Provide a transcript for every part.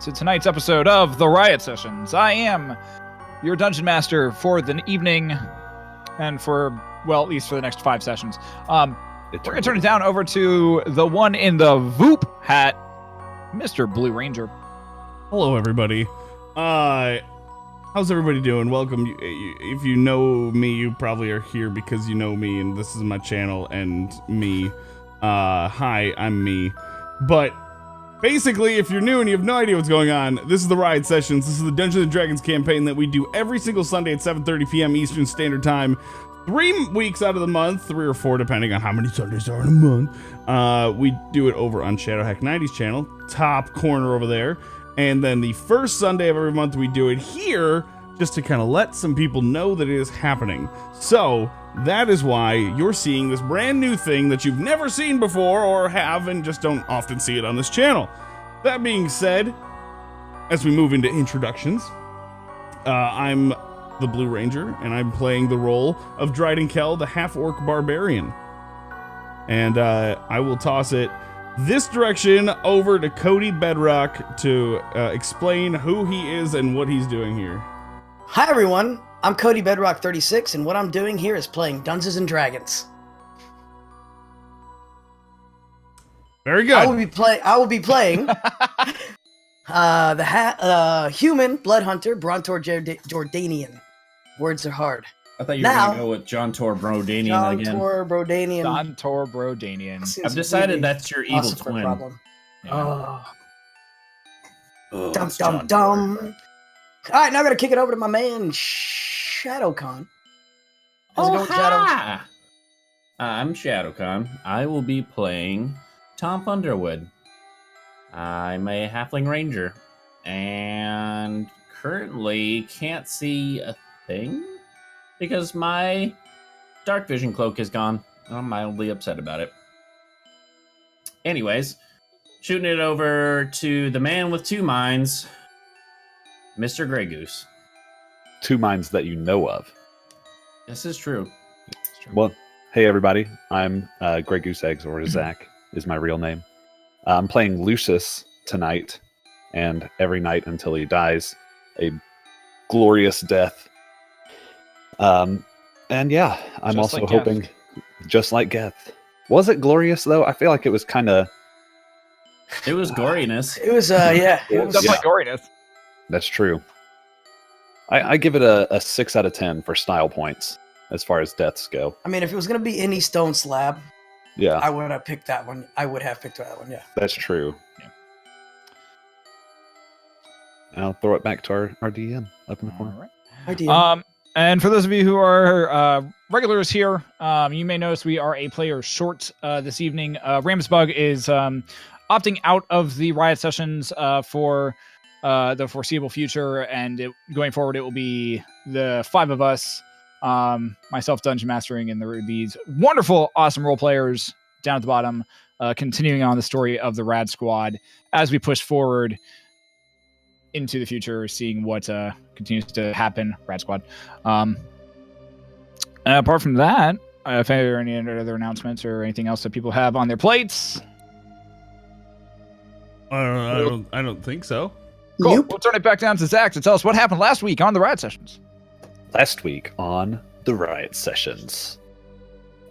to tonight's episode of the Riot Sessions. I am your Dungeon Master for the evening and for, well, at least for the next 5 sessions. We're going to turn it down over to the one in the Voop hat, Mr. Blue Ranger. Hello, everybody. How's everybody doing? Welcome. If you know me, you probably are here because you know me, and this is my channel and me. Hi, I'm me. But basically, if you're new and you have no idea what's going on, this is the Riot Sessions. This is the Dungeons & Dragons campaign that we do every single Sunday at 7:30 p.m. Eastern Standard Time. 3 weeks out of the month, 3 or 4, depending on how many Sundays are in a month. We do it over on Shadowhack 90's channel, top corner over there. And then the first Sunday of every month, we do it here just to kind of let some people know that it is happening. So that is why you're seeing this brand new thing that you've never seen before or have and just don't often see it on this channel. That being said, as we move into introductions, I'm the Blue Ranger, and I'm playing the role of Dryden, the half-orc barbarian. And I will toss it this direction over to Codybedrock to explain who he is and what he's doing here. Hi everyone, I'm Codybedrock 36, and what I'm doing here is playing Dungeons and Dragons. Very good. I will be playing the human blood hunter Brontor Jordanian. Words are hard. I thought you were going to go with Tonph Brodanian again. Tonph Brodanian. I've decided that's your evil twin. Yeah. Oh, Dum. All right, now I'm going to kick it over to my man, Shadowcawn. How's it going, Shadows? I'm Shadowcawn. I will be playing Tom Underwood. I'm a halfling ranger, and currently can't see a thing because my dark vision cloak is gone. I'm mildly upset about it. Anyways, shooting it over to the man with 2 minds, Mr. Grey Goose. 2 minds that you know of. This is true. Well, hey everybody, I'm Grey Goose Eggs, or Zach is my real name. I'm playing Leucis tonight, and every night until he dies, a glorious death. And yeah, I'm Just also like hoping, just like Geth. Was it glorious though? I feel like it was kind of. It was goriness. It was, yeah. It was definitely goriness. That's true. I give it a 6 out of 10 for style points as far as deaths go. I mean, if it was going to be any stone slab, Yeah, I would have picked that one. Yeah. that's true. Yeah. I'll throw it back to our DM up in the corner. All right. Idea. And for those of you who are regulars here, you may notice we are a player short this evening. Ramsbug is opting out of the Riot Sessions for the foreseeable future, and going forward, it will be the 5 of us, myself dungeon mastering, and these wonderful, awesome role players down at the bottom, continuing on the story of the Rad Squad as we push forward into the future, seeing what continues to happen. Rad Squad. Apart from that, if there are any other announcements or anything else that people have on their plates, I don't think so. cool. Nope. We'll turn it back down to Zach to tell us what happened last week on the Riot Sessions. Last week on the Riot Sessions,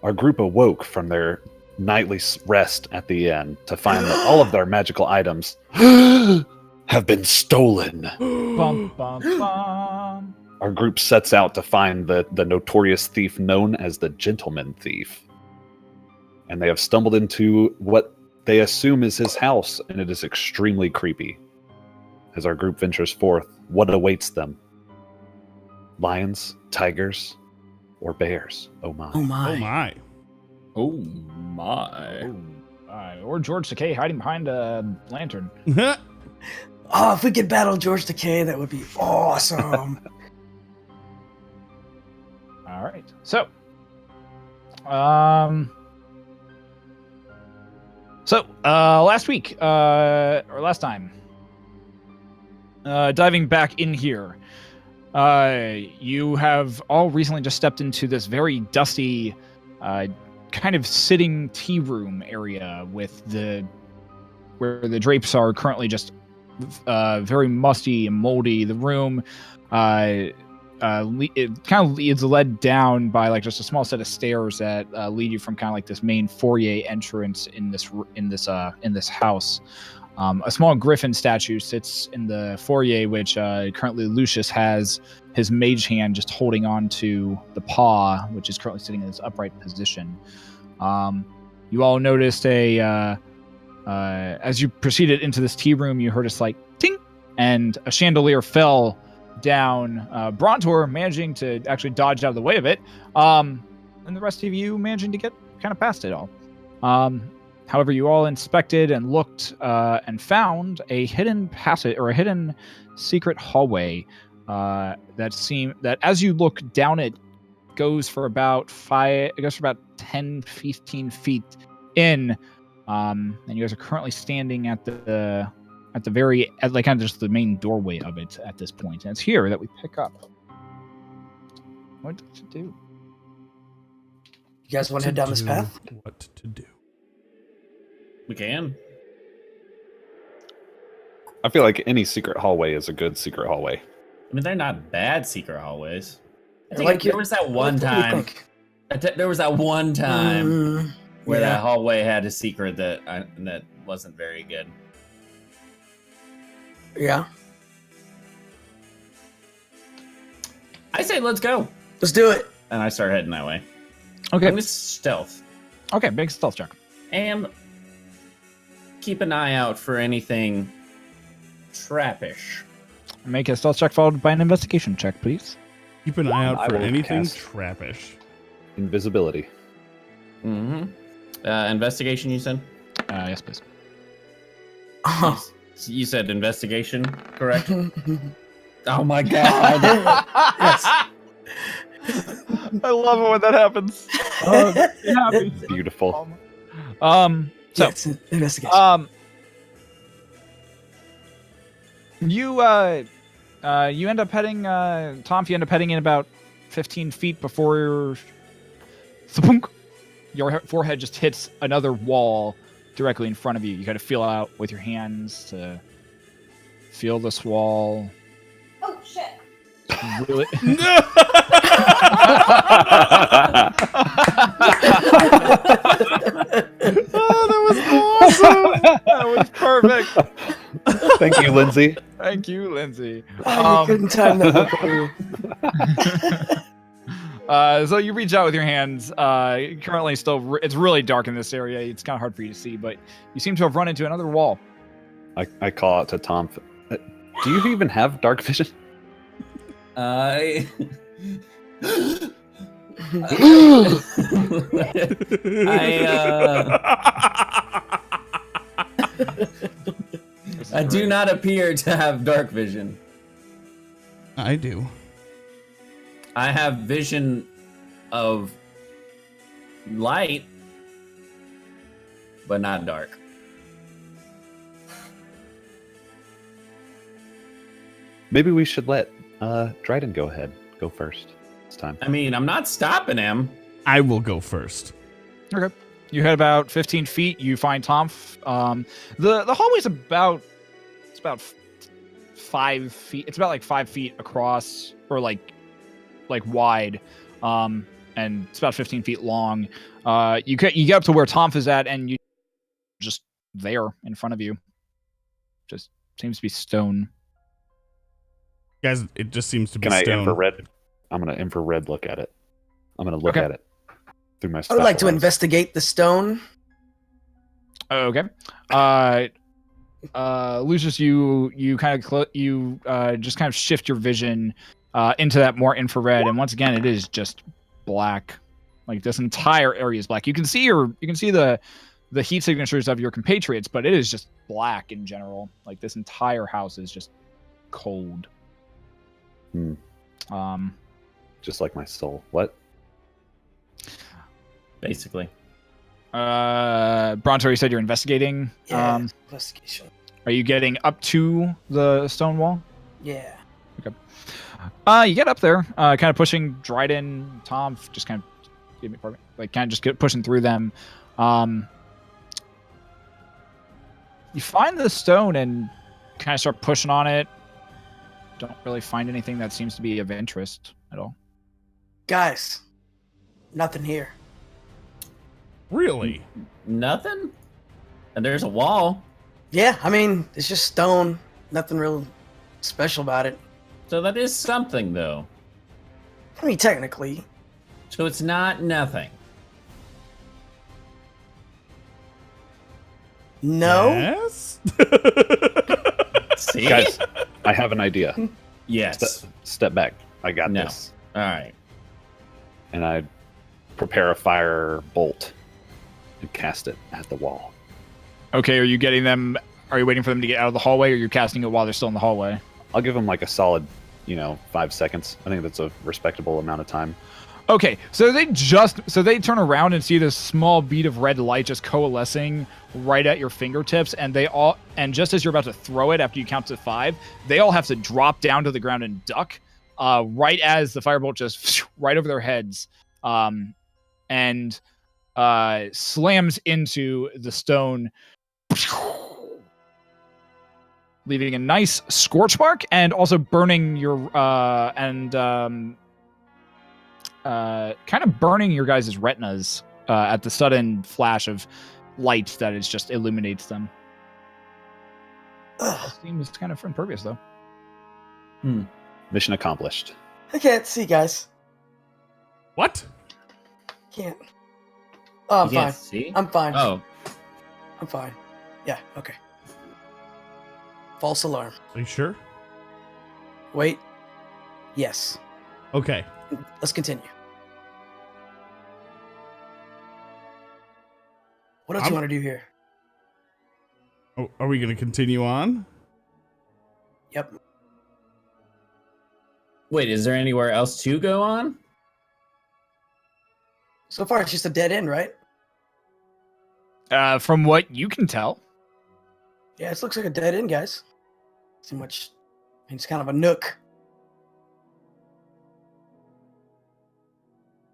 our group awoke from their nightly rest at the inn to find that all of their magical items have been stolen. Bum, bum, bum. Our group sets out to find the notorious thief known as the Gentleman Thief. And they have stumbled into what they assume is his house, and it is extremely creepy. As our group ventures forth, what awaits them? Lions, tigers, or bears? Oh my. Oh my. Oh my. Oh my. Or George Takei hiding behind a lantern. Oh, if we could battle George Takei, that would be awesome. All right. So, last week, or last time, diving back in here, you have all recently just stepped into this very dusty, kind of sitting tea room area with where the drapes are currently just very musty and moldy. The room, it kind of is led down by like just a small set of stairs that lead you from kind of like this main foyer entrance in this house. A small griffin statue sits in the foyer, which currently Leucis has his mage hand just holding on to the paw, which is currently sitting in its upright position. You all noticed as you proceeded into this tea room, you heard a slight ting, and a chandelier fell down. Brontor managing to actually dodge out of the way of it, and the rest of you managing to get kind of past it all. However, you all inspected and looked and found a hidden passage or a hidden secret hallway that as you look down it goes for about 10, 15 feet in. And you guys are currently standing at the kind of just the main doorway of it at this point. And it's here that we pick up. What to do? You guys want to head down this path? What to do? We can. I feel like any secret hallway is a good secret hallway. I mean, they're not bad secret hallways. There was that one time. There was that one time where that hallway had a secret that wasn't very good. Yeah. I say let's go. Let's do it. And I start heading that way. Okay. I'm gonna stealth. Okay, big stealth check. And keep an eye out for anything trappish. Make a stealth check followed by an investigation check, please. Keep an eye out I for will anything cast trappish. Invisibility. Mm-hmm. Investigation, you said? Yes, please. Oh. You said investigation, correct? Oh my god. Yes. I love it when that happens. Happy. Beautiful. So Yes, investigation. You end up heading Tonph, you end up heading in about 15 feet before your forehead just hits another wall directly in front of you. You got to feel out with your hands to feel this wall. Oh shit. Really? Oh, that was awesome! That was perfect. Thank you, Lindsay. Thank you, Lindsay. I couldn't time that for you. So you reach out with your hands. Currently, it's really dark in this area. It's kind of hard for you to see, but you seem to have run into another wall. I call out to Tonph. Do you even have dark vision? I do not appear to have dark vision. I do. I have vision of light, but not dark. Maybe we should let Dryden go ahead. Go first this time. I mean, I'm not stopping him. I will go first. Okay. You head about 15 feet. You find Tonph. The hallway's about 5 feet. It's about like 5 feet across, or like wide, and it's about 15 feet long. You get up to where Tonph is at, and you just there in front of you. Just seems to be stone. Guys, it just seems to be Can I stone. infrared? I'm going to infrared look at it. I'm going to look Okay. at it through my I would like to lens. investigate the stone. Okay. Lucius, you kind of just kind of shift your vision into that more infrared, and once again, it is just black. Like this entire area is black. You can see the heat signatures of your compatriots, but it is just black in general. Like this entire house is just cold. Just like my soul. What? Basically. Brontor, you said you're investigating. Yeah, investigation. Are you getting up to the stone wall? Yeah. You get up there, kind of pushing Dryden, Tonph, just kind of just pushing through them. You find the stone, and kind of start pushing on it. Don't really find anything that seems to be of interest at all. Guys, nothing here. Really? Nothing? And there's a wall. Yeah, I mean, it's just stone. Nothing real special about it. So that is something, though. I mean, technically. So it's not nothing. No? Yes? See? Guys, I have an idea. Yes. Step back. I got No. this. All right. And I prepare a fire bolt and cast it at the wall. Okay, are you getting them? Are you waiting for them to get out of the hallway, or you're casting it while they're still in the hallway? I'll give them like a solid, 5 seconds. I think that's a respectable amount of time. Okay, so they turn around and see this small bead of red light just coalescing right at your fingertips, and just as you're about to throw it after you count to 5, they all have to drop down to the ground and duck, right as the firebolt just right over their heads, and slams into the stone, leaving a nice scorch mark and also burning your kind of burning your guys' retinas at the sudden flash of light that is just illuminates them. Seems kind of impervious, though. Mission accomplished. I can't see, guys. What? Can't. Oh, I'm You can't fine. see? I'm fine. Oh, I'm fine. Yeah, okay. False alarm. Are you sure? Wait. Yes. Okay. Let's continue. What else you want to do here? Oh, are we going to continue on? Yep. wait, is there anywhere else to go on? So far, it's just a dead end, right? From what you can tell. Yeah, it looks like a dead end, guys. See much. It's kind of a nook.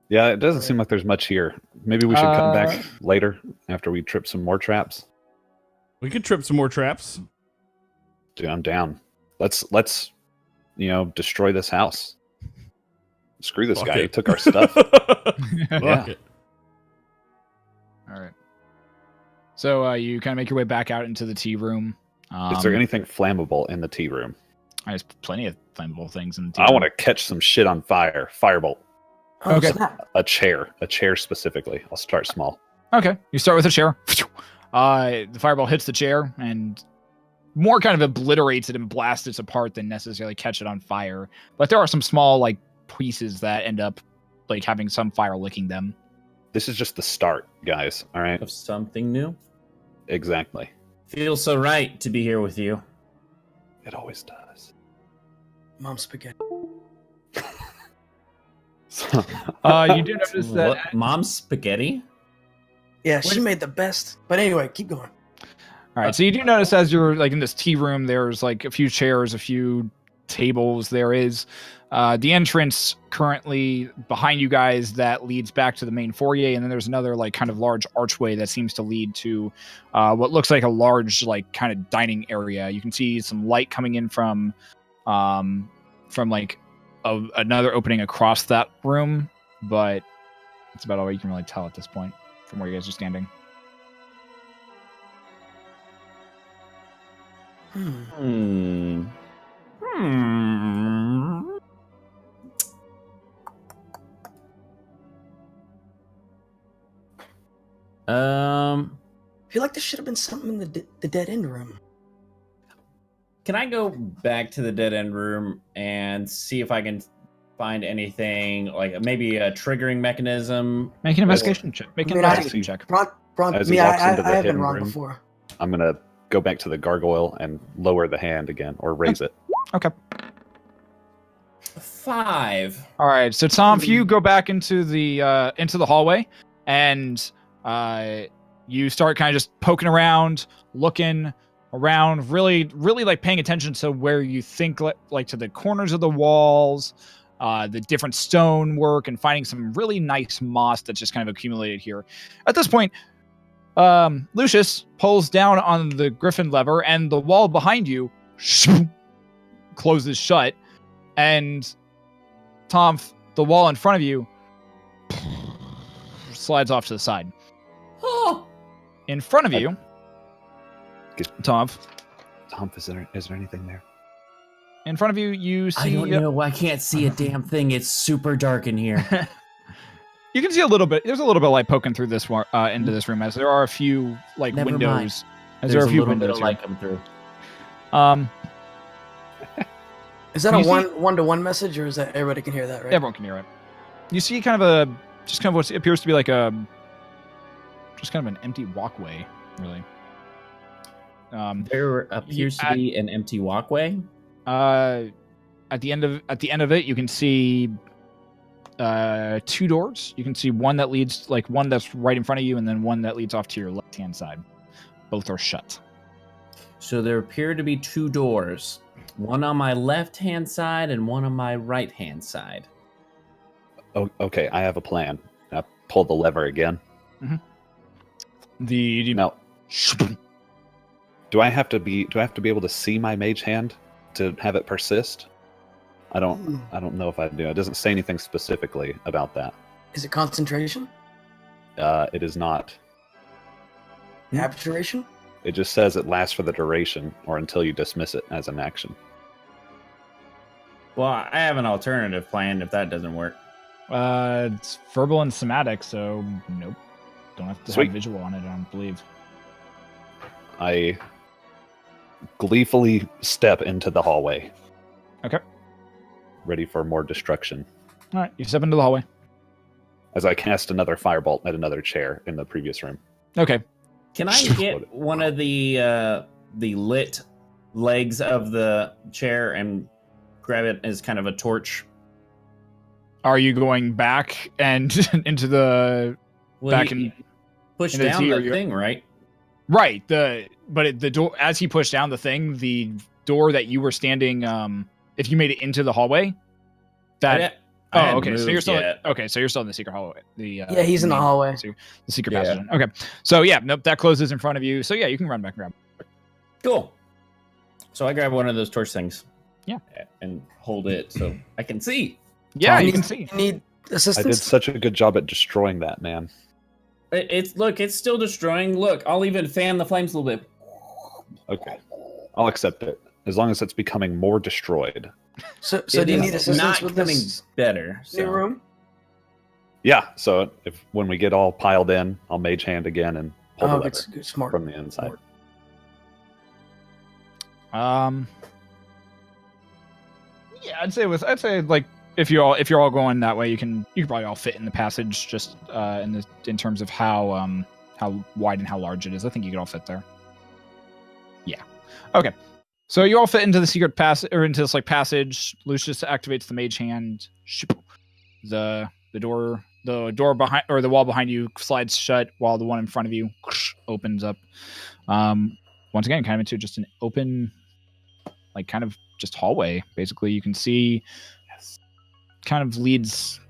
Yeah, it doesn't seem like there's much here. Maybe we should come back later after we trip some more traps. We could trip some more traps. Dude, I'm down. Let's destroy this house. Screw this Fuck guy. it. He took our stuff. Fuck Yeah. it. All right. So you kind of make your way back out into the tea room. Is there anything flammable in the tea room? There's plenty of flammable things in the tea I room. want to catch some shit on fire. Firebolt. Oh, Okay. snap. A chair specifically. I'll start small. Okay, you start with a chair. The fireball hits the chair and more kind of obliterates it and blasts it apart than necessarily catch it on fire. But there are some small pieces that end up having some fire licking them. This is just the start, guys. All right. Of something new? Exactly. Feels so right to be here with you. It always does. Mom spaghetti. You do notice that. What, Mom's spaghetti? Yeah, she made the best. But anyway, keep going. All right, so you do notice as you're in this tea room, there's a few chairs, a few tables. There is the entrance currently behind you guys that leads back to the main foyer, and then there's another kind of large archway that seems to lead to what looks like a large kind of dining area. You can see some light coming in from another opening across that room, but that's about all you can really tell at this point from where you guys are standing. Hmm. I feel like there should have been something in the dead end room. Can I go back to the dead end room and see if I can find anything, maybe a triggering mechanism? Make an investigation check. Make an investigation check. As he walks into the I have been hidden wrong room. before. I'm going to go back to the gargoyle and lower the hand again, or raise it. Okay. 5. All right. So Tom, if you go back into the hallway, and you start kind of just poking around, looking around, really paying attention to where you think to the corners of the walls, the different stonework, and finding some really nice moss that's just kind of accumulated here. At this point, Leucis pulls down on the griffin lever, and the wall behind you closes shut, and Tonph, the wall in front of you, slides off to the side. Oh. In front of you, Tonph. Tonph, is there anything there? In front of you, you see. I don't know. I can't see a damn thing. It's super dark in here. You can see a little bit. There's a little bit of light poking through this into this room, as there are a few Never windows. mind. As there are a few little bit windows of light coming through. Is that You a see- one-to-one message, or is that everybody can hear that, right? Everyone can hear it. You see kind of what appears to be like just kind of an empty walkway, really. There appears to be an empty walkway. At the end of it, you can see two doors. You can see one that leads, like one that's right in front of you, and then one that leads off to your left-hand side. Both are shut. So there appear to be two doors. One on my left-hand side and one on my right-hand side. Oh, okay, I have a plan. I pull the lever again. Now, do I have to be able to see my mage hand to have it persist? I don't know if I do. It doesn't say anything specifically about that. Is it concentration? It is not. Abjuration? It just says it lasts for the duration or until you dismiss it as an action. Well, I have an alternative plan if that doesn't work. It's verbal and somatic, so nope. Don't have to Sweet. have visual on it, I don't believe. I gleefully step into the hallway. Okay. Ready for more destruction. All right, you step into the hallway. As I cast another firebolt at another chair in the previous room. Okay. Can I get one of the lit legs of the chair and grab it as kind of a torch? Are you going back and into the back you in push into the down T, or the you're- thing, right? right? The door, as he pushed down the thing, the door that you were standing, if you made it into the hallway, that. I hadn't Okay. So moved you're still yet. So you're still in the secret hallway. Yeah, he's in the main- hallway. The secret Yeah. passage. Okay. So yeah, nope, that closes in front of you. So yeah, you can run back and grab. Cool. So I grab one of those torch things. Yeah. And hold it so I can see. Yeah, you need- can see. You need I assistance? did such a good job at destroying that, man. It's still destroying. Look, I'll even fan the flames a little bit. Okay. I'll accept it. As long as it's becoming more destroyed. So It do you is need assistance not with coming this better. new So. room? Yeah, so when we get all piled in, I'll mage hand again and pull the Oh, lever good, smart. from the inside. Yeah, I'd say like if you're all going that way, you can probably all fit in the passage just in terms of how wide and how large it is. I think you could all fit there. Yeah. Okay. So you all fit into the secret passage, or into this like passage. Leucis activates the mage hand. The door behind, or the wall behind you, slides shut, while the one in front of you opens up. Once again, kind of into just an open, like kind of just hallway. Basically, you can see, kind of leads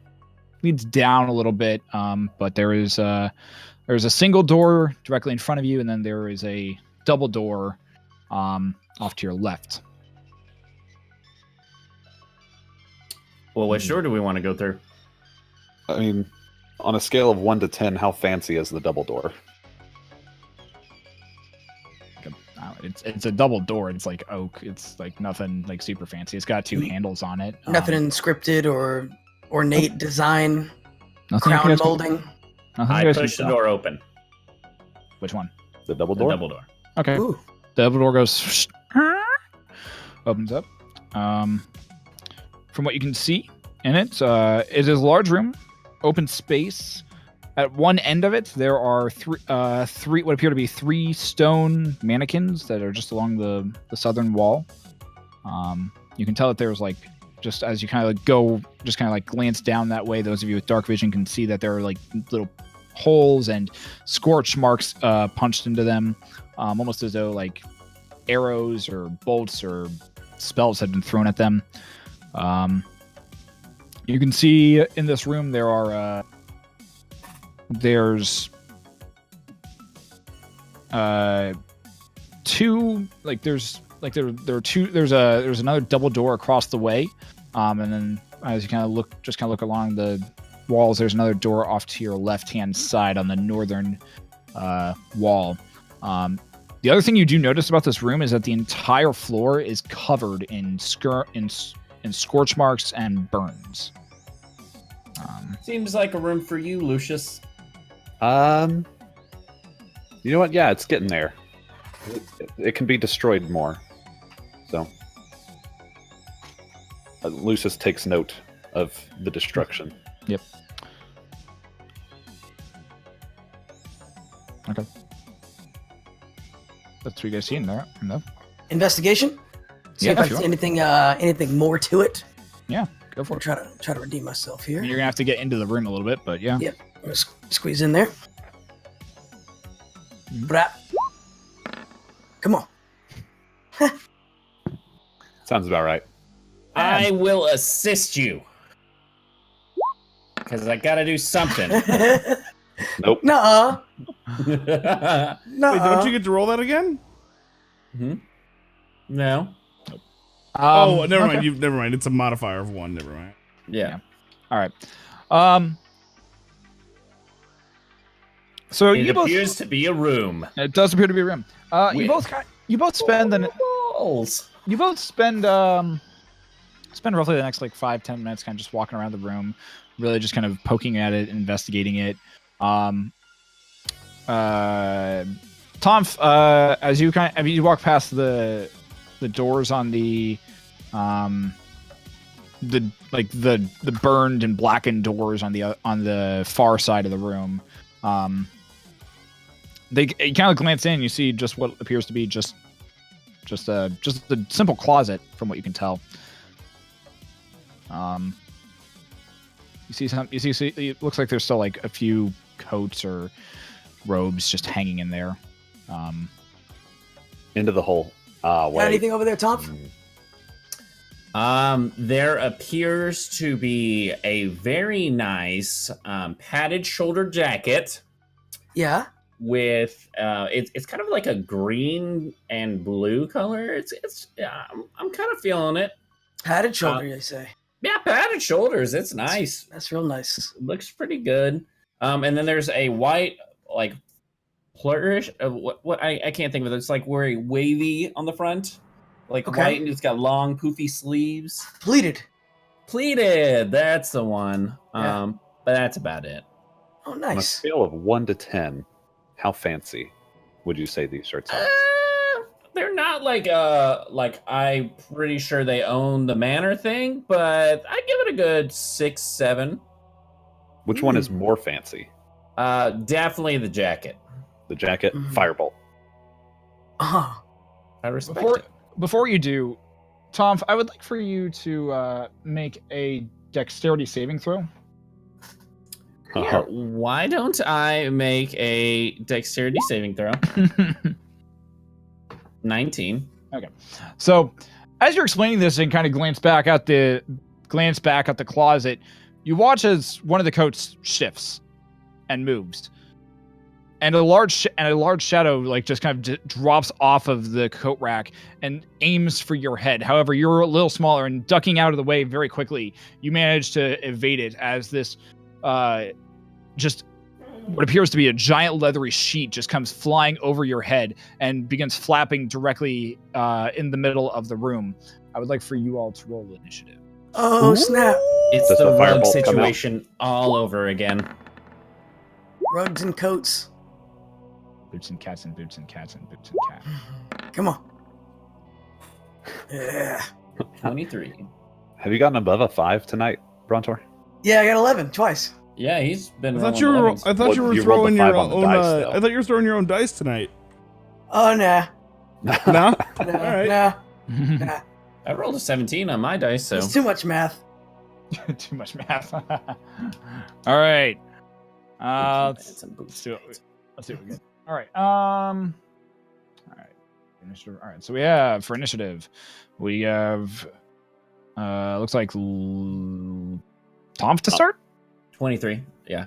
down a little bit. But there's a single door directly in front of you, and then there is a double door off to your left. Well, which door do we want to go through? I mean, on a scale of 1 to 10, how fancy is the double door? It's a double door. It's like oak. It's like nothing like super fancy. It's got two handles on it. Nothing inscripted or ornate design, Nothing you crown guys can- molding. nothing I you guys push the can- door open. Which one? The double The door? double door. Okay. Ooh. The double door goes opens up. From what you can see in it, it is a large room, open space. At one end of it, there are three what appear to be three stone mannequins that are just along the southern wall. You can tell that there's like, just as you kind of like go, just kind of like glance down that way. Those of you with dark vision can see that there are like little holes and scorch marks punched into them, almost as though like arrows or bolts or spells had been thrown at them. You can see in this room there are there's two, like there's like there are two. There's another double door across the way, and then as you kind of look along the walls, there's another door off to your left-hand side on the northern wall. The other thing you do notice about this room is that the entire floor is covered in scorch marks and burns. Seems like a room for you, Leucis. You know what? Yeah, it's getting there. It can be destroyed more. So, Leucis takes note of the destruction. Yep. Okay. That's what you guys see in there. No. Investigation. See if there's anything more to it. Yeah, go for it. Try to redeem myself here. You're gonna have to get into the room a little bit, but yeah. Yep. I'm gonna squeeze in there. Brap. Come on. Sounds about right. I will assist you. Because I gotta do something. Nope. Nuh-uh. Wait, don't you get to roll that again? No. Never mind. Never mind. It's a modifier of 1. Never mind. Yeah. All right. So It appears to be a room. It does appear to be a room. You both spend roughly the next 5-10 minutes kind of just walking around the room, really just kind of poking at it, investigating it. Tonph, as you walk past the doors on the burned and blackened doors on the far side of the room, you kind of glance in, you see just what appears to be just a simple closet from what you can tell. You see it looks like there's still a few coats or robes just hanging in there. Into the hole. Got anything over there, Tonph? There appears to be a very nice padded shoulder jacket. Yeah. With it's kind of like a green and blue color. I'm kind of feeling it. Padded shoulder, you say? Yeah, padded shoulders. It's nice. That's real nice. Looks pretty good. And then there's a white flourish. What I can't think of it. It's very wavy on the front, white, and it's got long poofy sleeves. Pleated. That's the one. Yeah. But that's about it. Oh, On a nice. scale of 1 to 10, how fancy would you say these shirts are? They're not I'm pretty sure they own the manor thing, but I'd give it a good 6, 7. Which one is more fancy? Definitely the jacket. The jacket, Firebolt. Uh-huh. I respect it. Before you do, Tonph, I would like for you to make a dexterity saving throw. Yeah, why don't I make a dexterity saving throw? 19. Okay. So, as you're explaining this and kind of glance back at the closet, you watch as one of the coats shifts and moves. And a large shadow just kind of drops off of the coat rack and aims for your head. However, you're a little smaller, and ducking out of the way very quickly, you manage to evade it as this just what appears to be a giant leathery sheet just comes flying over your head and begins flapping directly in the middle of the room. I would like for you all to roll initiative. Oh, snap. It's Does the the rug firebolt situation all over again. Rugs and coats. Boots and cats and boots and cats and boots and cats. Come on. Yeah. 23. Have you gotten above a 5 tonight, Brontor? Yeah, I got 11 twice. Yeah, he's been. I thought you were You rolled throwing the your 5 on the own. dice, though. I thought you were throwing your own dice tonight. Oh, nah. No. Nah. right. Nah. Nah. I rolled a 17 on my dice, so It's too much math. Too much math. All right. Let's do it. Let's do it again. All right. All right. Initiative. All right. So we have for initiative, we have looks like Tonph to start. 23. Yeah.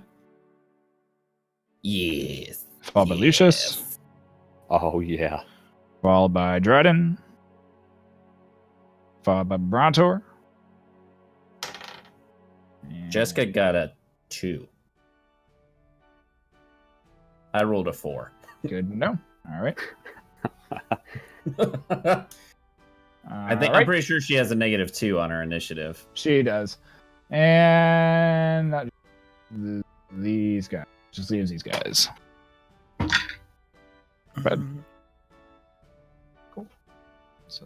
Yes. Followed by Leucis. Oh, yeah. Followed by Dryden. followed by Brontor. Jessica got a 2. I rolled a 4. Good to know. All right. I'm pretty sure she has a -2 on her initiative. She does. And these guys. Just leaves these guys. Bad. Cool. So.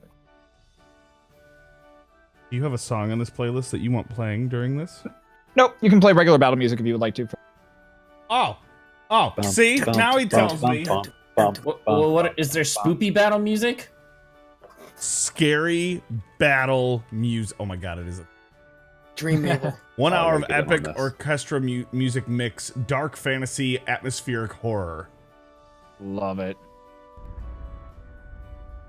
Do you have a song on this playlist that you want playing during this? Nope. You can play regular battle music if you would like to. Oh, see? Now he tells me. What is there? Spoopy battle music? Scary battle music. Oh my god, it is a Dream Evil. 1 hour of get in on epic this. orchestra music mix, dark fantasy, atmospheric horror. Love it.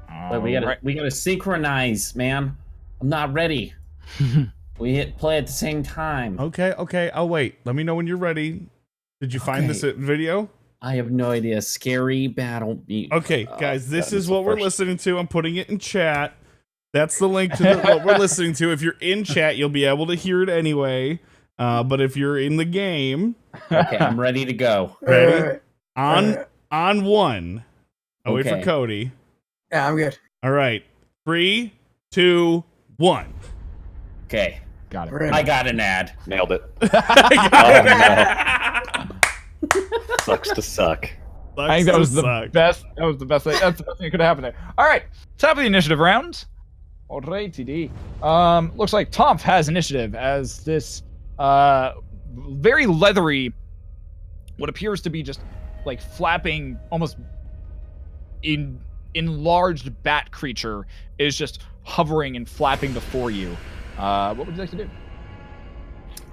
But we gotta synchronize, man. I'm not ready. We hit play at the same time. Okay. I'll wait. Let me know when you're ready. Did you find this video? I have no idea. Scary battle music. Okay, guys, this that is is what the we're first. listening to. I'm putting it in chat. That's the link to what we're listening to. If you're in chat, you'll be able to hear it anyway. But if you're in the game, Okay, I'm ready to go. ready? On 1. I'll wait for Okay. Cody. Yeah, I'm good. All right. 3, 2, 1. Okay, Got it. Ready. I got an ad. Nailed it. I Sucks to suck. I think that was the best. That was the best thing. That's the best thing that could happen there. All right, top of the initiative round. Alrighty, D. Looks like Tonph has initiative as this very leathery, what appears to be just like flapping, almost enlarged bat creature is just hovering and flapping before you. What would you like to do?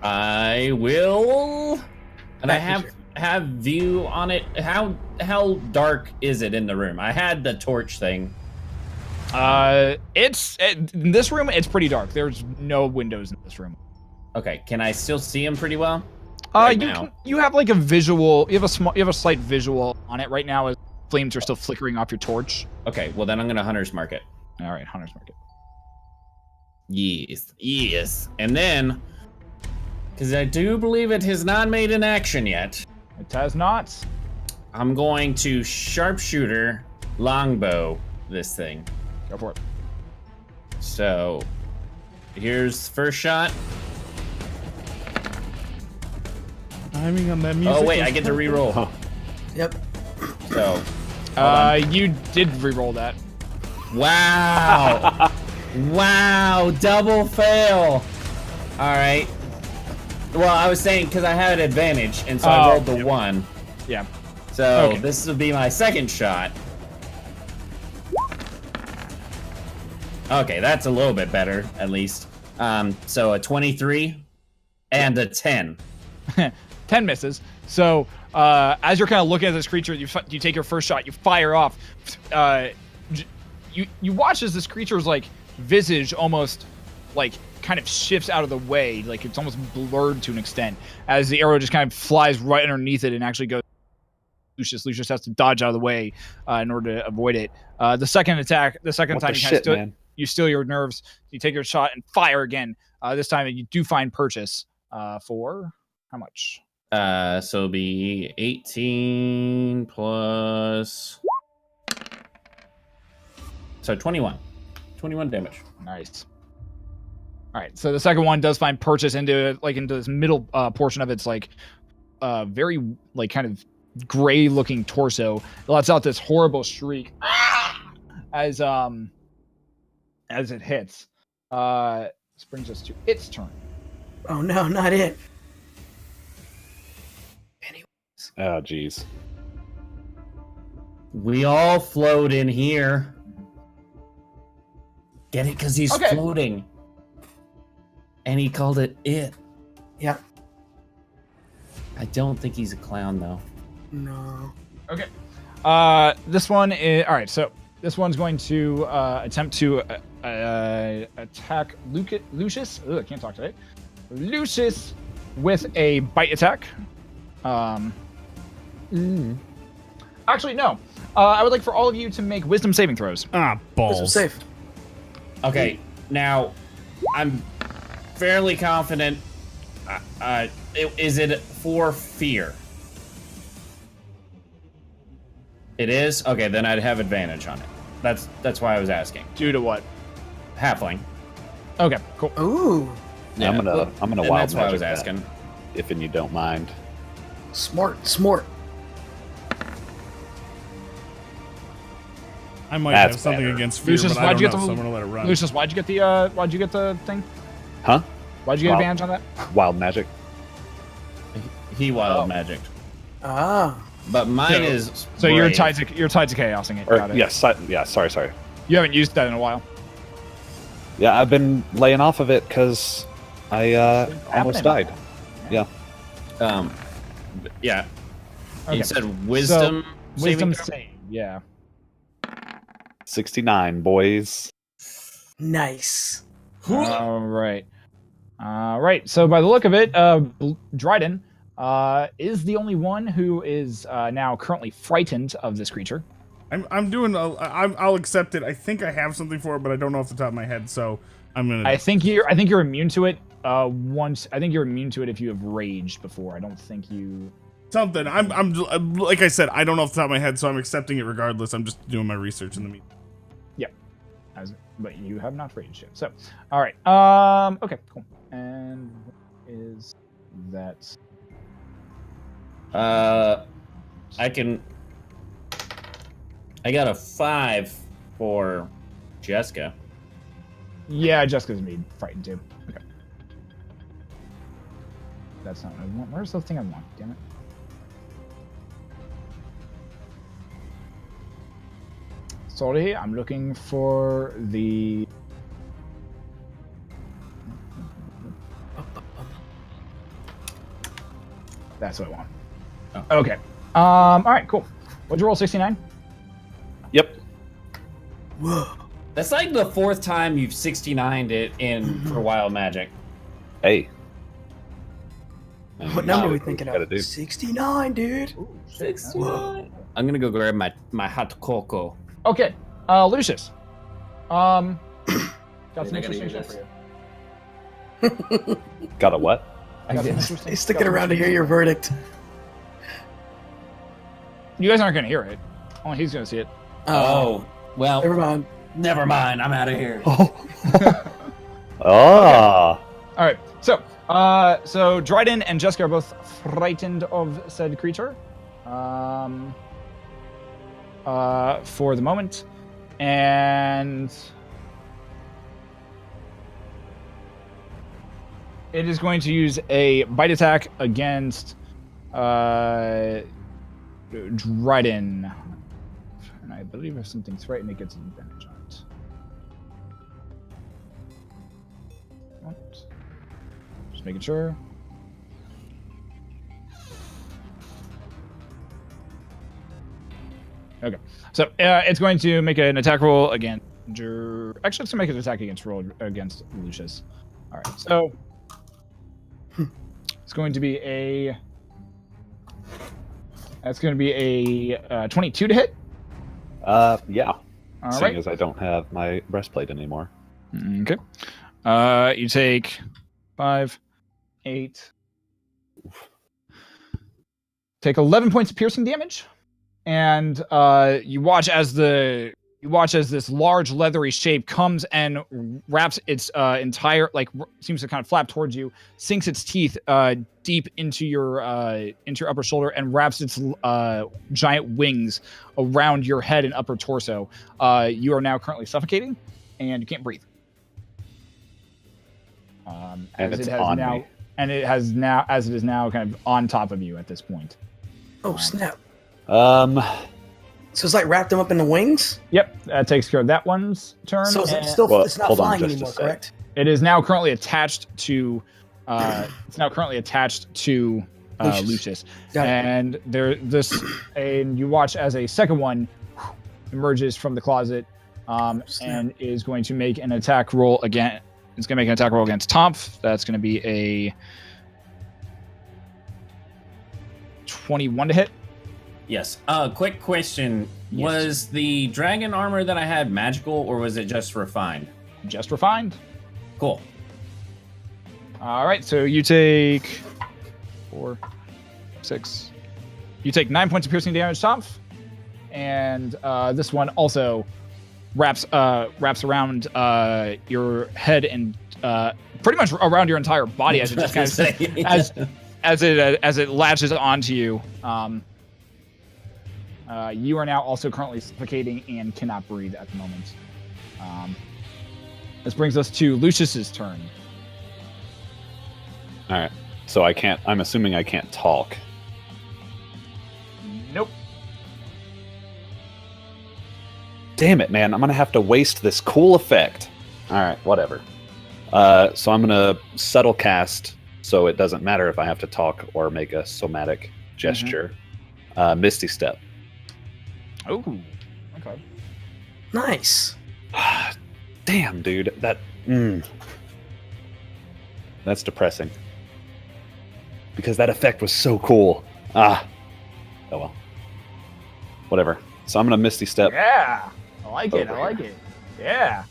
I will, and I have view on it. How dark is it in the room? I had the torch thing. In this room, it's pretty dark. There's no windows in this room. Okay, can I still see him pretty well? You have like a visual. You have a slight visual on it right now as flames are still flickering off your torch. Okay, well then I'm gonna hunter's mark it. All right, Hunter's Market. Yes, and then because I do believe it has not made an action yet, It has not. I'm going to sharpshooter longbow this thing. Go for it. So here's first shot. Timing on that music. Oh wait, was I get to perfect. re-roll. Yep. So You did re-roll that. wow, wow, double fail. All right. Well, I was saying because I had advantage, and so I rolled the 1. Yeah. So Okay. this will be my second shot. Okay, that's a little bit better, at least. So a 23 and a 10. 10 misses. So as you're kind of looking at this creature, you take your first shot, you fire off. You watch as this creature's like visage almost like kind of shifts out of the way, like it's almost blurred to an extent as the arrow just kind of flies right underneath it and actually goes. Leucis has to dodge out of the way in order to avoid it. The second attack, the second What time the you kind of shit, man? you still your nerves. You take your shot and fire again. This time you do find purchase for how much? So it'll be 18 plus. So 21. 21 damage. Nice. All right, so the second one does find purchase into this middle portion of its like very like kind of gray looking torso. It lets out this horrible shriek as it hits. This brings us to its turn. Oh no, not it. Oh, jeez. We all float in here. Get it? Because he's Okay. floating. And he called it it. Yeah. I don't think he's a clown, though. No. Okay. This one is all right. So this one's going to attempt to attack Leucis. Ugh, I can't talk today. Leucis with a bite attack. Actually, no. I would like for all of you to make wisdom saving throws. Ah, This is balls. safe. Okay. Now, I'm fairly confident. Is it for fear? It is? Okay, then I'd have advantage on it. That's why I was asking. Due to what? Halfling. Okay, cool. Ooh, Yeah, I'm gonna and wild that's why I magic was that, asking. if you don't mind. smart. I might That's have something better. against fear, Lucius, but I why'd don't you know, get so the I'm gonna let it run. Lucius, why'd you get the thing? Huh? Why'd you get Wow. advantage on that? Wild magic. He wild magicked. Ah, But mine is So you're brave. tied to chaosing it. Or, Got it. yeah, sorry. You haven't used that in a while. Yeah, I've been laying off of it because I almost died. Yeah. Yeah. Okay. You said wisdom. Wisdom saving throw? save. Yeah. 69, boys. nice. All right. So by the look of it, Dryden is the only one who is now currently frightened of this creature. I'll accept it. I think I have something for it, but I don't know off the top of my head, so I'm gonna. I think you're immune to it. I think you're immune to it if you have raged before. I don't think you. Something. I'm like I said, I don't know off the top of my head, so I'm accepting it regardless. I'm just doing my research in the meantime. But you have not raged yet. So, all right. Okay. Cool. And what is that? I got a 5 for Jessica. Yeah, Jessica's gonna be frightened too. Okay. That's not what I want. Where's the thing I want? Damn it. Sorry, I'm looking for the. That's what I want. Oh. Okay. All right. Cool. What'd you roll? 69. Yep. Whoa. That's like the 4th time you've 69'd it in for wild magic. Hey. What number are we thinking Gotta of? do. 69, dude. 69. I'm gonna go grab my hot cocoa. Okay. Lucius. Got some I gotta interesting hear shit for you. Got a what? Got some interesting- He's sticking around to hear your verdict. You guys aren't gonna hear it. Only he's gonna see it. Oh, well, Never mind. never mind. I'm out of here. Ah. All right. So Dryden and Jessica are both frightened of said creature. For the moment, and it is going to use a bite attack against Dryden. And I believe if something's frightened, it gets an advantage on it. What? Just making sure. Okay, so it's going to make an attack roll against. Actually, it's going to make an attack against Lucius. All right, so it's going to be a. That's going to be a 22 to hit. Yeah. All Seeing right. as I don't have my breastplate anymore. Okay. You take 5, 8. Take 11 points of piercing damage, and you watch as this large leathery shape comes and wraps its entire seems to kind of flap towards you, sinks its teeth deep into your upper shoulder, and wraps its giant wings around your head and upper torso. You are now currently suffocating, and you can't breathe. And As it's it has on now, me. and it is now kind of on top of you at this point. Oh, snap. Um, So it's like wrapped him up in the wings? Yep, that takes care of that one's turn. So and it's still Well, it's not hold on flying just a anymore, sec. correct? it is now currently attached to. Lucius. Lucius, Got it. and and you watch as a second one emerges from the closet, and is going to make an attack roll again. It's going to make an attack roll against Tonph. That's going to be a 21 to hit. Yes. Quick question. Yes. Was the dragon armor that I had magical, or was it just refined? just refined. Cool. All right, so you take 4, 6. You take 9 points of piercing damage, Tonph, and this one also wraps around your head and pretty much around your entire body as it just kind of as it latches onto you. You are now also currently suffocating and cannot breathe at the moment. This brings us to Leucis's turn. All right. So I'm assuming I can't talk. Nope. Damn it, man. I'm going to have to waste this cool effect. All right, whatever. So I'm going to subtle cast so it doesn't matter if I have to talk or make a somatic gesture. Misty Step. Oh, okay. Nice. Damn, dude. That's depressing. Because that effect was so cool. Oh well. Whatever. So I'm going to Misty Step. Yeah. I like it. Yeah.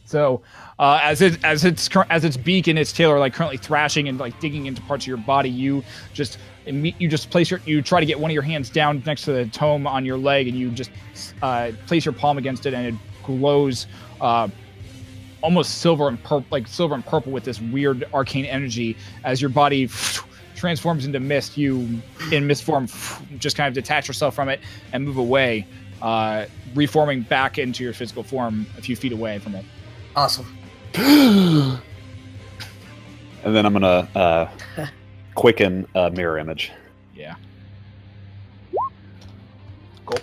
So, as its beak and its tail are like currently thrashing and like digging into parts of your body, you try to get one of your hands down next to the tome on your leg, and you just place your palm against it, and it glows almost silver and purple with this weird arcane energy as your body transforms into mist. You, in mist form, just kind of detach yourself from it and move away, reforming back into your physical form a few feet away from it. Awesome. And then I'm gonna quicken mirror image. Yeah. Cool.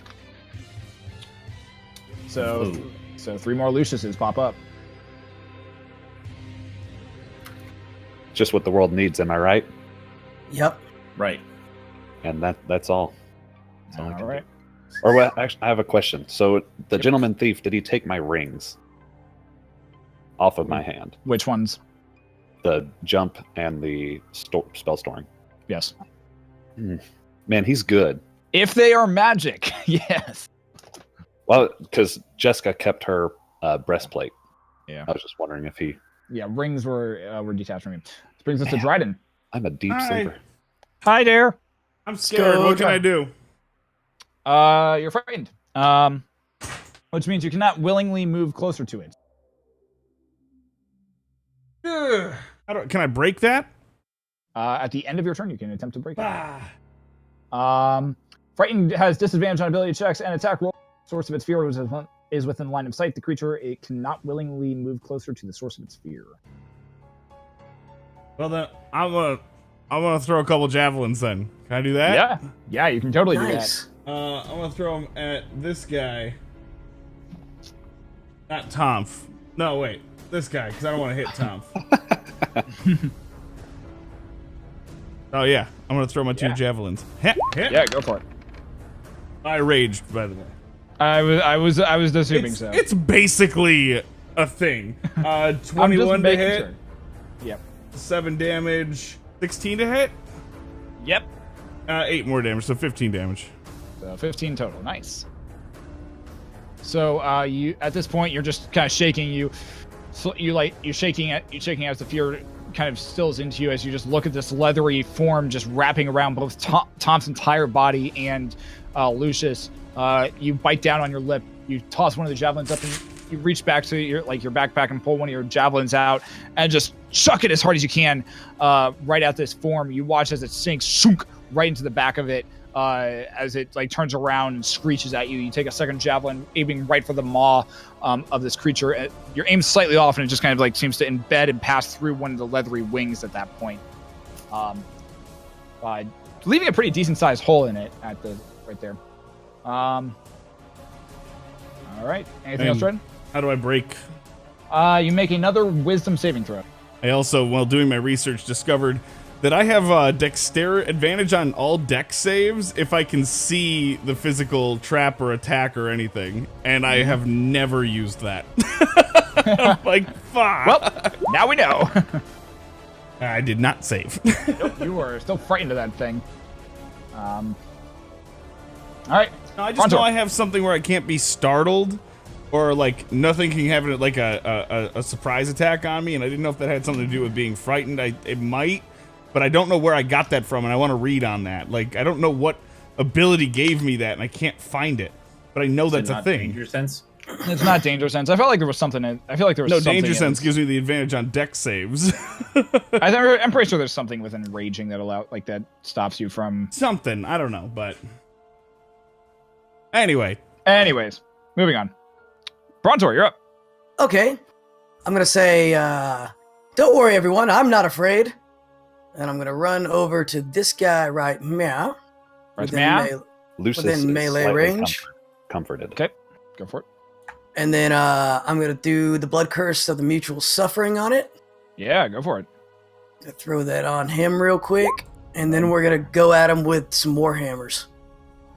So 3 more Leucises pop up. Just what the world needs, am I right? Yep. Right. And that's all. That's all I can All right. do. Or well, actually, I have a question. So the gentleman thief, did he take my rings off of my hand? Which ones? The jump and the spell storing. Yes. Man, he's good. If they are magic, yes. Well, because Jessica kept her breastplate. Yeah. I was just wondering if he... Yeah, rings were detached from him. This brings us to Dryden. I'm a deep Hi. sleeper. Hi there. I'm scared. What can I do? You're frightened. Which means you cannot willingly move closer to it. Can I break that? At the end of your turn, you can attempt to break it. Frightened has disadvantage on ability checks and attack roll. Source of its fear is within line of sight. The creature, it cannot willingly move closer to the source of its fear. Well, then I'm gonna throw a couple javelins. Then can I do that? Yeah, you can totally Nice. do that. I'm gonna throw them at this guy. Not Tonph. No, wait, this guy, because I don't want to hit Tonph. Oh yeah, I'm gonna throw my 2 javelins. Hit. Yeah, go for it. I raged, by the way. I was assuming so. It's basically a thing. 21 to hit. Sure. Yep. 7 damage. 16 to hit. Yep. 8 more damage, so 15 damage. So 15 total. Nice. So you at this point you're just kind of shaking. You're shaking as the fear kind of stills into you as you just look at this leathery form just wrapping around both Tom's entire body and Leucis. You bite down on your lip. You toss one of the javelins up and you reach back to your backpack and pull one of your javelins out and just chuck it as hard as you can right at this form. You watch as it sinks shunk, right into the back of it as it turns around and screeches at you. You take a second javelin, aiming right for the maw of this creature. Your aim's slightly off and it just kind of seems to embed and pass through one of the leathery wings at that point, leaving a pretty decent sized hole in it right there. All right. Anything else, Dryden? How do I break? You make another wisdom saving throw. I also, while doing my research, discovered that I have dexterity advantage on all dex saves if I can see the physical trap or attack or anything, and I have never used that. I'm like, fuck. Well, now we know. I did not save. Nope, you were still frightened of that thing. All right. I just Brontor. know I have something where I can't be startled, or like nothing can have like a surprise attack on me, and I didn't know if that had something to do with being frightened. It might, but I don't know where I got that from, and I want to read on that. Like, I don't know what ability gave me that, and I can't find it, but I know that's a thing. Danger sense? It's not danger sense. I felt like there was something in. I feel like there was no something danger sense in, gives me the advantage on dex saves. I'm pretty sure there's something within raging that stops you from something. I don't know, but anyway. Anyways, moving on. Brontor, you're up. Okay. I'm going to say, don't worry, everyone. I'm not afraid. And I'm going to run over to this guy right now. Right now? Leucis within is melee slightly range. Comforted. Okay, go for it. And then I'm going to do the Blood Curse of the Mutual Suffering on it. Yeah, go for it. Throw that on him real quick. And then we're going to go at him with some Warhammers.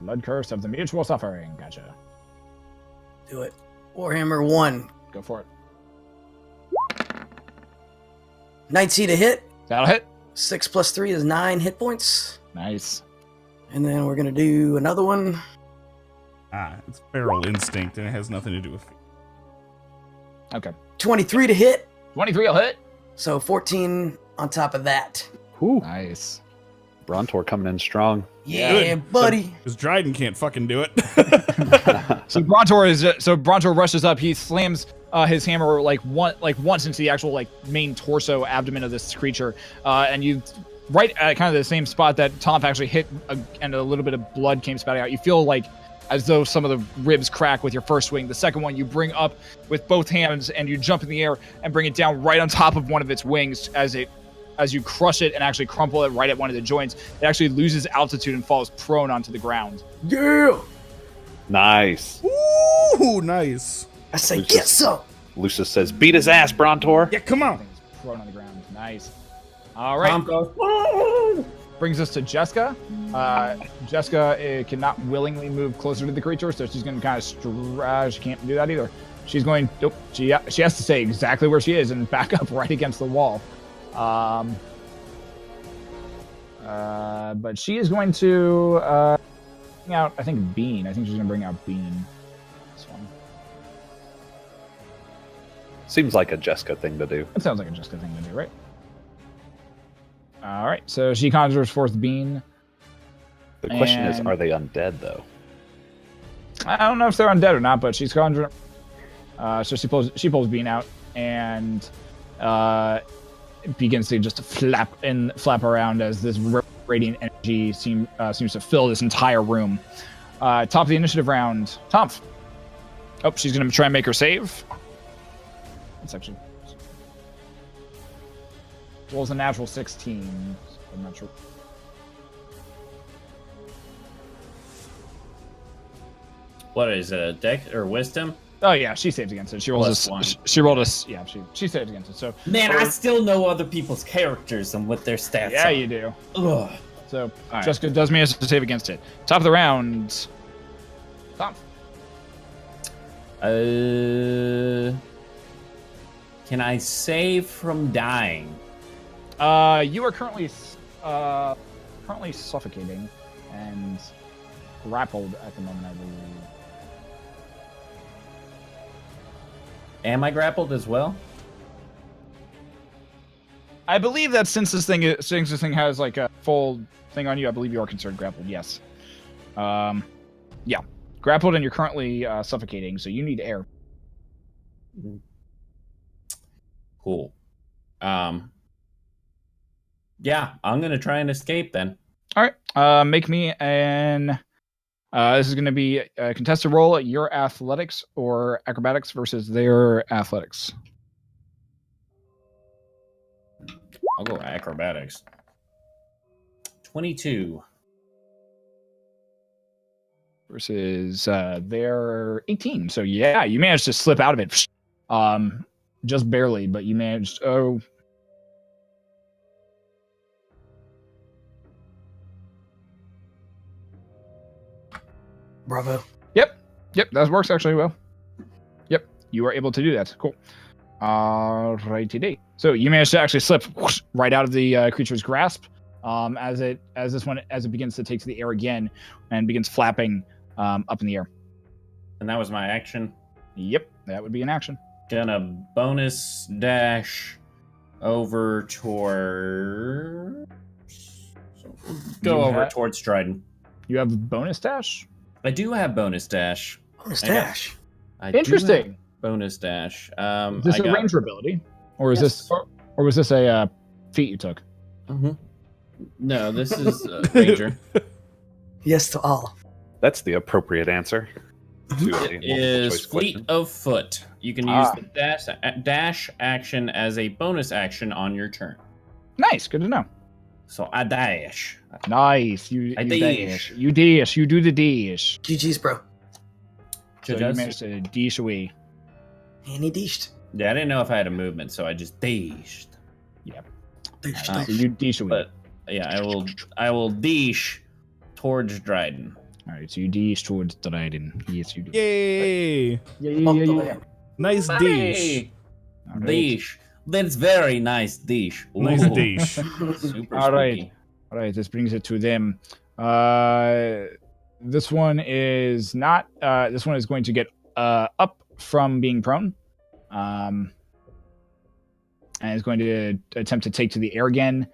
Blood Curse of the Mutual Suffering. Gotcha. Do it. Warhammer 1. Go for it. 19 to hit. That'll hit. 6 plus 3 is 9 hit points. Nice. And then we're going to do another one. It's feral instinct, and it has nothing to do with fear. Okay. 23 to hit. 23 will hit. So 14 on top of that. Whew. Nice. Brontor coming in strong. Yeah, buddy. Because Dryden can't fucking do it. So Brontor rushes up. He slams his hammer once into the actual main torso abdomen of this creature, and you right at kind of the same spot that Tonph actually hit, and a little bit of blood came spouting out. You feel like as though some of the ribs crack with your first swing. The second one you bring up with both hands, and you jump in the air and bring it down right on top of one of its wings as you crush it and actually crumple it right at one of the joints. It actually loses altitude and falls prone onto the ground. Yeah. Nice. Ooh, nice. I say, Lucius. get some. Lucius says, beat his ass, Brontor. Yeah, come on. It's prone on the ground. Nice. All right. Brings us to Jessica. Jessica cannot willingly move closer to the creature, so she's going to kind of she can't do that either. She's going, nope. She has to stay exactly where she is and back up right against the wall. But she is going to bring out, I think, Bean. I think she's going to bring out Bean. This one. Seems like a Jessica thing to do. It sounds like a Jessica thing to do, right? All right, so she conjures forth Bean. The question is, are they undead, though? I don't know if they're undead or not, but she's conjuring. So she pulls Bean out and begins to just flap around as this radiant energy seems to fill this entire room. Top of the initiative round, Tonph. Oh, she's going to try and make her save. That's actually rolls a natural 16. So I'm not sure. What is it, a dex or wisdom? Oh yeah, she saves against it. She rolls she rolled a yeah. She saves against it. So man, I still know other people's characters and what their stats yeah, are. you do. Ugh. So right. Jessica does manage to save against it. Top of the round, Tom. Can I save from dying? You are currently suffocating and grappled at the moment, I believe. Am I grappled as well? I believe that since this thing has like a full thing on you, I believe you are considered grappled. Yes. Yeah, grappled, and you're currently suffocating, so you need air. Cool. Yeah, I'm gonna try and escape then. All right. Make me an. This is going to be a contested roll at your athletics or acrobatics versus their athletics. I'll go acrobatics. 22. Versus their 18. So yeah, you managed to slip out of it. Just barely, but you managed. Oh. Bravo. Yep, that works actually well. Yep, you were able to do that. Cool. Alrighty. So you managed to actually slip right out of the creature's grasp as it begins to take to the air again and begins flapping up in the air. And that was my action? Yep, that would be an action. Gonna bonus dash over towards. Go over towards Dryden. You have bonus dash? I do have bonus dash. Bonus dash. I do Interesting. have bonus dash. Is this a ranger ability, or is Yes. this, or was this a feat you took? No, this is ranger. Yes to all. That's the appropriate answer. To a It multiple is choice fleet question. of foot. You can use the dash action as a bonus action on your turn. Nice, good to know. So I dash. Nice, you I you dash. dash. You dash. You do the dash. GG's, bro. So you managed to dash away. And he deeshed. Yeah, I didn't know if I had a movement, so I just dashed. Deeshed, So deeshed. you dash away. But yeah, I will dash towards Dryden. All right, so you dash towards Dryden. Yes, you do. Yay! Yeah. Nice dish. All right. Dash. That's very nice dish. Nice Ooh. dish. Super All right. spooky. All right, this brings it to them. This one is not. This one is going to get up from being prone, and is going to attempt to take to the air again.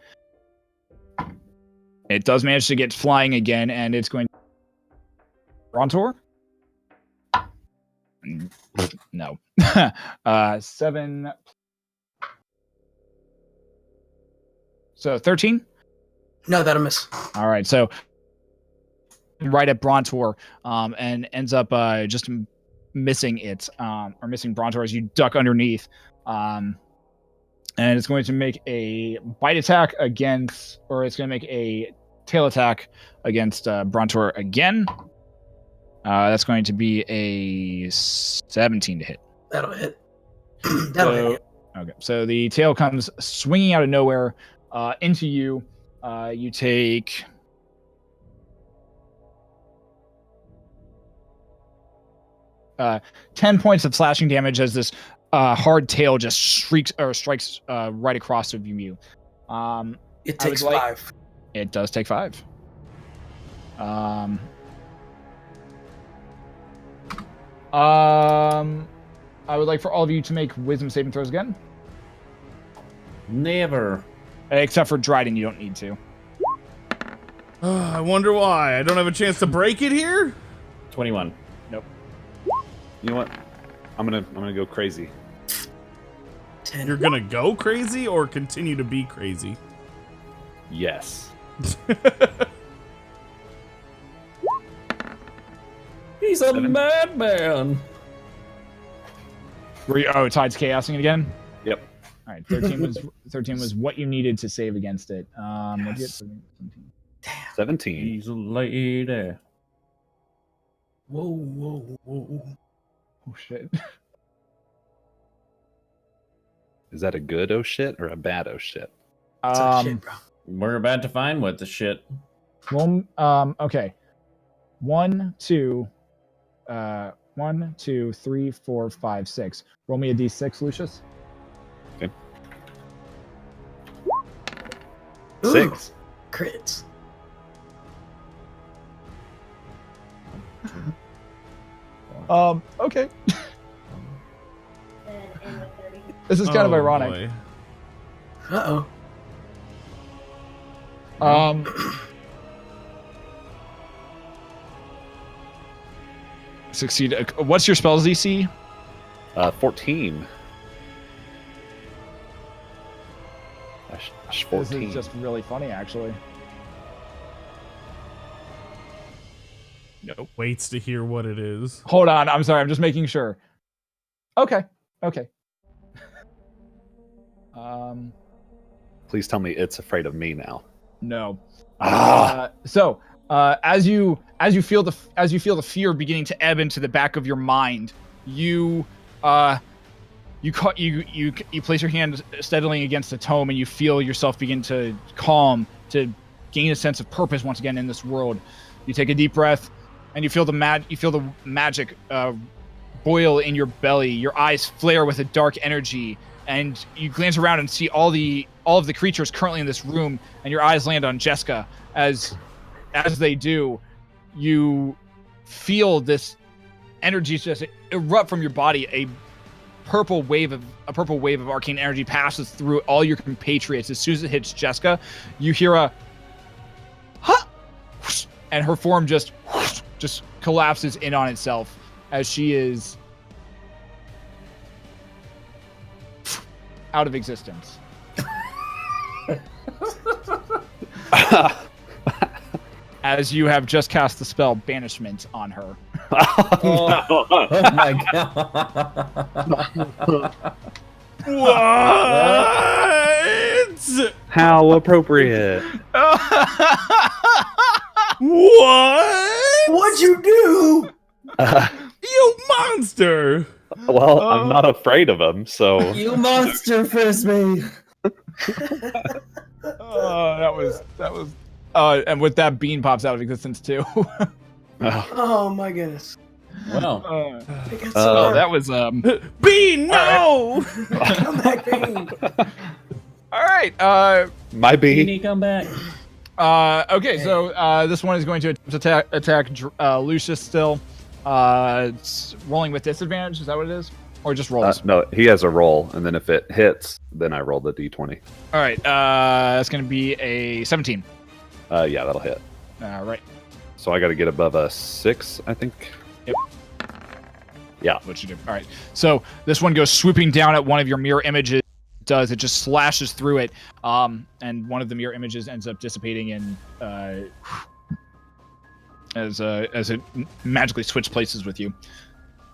It does manage to get flying again, and it's going. Brontor? No. 7. So 13. No, that'll miss. All right, so right at Brontor, and ends up just missing it, or missing Brontor as you duck underneath, and it's going to make a bite attack against, or it's going to make a tail attack against Brontor again. That's going to be a 17 to hit. That'll hit. That'll hit. Okay, so the tail comes swinging out of nowhere into you. You take 10 points of slashing damage as this hard tail just strikes right across of you. It I would takes like- 5. It does take 5. I would like for all of you to make wisdom saving throws again. Never. Except for Dryden, you don't need to. I wonder why. I don't have a chance to break it here? 21. You know what? I'm gonna go crazy. 10. You're gonna go crazy or continue to be crazy? Yes. He's a 7. madman. Tide's chaosing it again? Yep. All right, 13 was what you needed to save against it. What'd you get? 17. 17. He's a lady. Whoa, whoa, whoa. Oh shit. Is that a good oh shit or a bad oh shit? It's like shit, bro. We're about to find what the shit. Well, okay. 1, 2, 3, 4, 5, 6. Roll me a d6, Lucius. Okay. Ooh, 6. Crits. Okay. This is kind of Oh, ironic. boy. Uh-oh. Succeed. What's your spells DC? 14. That's This 14. is just really funny, actually. Nope. Waits to hear what it is. Hold on. I'm sorry. I'm just making sure. Okay. Please tell me it's afraid of me now. No. Ah! As you feel the fear beginning to ebb into the back of your mind, you place your hand steadily against the tome, and you feel yourself begin to calm, to gain a sense of purpose once again in this world. You take a deep breath, and you feel the magic boil in your belly. Your eyes flare with a dark energy, and you glance around and see all of the creatures currently in this room, and your eyes land on Jessica. As they do, you feel this energies just erupt from your body. A purple wave of arcane energy passes through all your compatriots. As soon as it hits Jessica, you hear a huh, and her form just collapses in on itself as she is out of existence. As you have just cast the spell Banishment on her. Oh my god. What? How appropriate. What? What'd you do? You monster! Well, I'm not afraid of him, so. You monster frisbee. That was. And with that, Bean pops out of existence too. Oh my goodness. Well, That was Bean, no! Come back, Bean. all right. My you bee. need to come back. Okay, so this one is going to attack Lucius still. It's rolling with disadvantage. Is that what it is, or just rolls? No, he has a roll, and then if it hits, then I roll the d20. All right. That's going to be a 17. Yeah, that'll hit. All right. So I got to get above a 6, I think. Yep. Yeah. What you do? All right. So this one goes swooping down at one of your mirror images. It just slashes through it, and one of the mirror images ends up dissipating in as it magically switched places with you.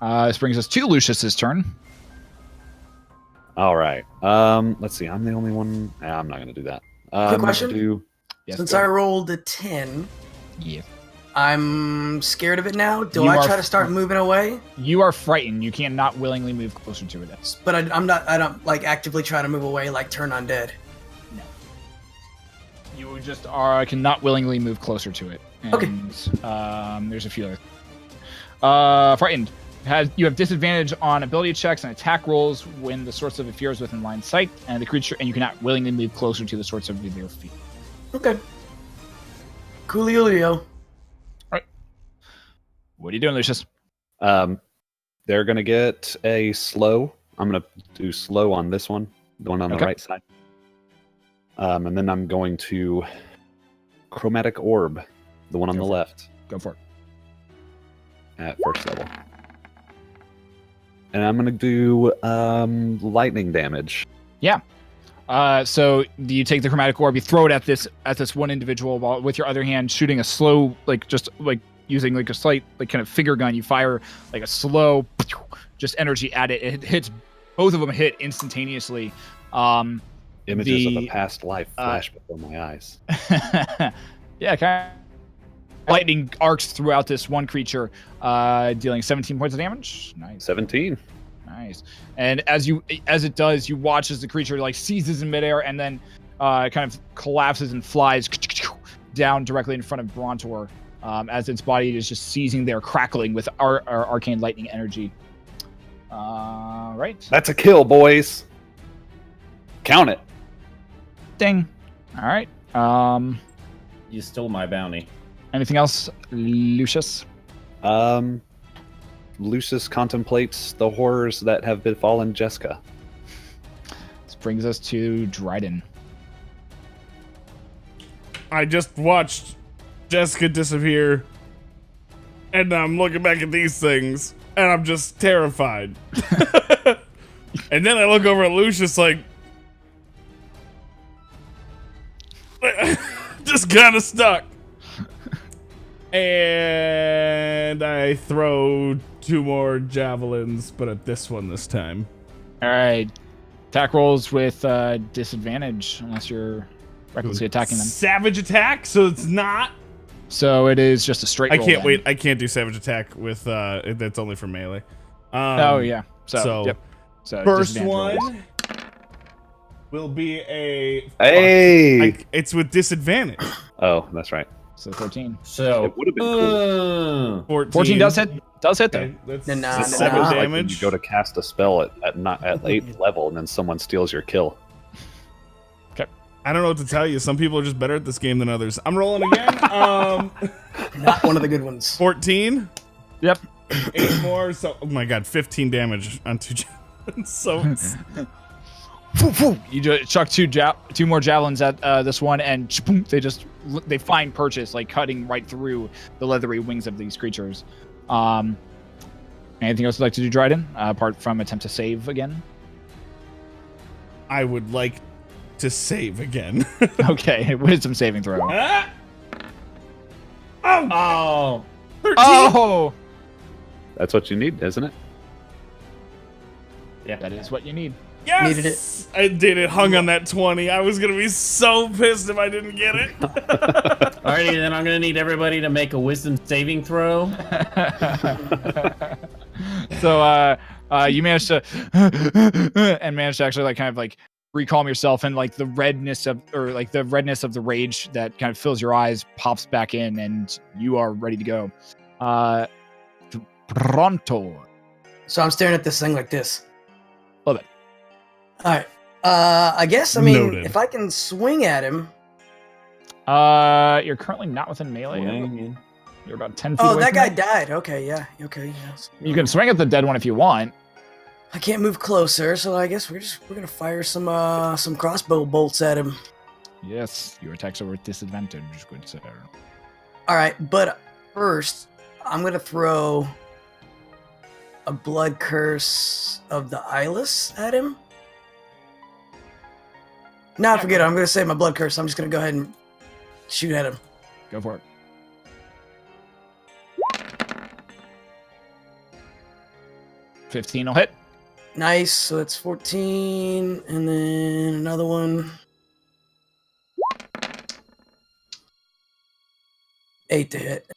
This brings us to Lucius's turn. All right. Let's see. I'm the only one. I'm not going to do that. Quick question. Yes, Since go. I rolled a 10, Yeah. I'm scared of it now. Do You I are try to start moving away? You are frightened. You cannot willingly move closer to it. But I'm not. I don't like actively try to move away, like turn undead. You just cannot willingly move closer to it. And, Okay. There's a few other. Frightened. You have disadvantage on ability checks and attack rolls when the source of the fear is within line of sight, and the creature, and you cannot willingly move closer to the source of their fear. Okay. Coolio. What are you doing, Lucius? They're going to get a slow. I'm going to do slow on this one, the one on the Okay. right side. And then I'm going to chromatic orb, the one on the left Go for it. at first level. And I'm going to do lightning damage. Yeah. So you take the chromatic orb, you throw it at this one individual, while with your other hand shooting a slow, using a slight kind of finger gun. You fire like a slow, just energy at it. It hits, both of them hit instantaneously. Images of a past life flash before my eyes. Yeah, kind of. Lightning arcs throughout this one creature, dealing 17 points of damage. Nice. 17. Nice. And as it does, you watch as the creature seizes in midair and then kind of collapses and flies down directly in front of Brontor, as its body is just seizing there, crackling with our arcane lightning energy. Right. That's a kill, boys. Count it. Ding. All right. You stole my bounty. Anything else, Lucius? Lucius contemplates the horrors that have befallen Jessica. This brings us to Dryden. I just watched Jessica disappear, and I'm looking back at these things, and I'm just terrified. And then I look over at Lucius just kind of stuck. And I throw 2 more javelins, but at this one this time. All right. Attack rolls with disadvantage unless you're recklessly attacking them. Savage attack, so it's not. So it is just a straight roll. I can't then. wait. I can't do savage attack with that's only for melee. Oh yeah. So yep. So First disadvantage rolls. one will be a. Hey! It's with disadvantage. Oh, that's right. So 13. So It would have been cool. 14 does hit. Does hit though. Okay, that's Nah, 7 nah. Like when damage. you go to cast a spell at 8th level, and then someone steals your kill. I don't know what to tell you. Some people are just better at this game than others. I'm rolling again. Not one of the good ones. 14. Yep. 8 more. So, oh my god, 15 damage on 2 javelins. So you just chuck two more javelins at this one, and they find purchase, like cutting right through the leathery wings of these creatures. Anything else you'd like to do, Dryden, apart from attempt to save again? I would like to save again. Okay, wisdom saving throw. Oh. 13. Oh! That's what you need, isn't it? Yeah. That is what you need. Yes! Needed it. I did it. Hung on that 20. I was gonna be so pissed if I didn't get it. Alrighty, then I'm gonna need everybody to make a wisdom saving throw. So you managed to actually like kind of like recalm yourself, and like the redness of the rage that kind of fills your eyes pops back in, and you are ready to go. Brontor. So I'm staring at this thing like this. Love it. All right. I guess, I mean, Noted. if I can swing at him. You're currently not within melee. You're about 10 feet Oh, away that from guy it. died. Okay, yeah. Okay, yes. You can swing at the dead one if you want. I can't move closer, so I guess we're gonna fire some crossbow bolts at him. Yes, your attacks are with disadvantage, good sir. All right, but first I'm gonna throw a blood curse of the eyeless at him. Nah, forget it. I'm gonna save my blood curse. I'm just gonna go ahead and shoot at him. Go for it. $15 will hit. Nice. So that's 14, and then another one. 8 to hit.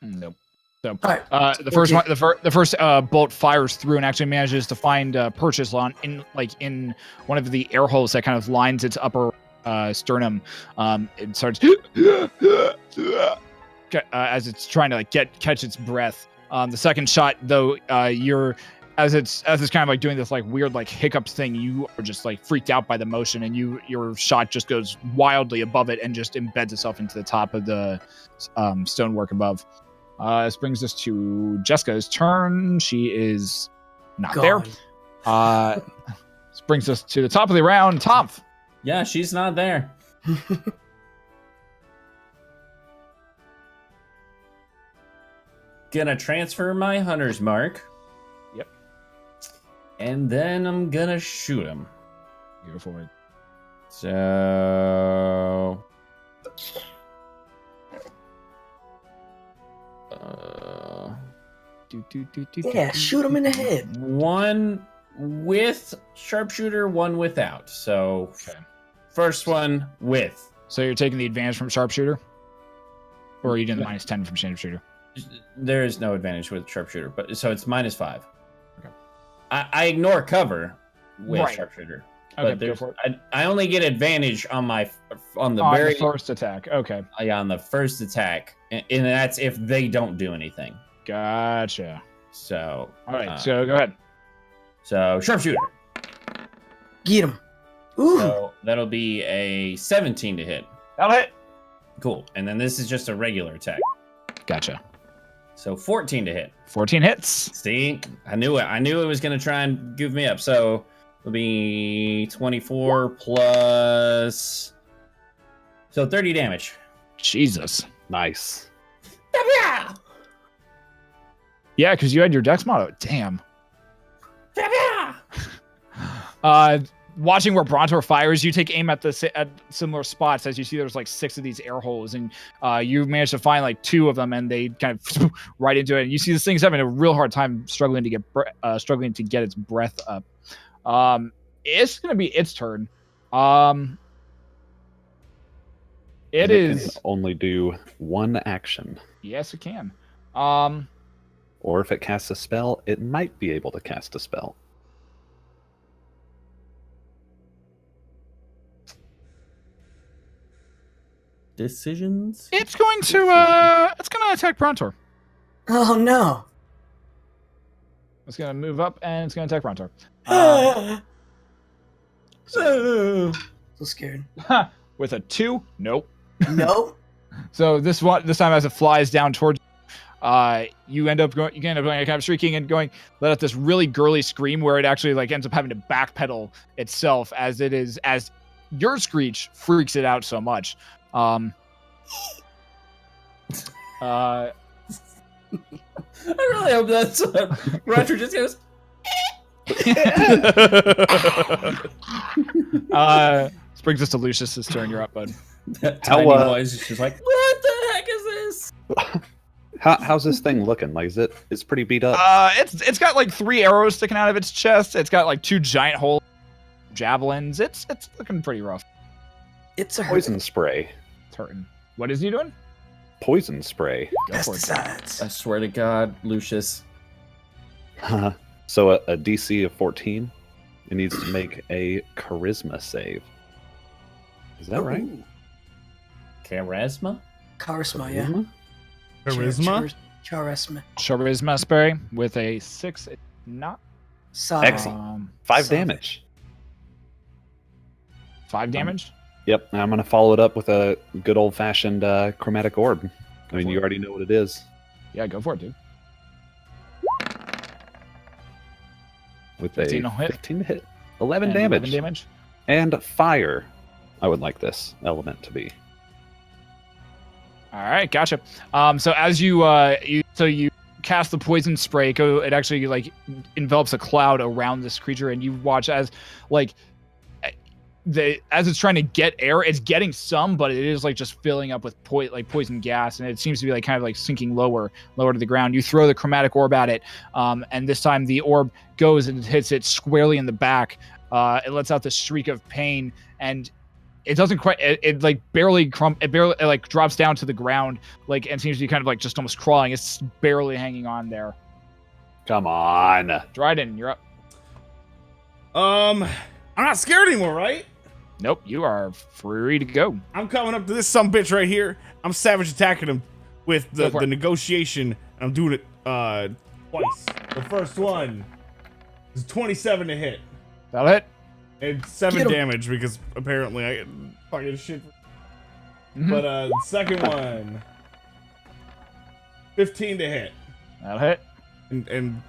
Nope. So All right. the first one, the first bolt fires through and actually manages to find purchase in one of the air holes that kind of lines its upper sternum. It starts as it's trying to like catch its breath. The second shot, though, as it's kind of like doing this like weird like hiccups thing, you are just like freaked out by the motion, and your shot just goes wildly above it and just embeds itself into the top of the stonework above. This brings us to Jessica's turn. She is not there. This brings us to the top of the round. Tonph. Yeah, she's not there. Gonna transfer my hunter's mark. Yep. And then I'm gonna shoot him. Go for it. So... Yeah, shoot him in the head. One with sharpshooter, one without. So, first one with. So you're taking the advantage from sharpshooter, or are you doing the -10 from sharpshooter? There is no advantage with sharpshooter, but so it's -5. Okay. I ignore cover with sharpshooter. Okay, But there's, I only get advantage on the very first attack. Okay, on the first attack, and that's if they don't do anything. Gotcha. So, all right. So go ahead. So sharpshooter. Get him. Ooh. So that'll be a 17 to hit. That'll hit. Cool. And then this is just a regular attack. Gotcha. So 14 to hit. 14 hits. See, I knew it. I knew it was going to try and goof me up. So it'll be 24 plus. So 30 damage. Jesus. Nice. Yeah, because you had your dex motto. Damn. Watching where Brontor fires, you take aim at similar spots. As you see, there's like 6 of these air holes, and you manage to find like 2 of them, and they kind of right into it. And you see this thing's having a real hard time struggling to get its breath up. It's gonna be its turn. It can is only do one action. Yes, it can. Or if it casts a spell, it might be able to cast a spell. Decisions? It's going to attack Brontor. Oh no. It's gonna move up and it's gonna attack Brontor. So scared. With a 2, nope. Nope. So this time as it flies down towards You end up going kind of shrieking and going, let out this really girly scream where it actually like ends up having to backpedal itself as your screech freaks it out so much. I really hope that's what Roger just goes. This brings us to Lucius's turn. You're up, bud. That tiny noise is just like, what the heck is this? How's this thing looking? Like, it's pretty beat up. It's got like 3 arrows sticking out of its chest. It's got like 2 giant hole javelins. It's looking pretty rough. It's a Poison spray. It's hurting. What is he doing? Poison spray. Go for it. pesticides. I swear to God, Lucius. So a DC of 14. It needs to make a charisma save. Is that right? Ooh, Charisma? Charisma, yeah. Charisma? Charisma. Charisma spray with a 6. It's not. Excellent. 5 Solid. damage. 5 damage. Yep, and I'm going to follow it up with a good old-fashioned chromatic orb. I mean, you already know what it is. Yeah, go for it, dude. With 15 a to hit. 15 to hit. 11 And damage. 11 damage. And fire. I would like this element to be. All right, gotcha. So as you cast the poison spray, it actually like envelops a cloud around this creature, and you watch as like as it's trying to get air, it's getting some, but it is like just filling up with poison gas, and it seems to be like kind of like sinking lower to the ground. You throw the chromatic orb at it, and this time the orb goes and hits it squarely in the back. It lets out this shriek of pain, and it doesn't quite. It like barely like drops down to the ground, like, and seems to be kind of like just almost crawling. It's barely hanging on there. Come on. Dryden, you're up. I'm not scared anymore, right? Nope, you are free to go. I'm coming up to this sumbitch right here. I'm savage attacking him with the negotiation. I'm doing it twice. The first one is 27 to hit. That'll hit. And 7 damage because apparently I get fucking shit. Mm-hmm. But second one, 15 to hit. That'll hit. And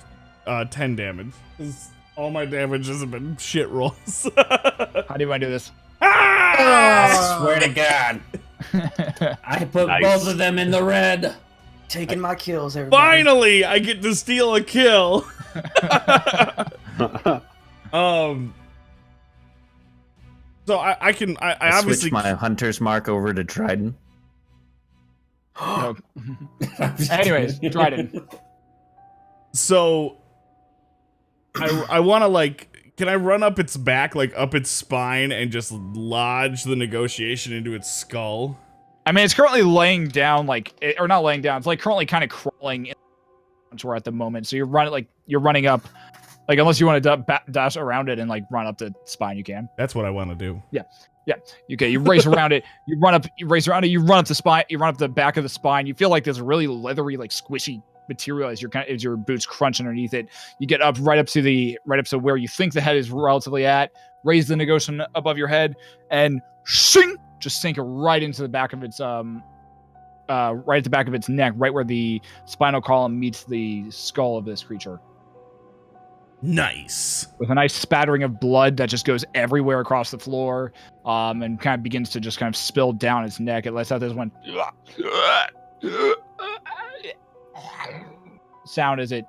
10 damage. 'Cause all my damage has been shit rolls. How do you want to do this? I swear to God. I put both of them in the red. Taking my kills, everybody. Finally, I get to steal a kill. So I obviously switch my hunter's mark over to Dryden. No. Anyways, Dryden. So I want to like, can I run up its back, like up its spine, and just lodge the negotiation into its skull? I mean, it's currently laying down, or not laying down. It's like currently kind of crawling in we're at the moment. So you're running up, like, unless you want to dash around it and like run up the spine, you can. That's what I want to do. Yeah. Okay, you race around it. You race around it. You run up the spine. You run up the back of the spine. You feel like this really leathery, like squishy material as your boots crunch underneath it. You get up right up to where you think the head is relatively at. Raise the negotiation above your head and shing, just sink it right into the back of its right at the back of its neck, right where the spinal column meets the skull of this creature. Nice. With a nice spattering of blood that just goes everywhere across the floor, and kind of begins to just kind of spill down its neck. It lets out this one sound as it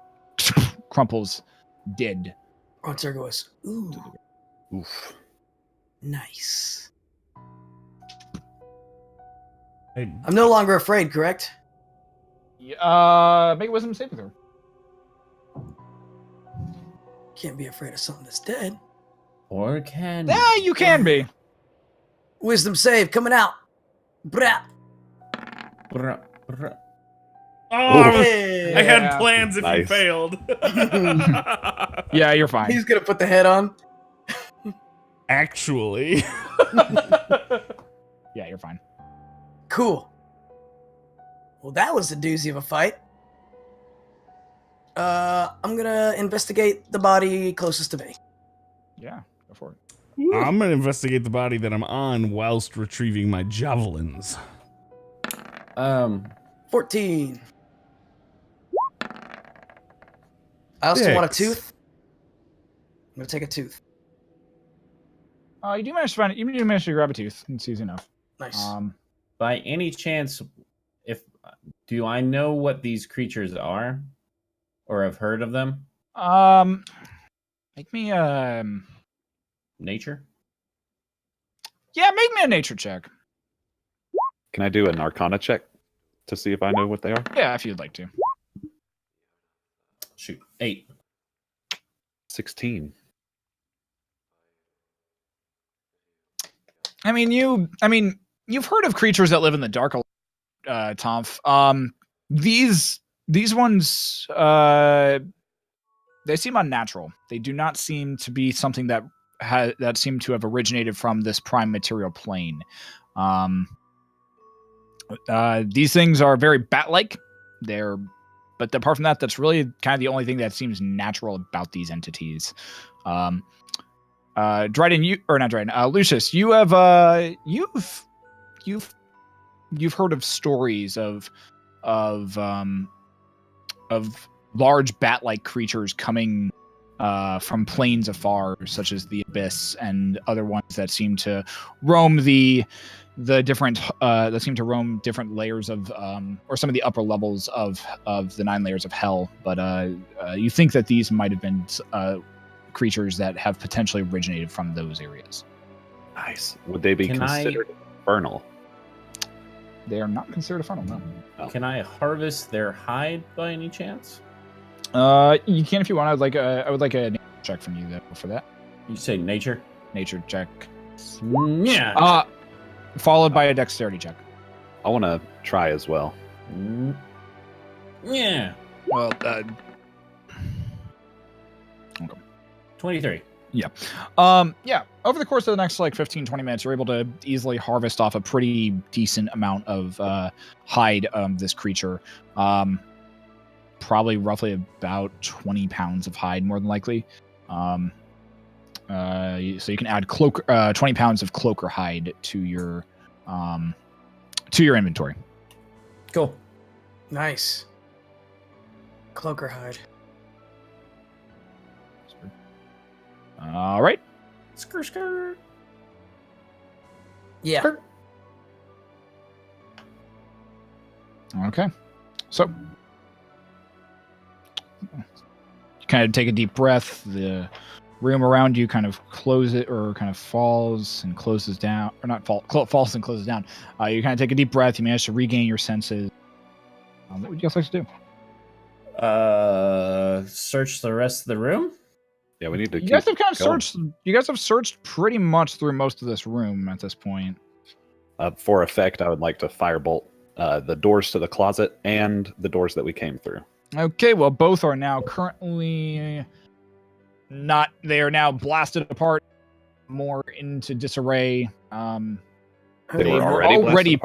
crumples dead. Brontor goes, ooh, Oof. nice. Hey, I'm no longer afraid, correct? Make a wisdom save with her. Can't be afraid of something that's dead. Or can Yeah, you can be. Wisdom save coming out. Brah. oh, I Hey. had plans if you Nice. failed. Yeah, you're fine. He's gonna put the head on. Actually. Yeah, you're fine. Cool. Well, that was a doozy of a fight. I'm gonna investigate the body closest to me. Yeah, go for it. I'm going to investigate the body that I'm on whilst retrieving my javelins. 14. I also want a 6. tooth. I'm gonna take a tooth. You do manage to find it. You do manage to grab a tooth. It's easy enough. Nice. By any chance, do I know what these creatures are, or have heard of them? Make me Nature. yeah, make me a nature check. Can I do an Arcana check to see if I know what they are? Yeah, if you'd like to. Shoot, 8. 16. I mean, you've heard of creatures that live in the dark, Tonph. These ones, they seem unnatural. They do not seem to be something that seem to have originated from this prime material plane. These things are very bat-like. But apart from that, that's really kind of the only thing that seems natural about these entities. Dryden, Leucis, you have you've heard of stories of large bat-like creatures coming from planes afar, such as the Abyss, and other ones that seem to roam the different different layers of or some of the upper levels of the 9 layers of hell. But you think that these might have been creatures that have potentially originated from those areas. Nice. Would they be considered infernal? They are not considered infernal, no. Oh. Can I harvest their hide by any chance? You can if you want. I would like a nature check from you though for that. You say nature? Nature check. Yeah. Followed by a dexterity check. I want to try as well. Yeah. Well, 23. Yeah. Over the course of the next 15, 20 minutes, you're able to easily harvest off a pretty decent amount of hide of this creature. Probably roughly about 20 pounds of hide, more than likely. So you can add 20 pounds of cloaker hide to your inventory. Cool. Nice. Cloaker hide. All right. Skr. Yeah. Okay. So you kind of take a deep breath. The room around you kind of falls and closes down, or not falls and closes down. You kind of take a deep breath. You manage to regain your senses. What would you guys like to do? Search the rest of the room. Yeah, we need to. You guys have kind of searched. You guys have searched pretty much through most of this room at this point. For effect, I would like to firebolt the doors to the closet and the doors that we came through. Okay, well, both are now currently not. They are now blasted apart, more into disarray. They were already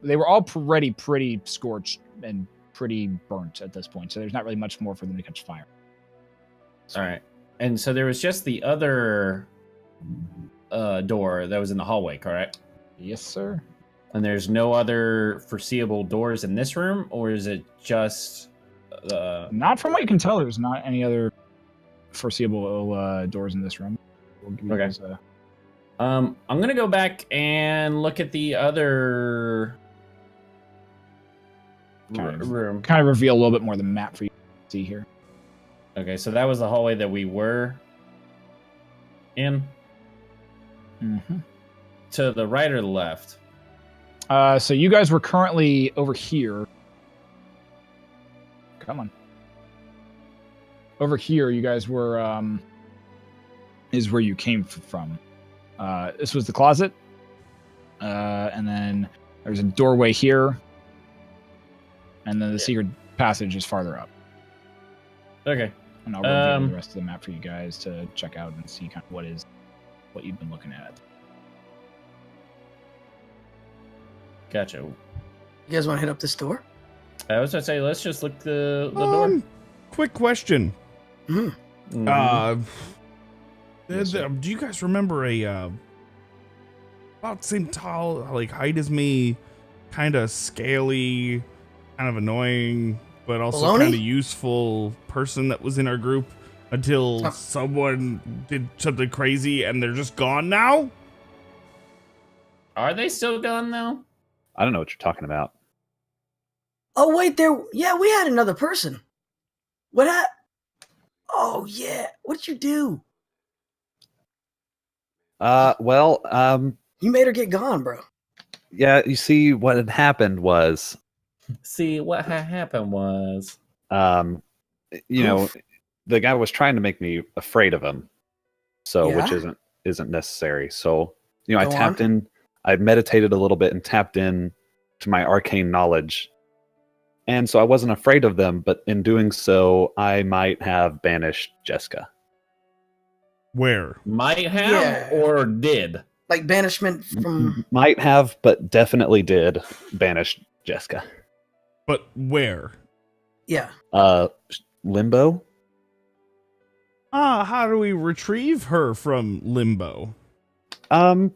they were already pretty scorched and pretty burnt at this point. So there's not really much more for them to catch fire. All right. And so there was just the other door that was in the hallway, correct? Yes, sir. And there's no other foreseeable doors in this room, or is it just... Not from what you can tell, there's not any other foreseeable doors in this room. Okay. I'm going to go back and look at the other room. Kind of reveal a little bit more of the map for you to see here. Okay, so that was the hallway that we were in. Mm-hmm. To the right or the left? So you guys were currently over here. Come on. Over here, you guys were, is where you came from. This was the closet. And then there's a doorway here. And then the secret passage is farther up. Okay. And I'll reveal the rest of the map for you guys to check out and see kind of what you've been looking at. Gotcha. You guys want to hit up this door? I was going to say, let's just look the door. Quick question. Mm-hmm. Do you guys remember about the same tall, height as me, kind of scaly, kind of annoying but also Baloney? kind of useful person that was in our group until someone did something crazy and they're just gone now? Are they still gone though? I don't know what you're talking about. Oh wait, yeah, we had another person. What? Oh yeah, what did you do? You made her get gone, bro. Yeah, you see, what had happened was, See, what happened was, you know, the guy was trying to make me afraid of him, so Yeah? which isn't necessary. So, you know, Go I tapped on. in, I meditated a little bit and tapped in to my arcane knowledge, and so I wasn't afraid of them. But in doing so, I might have banished Jessica. Where? might have Yeah. or did. Like banishment from. Might have, but definitely did banish Jessica. But where? Yeah. Limbo. How do we retrieve her from limbo? Hey,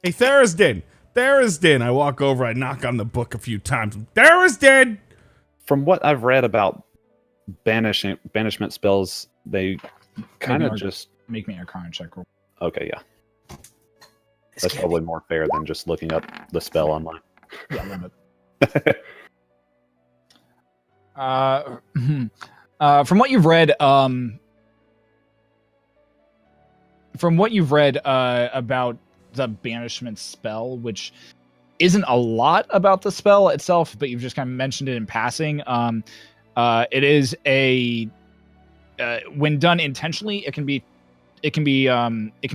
Therisden! Therisden! I walk over, I knock on the book a few times. Therisden! from what I've read about banishment spells, they kind of just Make me a con check. okay. Yeah, This that's can't probably more fair than just looking up the spell online. Yeah, a little bit. From what you've read, about the banishment spell, which isn't a lot about the spell itself, but you've just kind of mentioned it in passing. It is a when done intentionally, it can be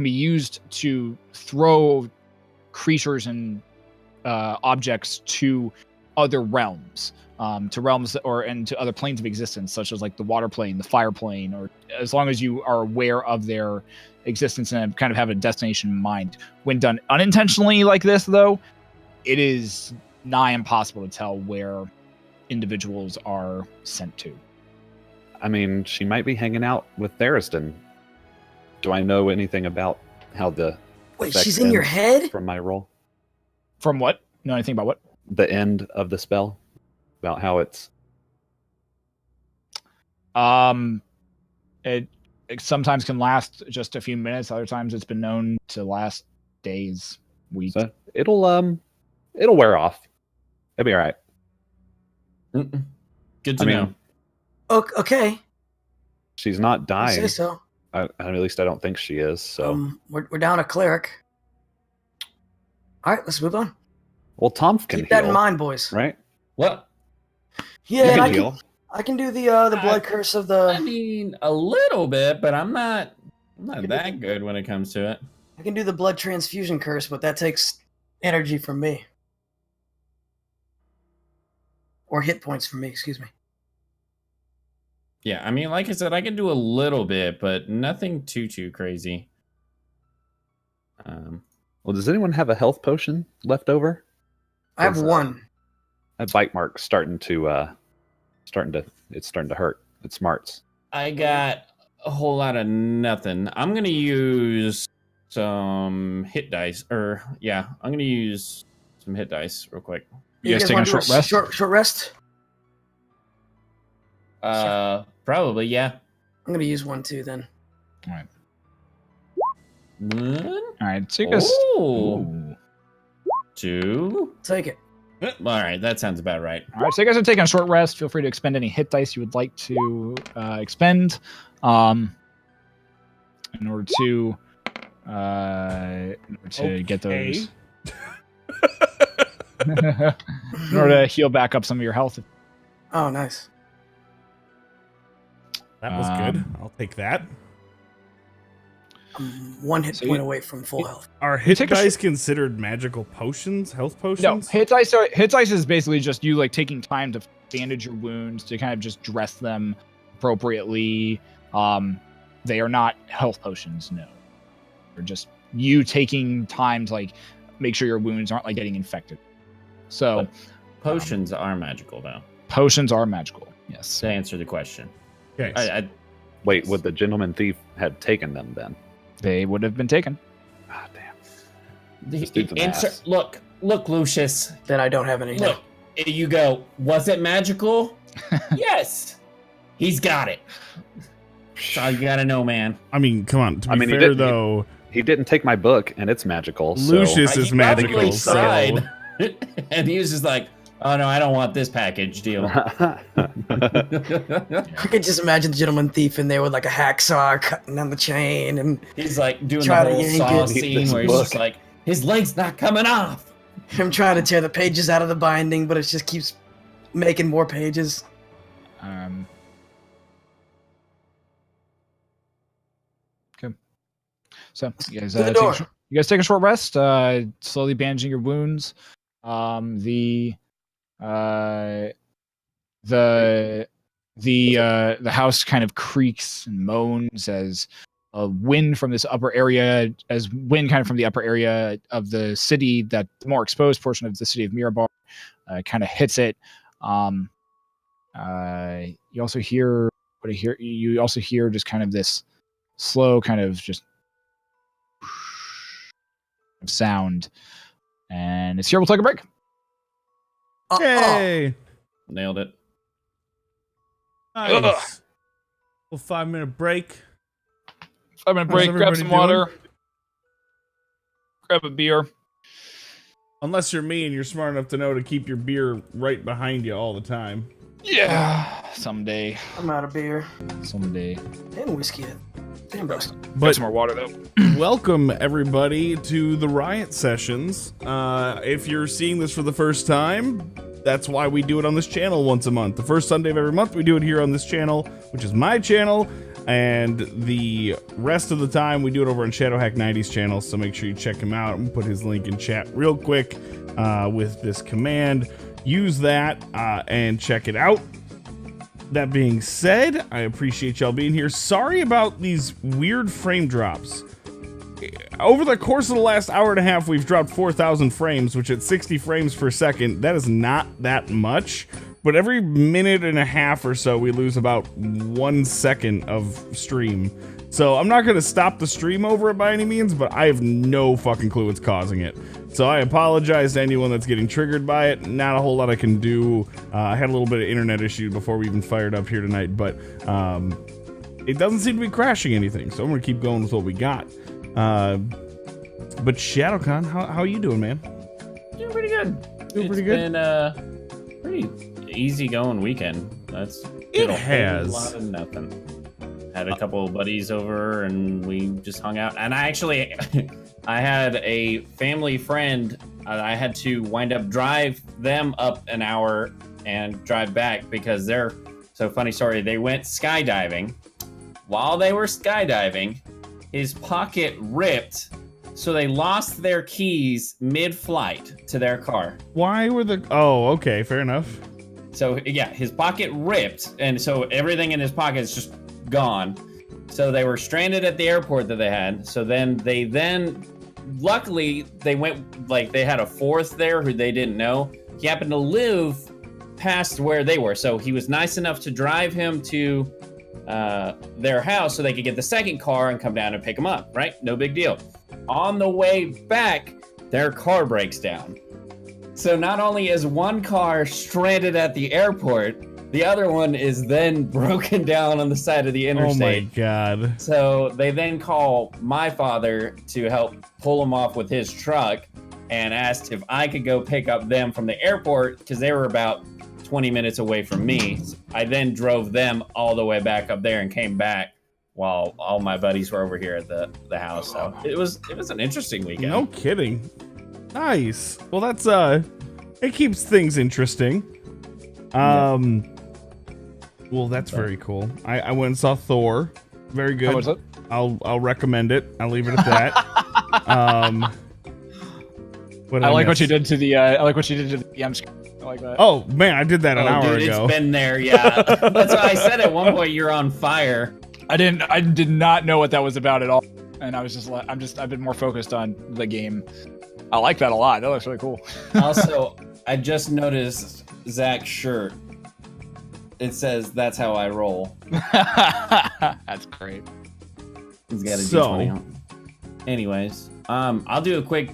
used to throw creatures and objects to other realms. To realms and to other planes of existence, such as like the water plane, the fire plane, or as long as you are aware of their existence and kind of have a destination in mind. When done unintentionally like this, though, it is nigh impossible to tell where individuals are sent to. I mean, she might be hanging out with Therisden. Do I know anything about how the Wait, effect she's in your ends head? from my roll? From what? Know anything about what? The end of the spell? About how it's It sometimes can last just a few minutes. Other times it's been known to last days, weeks. so it'll wear off. It'll be all right. Good to I mean, know. Okay. she's not I dying. say so. At least I don't think she is. So, We're down a cleric. All right, let's move on. well, Tonph can Keep that heal, in mind, boys. right? What? Yeah, You and can heal. I can do the blood curse of I the. mean, a little bit, but I'm not that good when it comes to it. I can do the blood transfusion curse, but that takes energy from me. Or hit points from me, excuse me. Yeah, I mean, like I said, I can do a little bit, but nothing too crazy. Well, does anyone have a health potion left over? I have one. That bite mark's starting to hurt. It smarts. I got a whole lot of nothing. I'm gonna use some hit dice, I'm gonna use some hit dice real quick. You guys taking wanna a do short rest? Short rest? Probably, yeah. I'm gonna use one too then. All right. One, All right. So you guys. Ooh. Two. Take it. All right, that sounds about right. All right, so you guys are taking a short rest. Feel free to expend any hit dice you would like to expend, in order to get those. In order to heal back up some of your health. Oh, nice. That was good. I'll take that. I'm one hit point away from full health. Are hit take a dice considered magical potions? Health No, potions? hit dice is basically just you like taking time to bandage your wounds, to kind of just dress them appropriately. They are not health potions, no. They're just you taking time to like make sure your wounds aren't like getting infected. So Potions are magical, though. potions are magical. Yes. To answer the question. Okay. Wait, would the gentleman thief had taken them then? They would have been taken. Ah, damn. The This dude's an answer. ass. Look, Lucius. Then I don't have any. Look, you go, was it magical? Yes. He's got it. That's all you gotta know, man. I mean, come on. To be fair, though, he didn't take my book, and it's magical. Lucius so is magical. So. And he was just like, oh no, I don't want this package deal. I could just imagine the gentleman thief in there with like a hacksaw cutting on the chain, and he's like doing the trying to whole yank saw it. scene where he's just like, his leg's not coming off. him trying to tear the pages out of the binding, but it just keeps making more pages. Okay. So you guys, To the door. take a short rest. Slowly bandaging your wounds. The house kind of creaks and moans as wind from the upper area of the city, that the more exposed portion of the city of Mirabar, kind of hits it. You also hear just kind of this slow kind of just sound, and it's here. We'll take a break. Hey. Nailed it. Nice. Well, 5-minute break. 5-minute break. Grab some water. Grab a beer. Unless you're me and you're smart enough to know to keep your beer right behind you all the time. Yeah, someday. I'm out of beer Someday. and whiskey. Damn, bro. Grab some more water though. Welcome everybody to the Riot sessions. If you're seeing this for the first time, that's why we do it on this channel once a month. The first Sunday of every month we do it here on this channel, which is my channel, and the rest of the time we do it over on Shadowhack 90's channel, so make sure you check him out. I'm gonna put his link in chat real quick with this command. Use that and check it out. That being said, I appreciate y'all being here. Sorry about these weird frame drops. Over the course of the last hour and a half, we've dropped 4,000 frames, which at 60 frames per second, that is not that much. But every minute and a half or so, we lose about 1 second of stream. So I'm not going to stop the stream over it by any means, but I have no fucking clue what's causing it. So I apologize to anyone that's getting triggered by it. Not a whole lot I can do. I had a little bit of internet issue before we even fired up here tonight, but it doesn't seem to be crashing anything. So I'm going to keep going with what we got. But Shadowcawn, how are you doing, man? Doing pretty good. Pretty good? It's been a pretty easy going weekend. It has. A lot of nothing. Had a couple of buddies over and we just hung out. And I actually, I had a family friend. I had to wind up drive them up an hour and drive back because they're, so funny story, they went skydiving. While they were skydiving, his pocket ripped, so they lost their keys mid-flight to their car. Why were the... Oh, okay, fair enough. So, yeah, his pocket ripped, and so everything in his pocket is just gone. So they were stranded at the airport that they had. So then luckily, they went, like, they had a fourth there who they didn't know. He happened to live past where they were. So he was nice enough to drive him to their house so they could get the second car and come down and pick him up, right? No big deal. On the way back, their car breaks down. So not only is one car stranded at the airport, the other one is then broken down on the side of the interstate. Oh my God. So they then call my father to help pull him off with his truck and asked if I could go pick up them from the airport because they were about 20 minutes away from me. I then drove them all the way back up there and came back while all my buddies were over here at the house. So it was an interesting weekend. No kidding. Nice. Well, that's it keeps things interesting. Well, that's very cool. I went and saw Thor. Very good. How was it? I'll recommend it. I'll leave it at that. I like what you did to the DM screen. I like that. Oh man, I did that an hour ago. It's been there, yeah. That's why I said at one point you're on fire. I did not know what that was about at all, and I was just like, I've been more focused on the game. I like that a lot. That looks really cool. Also, I just noticed Zach's shirt. It says "That's how I roll." That's great. He's got a D20 on. Anyways, I'll do a quick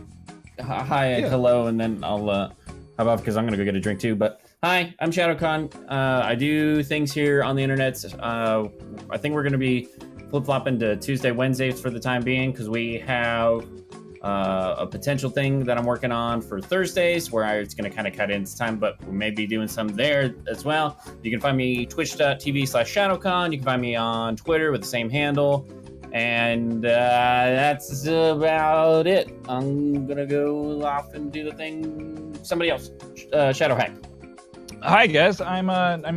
hi and hello, and then I'll hop off because I'm gonna go get a drink too. But hi, I'm Shadowcawn. I do things here on the internet. I think we're gonna be flip-flopping to Tuesday, Wednesdays for the time being because we have a potential thing that I'm working on for Thursdays where it's going to kind of cut into time, but we may be doing some there as well. You can find me twitch.tv/Shadowcawn. You can find me on Twitter with the same handle. And that's about it. I'm going to go off and do the thing. Somebody else. Shadowhack. Hi guys, I'm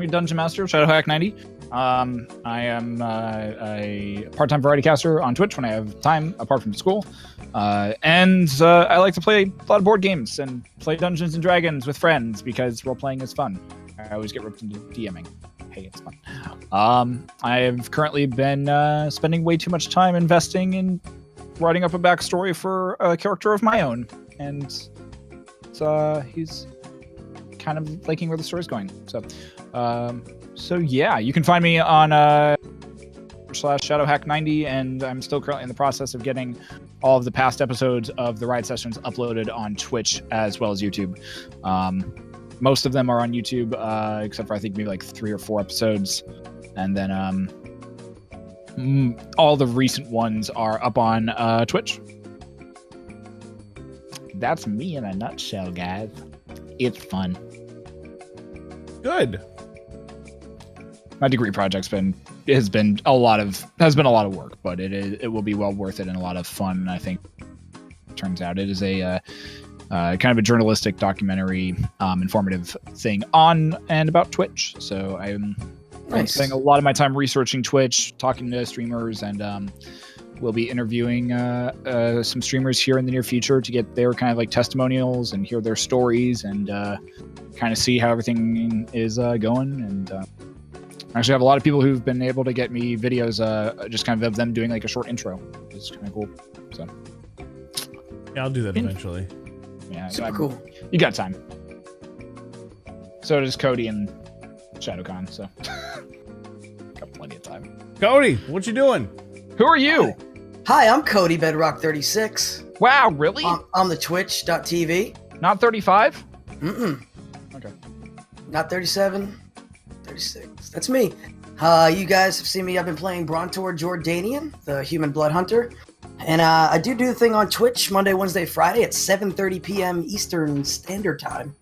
your dungeon master, Shadowhack90. I am a part-time variety caster on Twitch when I have time apart from school. And I like to play a lot of board games and play Dungeons and Dragons with friends because role-playing is fun. I always get roped into DMing. Hey, it's fun. I have currently been spending way too much time investing in writing up a backstory for a character of my own. And he's kind of liking where the story's going. So yeah, you can find me on /Shadowhack90, and I'm still currently in the process of getting all of the past episodes of the Riot sessions uploaded on Twitch as well as YouTube. Most of them are on YouTube, except for I think maybe like 3 or 4 episodes, and then all the recent ones are up on Twitch. That's me in a nutshell, guys. It's fun. Good. My degree project's has been a lot of work, but it will be well worth it and a lot of fun. I think. Turns out it is a kind of a journalistic documentary, informative thing on and about Twitch. So I'm spending a lot of my time researching Twitch, talking to streamers, and we'll be interviewing some streamers here in the near future to get their kind of like testimonials and hear their stories and kind of see how everything is going. And I actually have a lot of people who've been able to get me videos just kind of them doing like a short intro. It's kind of cool. So yeah, I'll do that eventually. Yeah, super cool. You got time. So does Cody and Shadowcawn, so got plenty of time. Cody, what you doing? Who are you? Hi, I'm Codybedrock 36. Wow, really? On the twitch.tv. Not 35? Mm-mm. Okay. Not 37. 36. That's me. You guys have seen me. I've been playing Brontor Jordanian, the human blood hunter. And I do the thing on Twitch Monday, Wednesday, Friday at 7:30 p.m. Eastern Standard Time.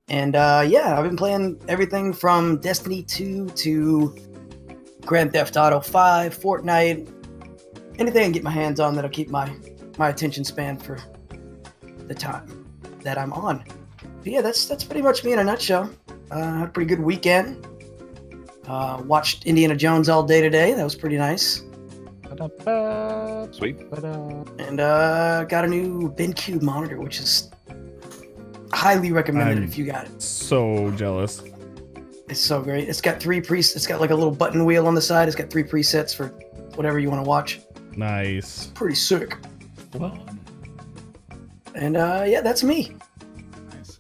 And yeah, I've been playing everything from Destiny 2 to Grand Theft Auto 5, Fortnite, anything I can get my hands on that'll keep my attention span for the time that I'm on. But yeah, that's pretty much me in a nutshell. Had a pretty good weekend. Watched Indiana Jones all day today. That was pretty nice. Sweet. And got a new BenQ monitor, which is highly recommended if you got it. So jealous. It's so great. It's got 3 presets. It's got like a little button wheel on the side. It's got 3 presets for whatever you want to watch. Nice. Pretty sick. Well, and yeah, that's me. nice.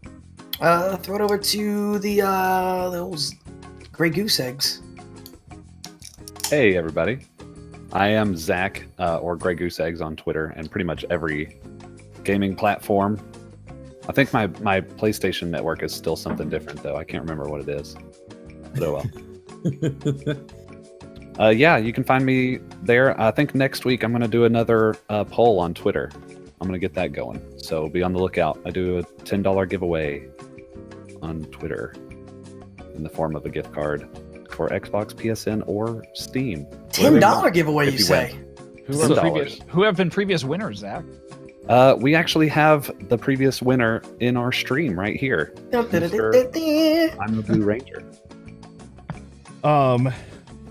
Throw it over to those gray goose eggs. Hey, everybody. I am Zach, or Grey Goose Eggs on Twitter, and pretty much every gaming platform. I think my PlayStation network is still something different, though. I can't remember what it is. But oh well. Yeah, you can find me there. I think next week I'm going to do another poll on Twitter. I'm going to get that going. So be on the lookout. I do a $10 giveaway on Twitter in the form of a gift card for Xbox, PSN, or Steam. $10 giveaway, you say? Who have been previous winners, Zach? We actually have the previous winner in our stream right here. I'm the Blue Ranger.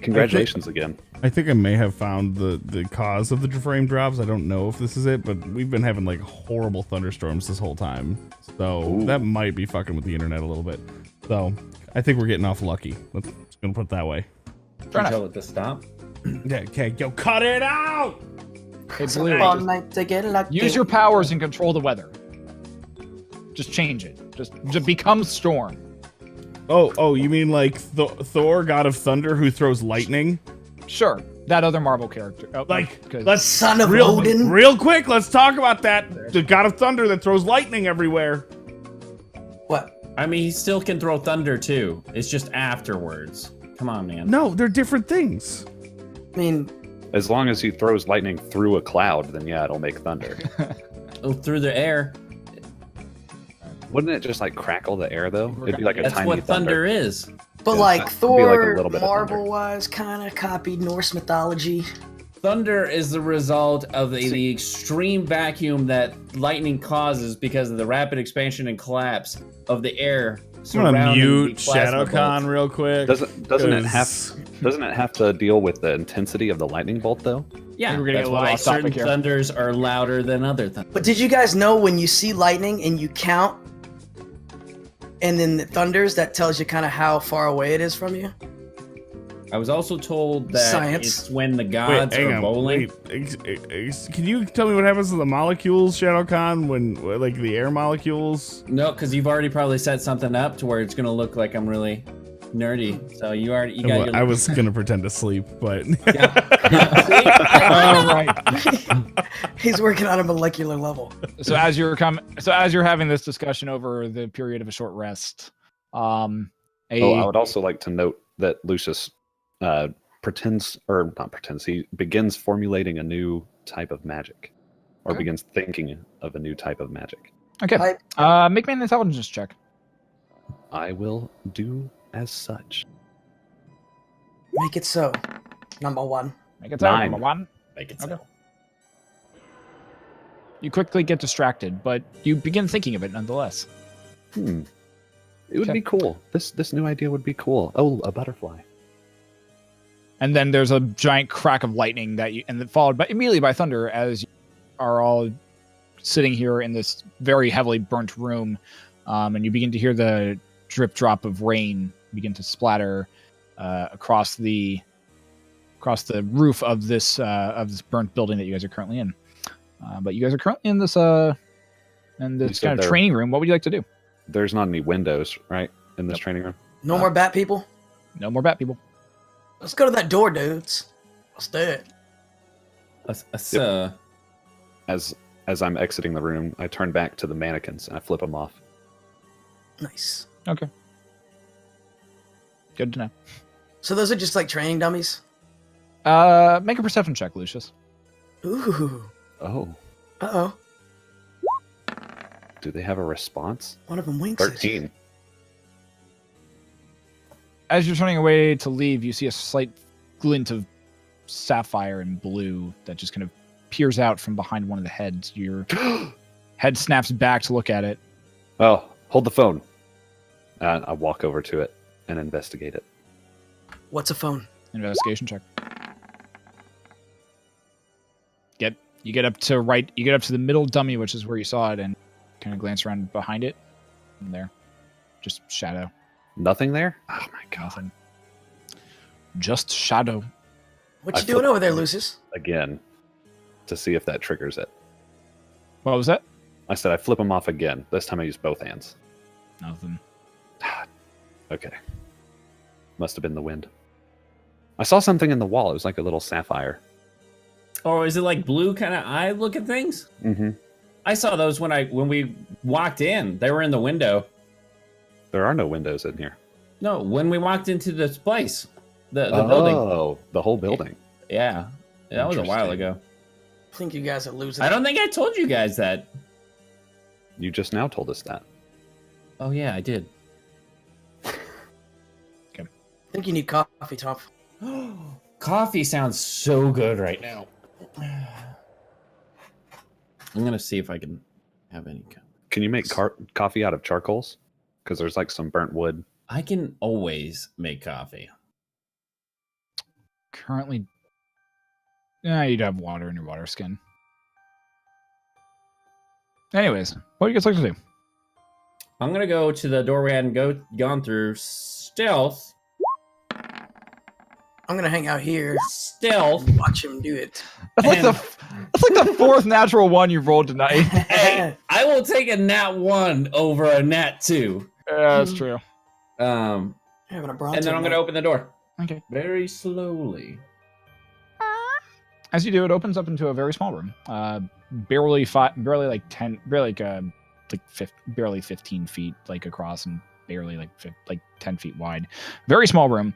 Congratulations again. I think I may have found the cause of the frame drops. I don't know if this is it, but we've been having like horrible thunderstorms this whole time. So that might be fucking with the internet a little bit. So I think we're getting off lucky. Let's gonna put it that way. Tell it to stop. Yeah, okay, yo, cut it out! Hey, Blue, All night to get lucky. use your powers and control the weather. Just change it. Just become Storm. Oh, you mean like Thor, God of Thunder, who throws lightning? Sure, that other Marvel character. Oh, Let's Son of Odin. Real quick, let's talk about that. The God of Thunder that throws lightning everywhere. What? I mean, he still can throw thunder too. It's just afterwards. Come on, man. No, they're different things. I mean, As long as he throws lightning through a cloud, then yeah, it'll make thunder. Oh, through the air. Wouldn't it just like crackle the air though? It'd be like a That's tiny what thunder is. but Yeah, like it'd be like a Thor, little bit of thunder. Marvel-wise, kind of copied Norse mythology. Thunder is the result of the extreme vacuum that lightning causes because of the rapid expansion and collapse of the air I'm gonna surrounding mute the plasma Shadowcawn bolt. real quick. Doesn't it have to deal with the intensity of the lightning bolt though? Yeah, We're gonna that's get a little why off topic certain here. thunders are louder than other thunders. But did you guys know when you see lightning and you count, and then the thunders, that tells you kind of how far away it is from you? I was also told that Science. it's when the Wait, gods hang are on. bowling. Can you tell me what happens to the molecules, Shadowcawn, when like the air molecules? No, because you've already probably set something up to where it's gonna look like I'm really nerdy. So you got Well, your. I was gonna pretend to sleep, but All right. He's working on a molecular level. So as you're having this discussion over the period of a short rest, I would also like to note that Leucis he begins formulating a new type of magic, or Okay. begins thinking of a new type of magic. okay. Make me an intelligence check. I will do as such. Make it so. Number one. Make it so. 9. Number one. Make it Okay. so. You quickly get distracted, but you begin thinking of it nonetheless. It would Okay. be cool. This new idea would be cool. Oh, a butterfly. And then there's a giant crack of lightning and then followed by immediately by thunder as you are all sitting here in this very heavily burnt room, and you begin to hear the drip drop of rain begin to splatter across the roof of this burnt building that you guys are currently in. But you guys are currently in this You said kind of there- training room. What would you like to do? There's not any windows, right, in this Nope. training room? No more bat people? No more bat people. Let's go to that door, dudes. Let's do it. As I'm exiting the room, I turn back to the mannequins and I flip them off. Nice. Okay. Good to know. So those are just like training dummies? Make a perception check, Lucius. Ooh. Oh, Uh-oh. do they have a response? One of them winks at you. 13. As you're turning away to leave, you see a slight glint of sapphire and blue that just kind of peers out from behind one of the heads. Your head snaps back to look at it. Oh, hold the phone. And I walk over to it and investigate it. What's a phone? Investigation check. You get up to the middle dummy, which is where you saw it, and kind of glance around behind it. And there. Just shadow. Nothing there? Oh my god. Nothing. Just shadow. What I you doing flip- over there, Lucius? Again, to see if that triggers it. What was that? I said I flip them off again. This time I use both hands. Nothing. Okay. Must have been the wind. I saw something in the wall. It was like a little sapphire. Or is it like blue kind of eye looking things? Mm-hmm. I saw those when we walked in. They were in the window. There are no windows in here. No, when we walked into this place, the building. Oh, the whole building. Yeah, that was a while Interesting. ago. I think you guys are losing. I don't think I told you guys that. You just now told us that. Oh yeah, I did. I think you need coffee, Tonph. Coffee sounds so good right now. I'm gonna see if I can have any. Can you make coffee out of charcoals? Because there's like some burnt wood. I can always make coffee. Currently, you'd have water in your water skin. Anyways, what do you guys like to do? I'm gonna go to the door we hadn't gone through. Stealth. I'm gonna hang out here, Stealth. watch him do it. That's like the fourth natural one you've rolled tonight. Hey, I will take a nat 1 over a nat 2. Yeah, that's true. And Having a then I'm gonna open the door Okay. very slowly. As you do, it opens up into a very small room. Barely like barely 15 feet like across and barely like 10 feet wide. Very small room.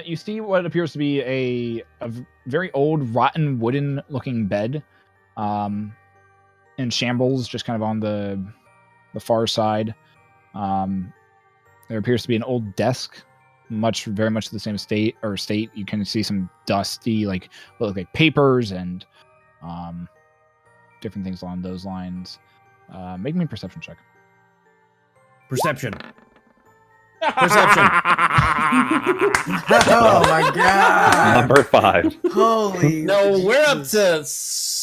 You see what appears to be a very old, rotten, wooden-looking bed, in shambles, just kind of on the far side. There appears to be an old desk, very much the same state. You can see some dusty, what look like papers and different things along those lines. Make me a perception check. Perception. Perception. Oh my god! Number 5. Holy. No, we're up to.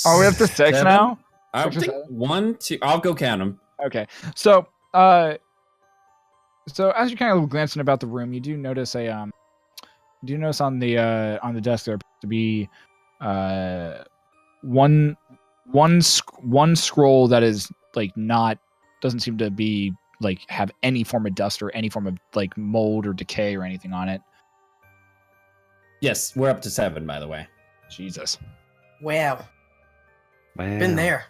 Are we up to 6 now? I 6 or think 7? 1, 2. I'll go count them. Okay, so as you're kind of glancing about the room, you do notice on the desk there appears to be one scroll that is doesn't seem to be have any form of dust or any form of mold or decay or anything on it. Yes, we're up to 7, by the way. Jesus. Wow. Been there.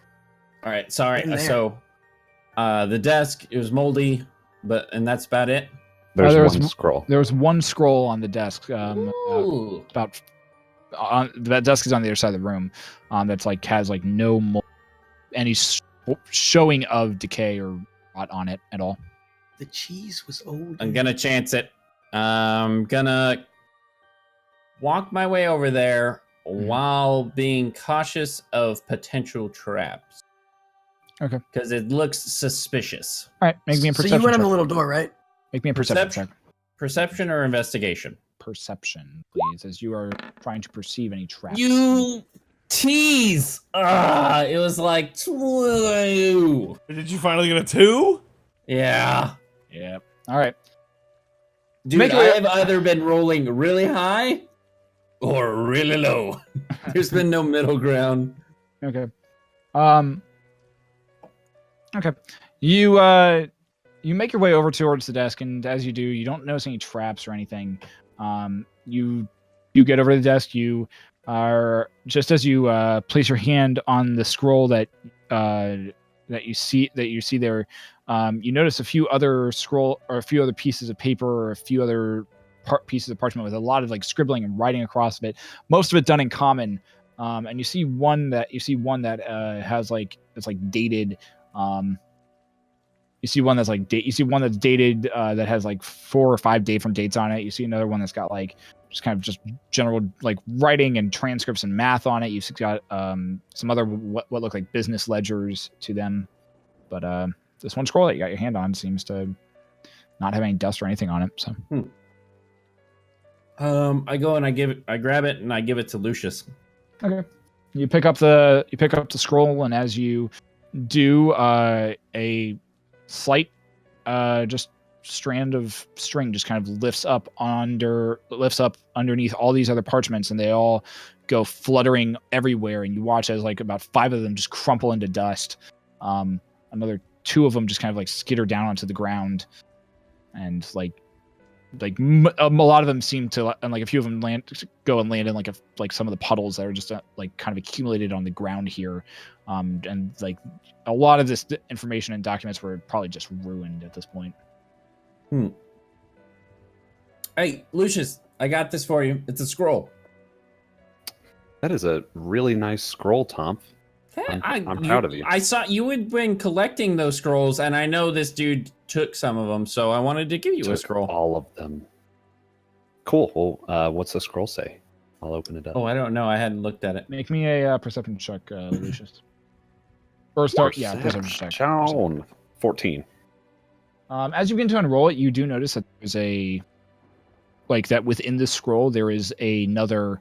All right, sorry. Been there. So, the desk, it was moldy, and that's about it. There's one scroll. There was one scroll on the desk. Ooh. That desk is on the other side of the room. That's has no mold, any showing of decay or rot on it at all. The cheese was old. I'm gonna chance it. I'm gonna walk my way over there while being cautious of potential traps. Okay. Because it looks suspicious. All right, make me a perception So you went in check. the little door, right? Make me a perception check. Perception or investigation? Perception, please, as you are trying to perceive any traps. You tease! It was like 2. Did you finally get a 2? Yeah. Yeah. All right. Dude, Make I it- have either been rolling really high or really low. There's been no middle ground. Okay. Okay. You make your way over towards the desk, and as you do, you don't notice any traps or anything. You get over to the desk. You are just as you place your hand on the scroll that you see there. You notice a few other pieces of paper or a few other pieces of parchment with a lot of scribbling and writing across it. Most of it done in common. And you see one that has it's dated. You see one that's dated that has 4 or 5 different dates on it. You see another one that's got just general writing and transcripts and math on it. You've got some other what look like business ledgers to them, but this one scroll that you got your hand on seems to not have any dust or anything on it. So I go and I grab it and I give it to Leucis. okay, you pick up the scroll, and as you do, a slight just strand of string just kind of lifts up underneath all these other parchments, and they all go fluttering everywhere, and you watch as about 5 of them just crumple into dust. Another 2 of them just kind of skitter down onto the ground, and a lot of them seem to, and a few of them land in some of the puddles that are just kind of accumulated on the ground here, and a lot of this information and documents were probably just ruined at this point. Hey, Lucius, I got this for you. It's a scroll. That is a really nice scroll, Tonph. I'm proud of you. I saw you had been collecting those scrolls, and I know this dude took some of them, so I wanted to give you a Took scroll. all of them. Cool. Well, what's the scroll say? I'll open it up. Oh, I don't know. I hadn't looked at it. Make me a perception check, Lucius. Or start, perception check. 14. As you begin to unroll it, you do notice that there's that within the scroll there is another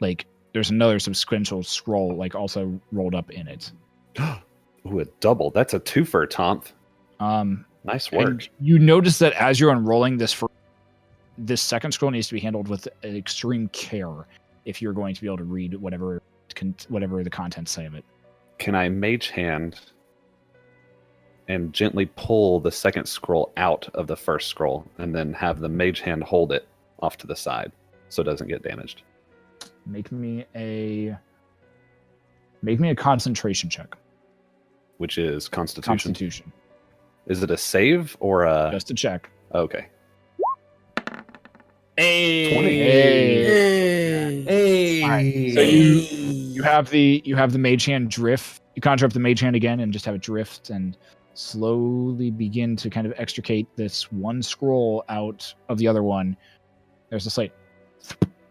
subsequential scroll also rolled up in it. Ooh, a double. That's a twofer, Tonph. Nice work. And you notice that as you're unrolling this second scroll needs to be handled with extreme care if you're going to be able to read whatever the contents say of it. Can I mage hand and gently pull the second scroll out of the first scroll, and then have the mage hand hold it off to the side so it doesn't get damaged? Make me a Make me a concentration check. which is Constitution. Constitution. Is it a save or a? Just a check. Okay. Hey. 20. Hey. All right. So you have the mage hand drift. You conjure up the mage hand again and just have it drift and slowly begin to kind of extricate this one scroll out of the other one. There's a slight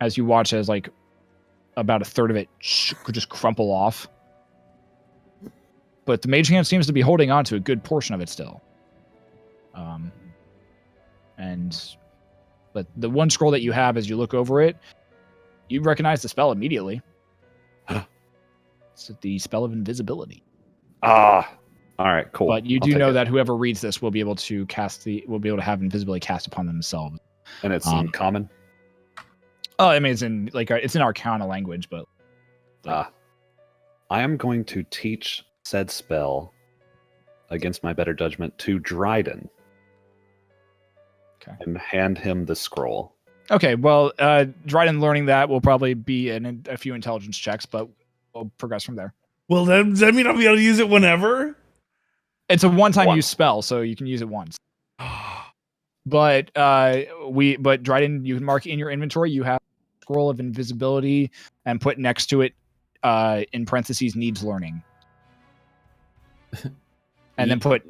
as you watch as like about a third of it could just crumple off. But the mage hand seems to be holding on to a good portion of it still. But the one scroll that you have, as you look over it, you recognize the spell immediately. It's the spell of invisibility. All right, cool. But you I'll do take know it. that whoever reads this will be able to have invisibility cast upon themselves. And it's in common. Oh, I mean, it's in Arcana language, but I am going to teach said spell against my better judgment to Dryden. Okay. And hand him the scroll. okay. Well, Dryden learning that will probably be a few intelligence checks, but we'll progress from there. Well, does that mean I'll be able to use it whenever? It's a one-time One. use spell, so you can use it once. But Dryden, you can mark in your inventory. You have a scroll of invisibility and put next to it, in parentheses, needs learning. And then put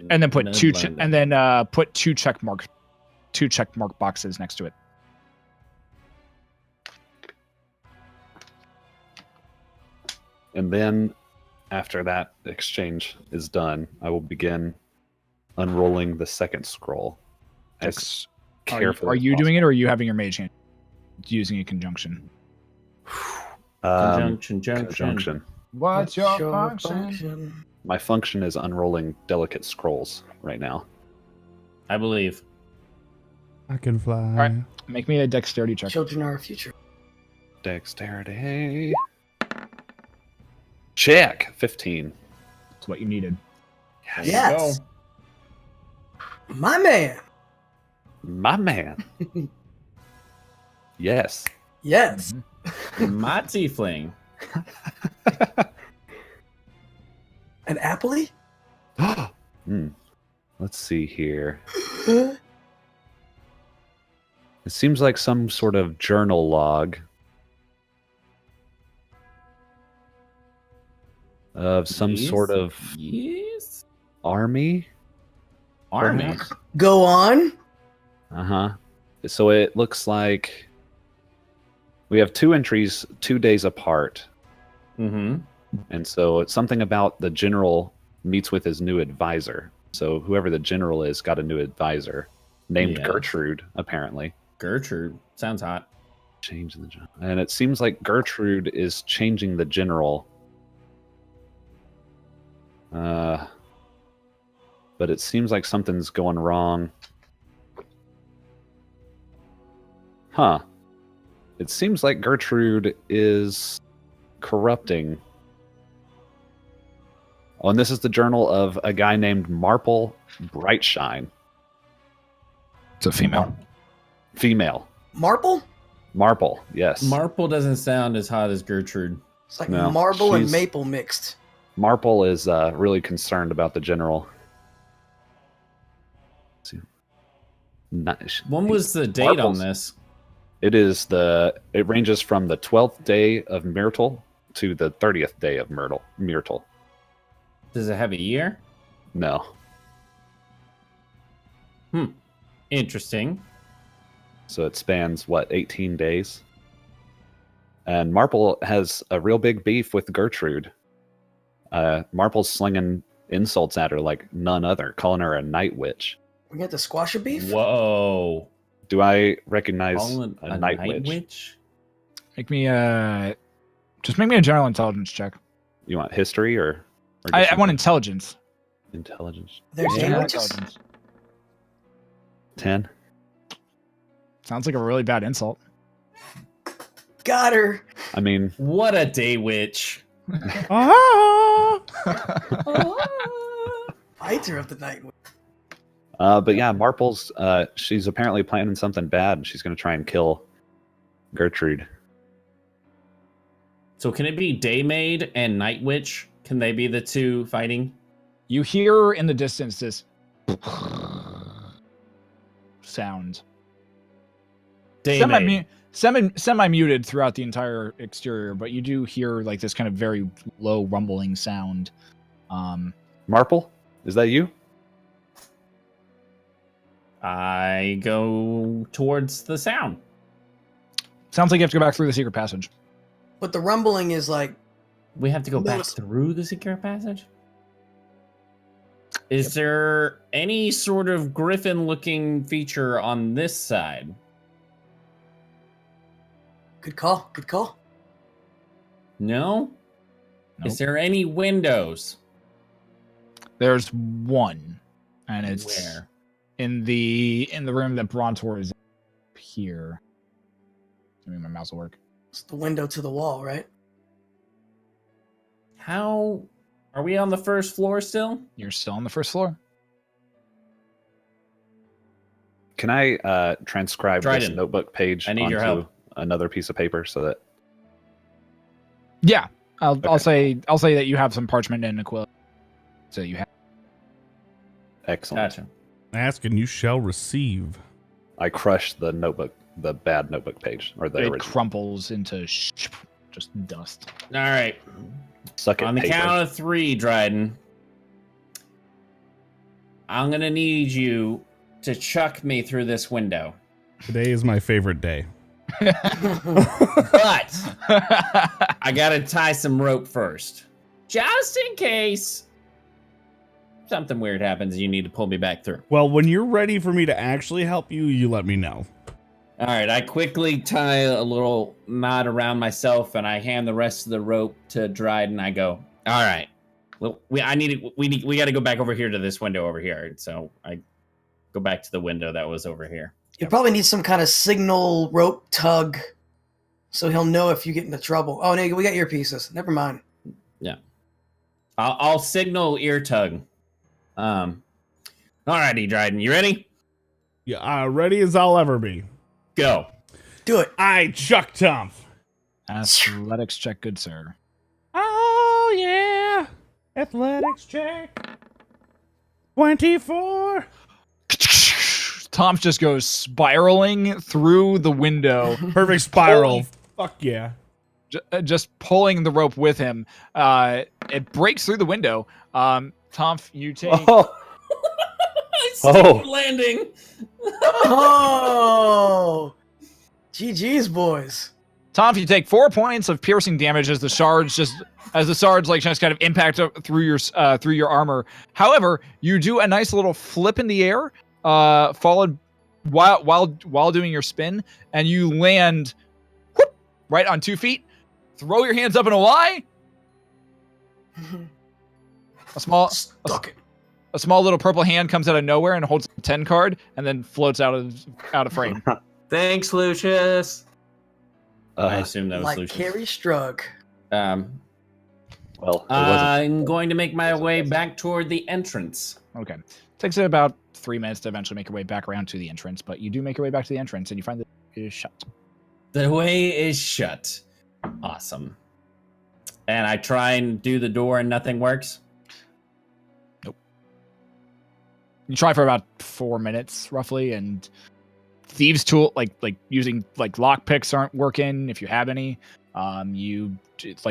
two check mark boxes next to it. And then, after that exchange is done, I will begin unrolling the second scroll. As carefully Are as you possible. doing it, or are you having your mage hand using a conjunction? Conjunction. What's your function? My function is unrolling delicate scrolls right now. I believe. I can fly. All right. Make me a dexterity check. Children are our future. Dexterity. Check. 15. That's what you needed. There you Yes. My man. My man. Yes. Yes. go. My tiefling. An appley? Let's see here. It seems like some sort of journal log of some Yes. sort of Yes. army. Army. Perhaps? Go on. So it looks like we have two entries 2 days apart. Mm-hmm. And so it's something about the general meets with his new advisor. So whoever the general is got a new advisor named Yeah. Gertrude, apparently. Gertrude. Sounds hot. Change in the general. And it seems like Gertrude is changing the general. But it seems like something's going wrong. Huh. It seems like Gertrude is corrupting. Oh, and this is the journal of a guy named Marple Brightshine. It's a female. Female. Marple? Marple, yes. Marple doesn't sound as hot as Gertrude. It's like No, marble and she's- maple mixed. Marple is really concerned about the general. Let's see. Nice. When was the date on Marple's- this? It ranges from the 12th day of Myrtle to the 30th day of Myrtle. Does it have a year? No. Interesting. So it spans, 18 days? And Marple has a real big beef with Gertrude. Marple's slinging insults at her like none other, calling her a night witch. We got the squasher beef? Whoa. Do I recognize Calling a night witch? Make me a general intelligence check. You want history or I just want something? intelligence. Intelligence? There's Yeah. day witches? 10? Sounds like a really bad insult. Got her. I mean, What a day witch. Ah! Fighter of the night. but yeah, Marple's, she's apparently planning something bad, and she's going to try and kill Gertrude. So can it be Daymaid and Night Witch? Can they be the two fighting? You hear in the distance this sound. Daymaid. Semi-muted throughout the entire exterior, but you do hear like this kind of very low rumbling sound. Marple, is that you? I go towards the sound. Sounds like you have to go back through the secret passage. But the rumbling is like, We have to go back Lewis. through the secret passage? Is there any sort of griffin-looking feature on this side? good call, good call. No? Nope. Is there any windows? There's one, and it's Where? in the room that Brontor is here. Maybe my mouse will work. It's the window to the wall, right? How... Are we on the first floor still? You're still on the first floor. Can I transcribe this Dryden, notebook page I need your onto help. another piece of paper so that Yeah, I'll Okay. say that you have some parchment and a quill. So you have. excellent. Gotcha. Ask and you shall receive. I crush the notebook, the bad notebook page, or the It original. crumples into just dust. All right. Suck it, On the paper. count of 3, Dryden, I'm going to need you to chuck me through this window. Today is my favorite day. But I got to tie some rope first. Just in case something weird happens and you need to pull me back through. Well, when you're ready for me to actually help you, you let me know. All right, I quickly tie a little knot around myself and I hand the rest of the rope to Dryden. I go, all right, well, we got to go back over here to this window over here. So I go back to the window that was over here. You probably need some kind of signal rope tug, so he'll know if you get into trouble. Oh no, we got earpieces. Never mind. Yeah, I'll signal ear tug. All righty, Dryden, you ready? Yeah, ready as I'll ever be. Go. Do it. I chuck Tonph. Athletics check, good sir. Oh yeah, athletics check. 24. Tonph just goes spiraling through the window, Perfect spiral. Fuck yeah. just pulling the rope with him. It breaks through the window. Tonph, you take. Stick landing. Oh, GG's boys. Tonph, you take 4 points of piercing damage as the shards like just kind of impact through your armor. However, you do a nice little flip in the air, followed while doing your spin, and you land whoop, right on 2 feet. Throw your hands up in a Y. Stuck it. A small little purple hand comes out of nowhere and holds a 10 card, and then floats out of frame. Thanks, Lucius. I Uh, assume that was Like Lucius. Carrie Strug. well, it wasn't. I'm going to make my way back toward the entrance. Okay. Takes it about 3 minutes to eventually make your way back around to the entrance, but you do make your way back to the entrance, and you find that it is shut. The way is shut. Awesome. And I try and do the door and nothing works. You try for about 4 minutes, roughly, and thieves' tool, like using like lock picks aren't working if you have any. You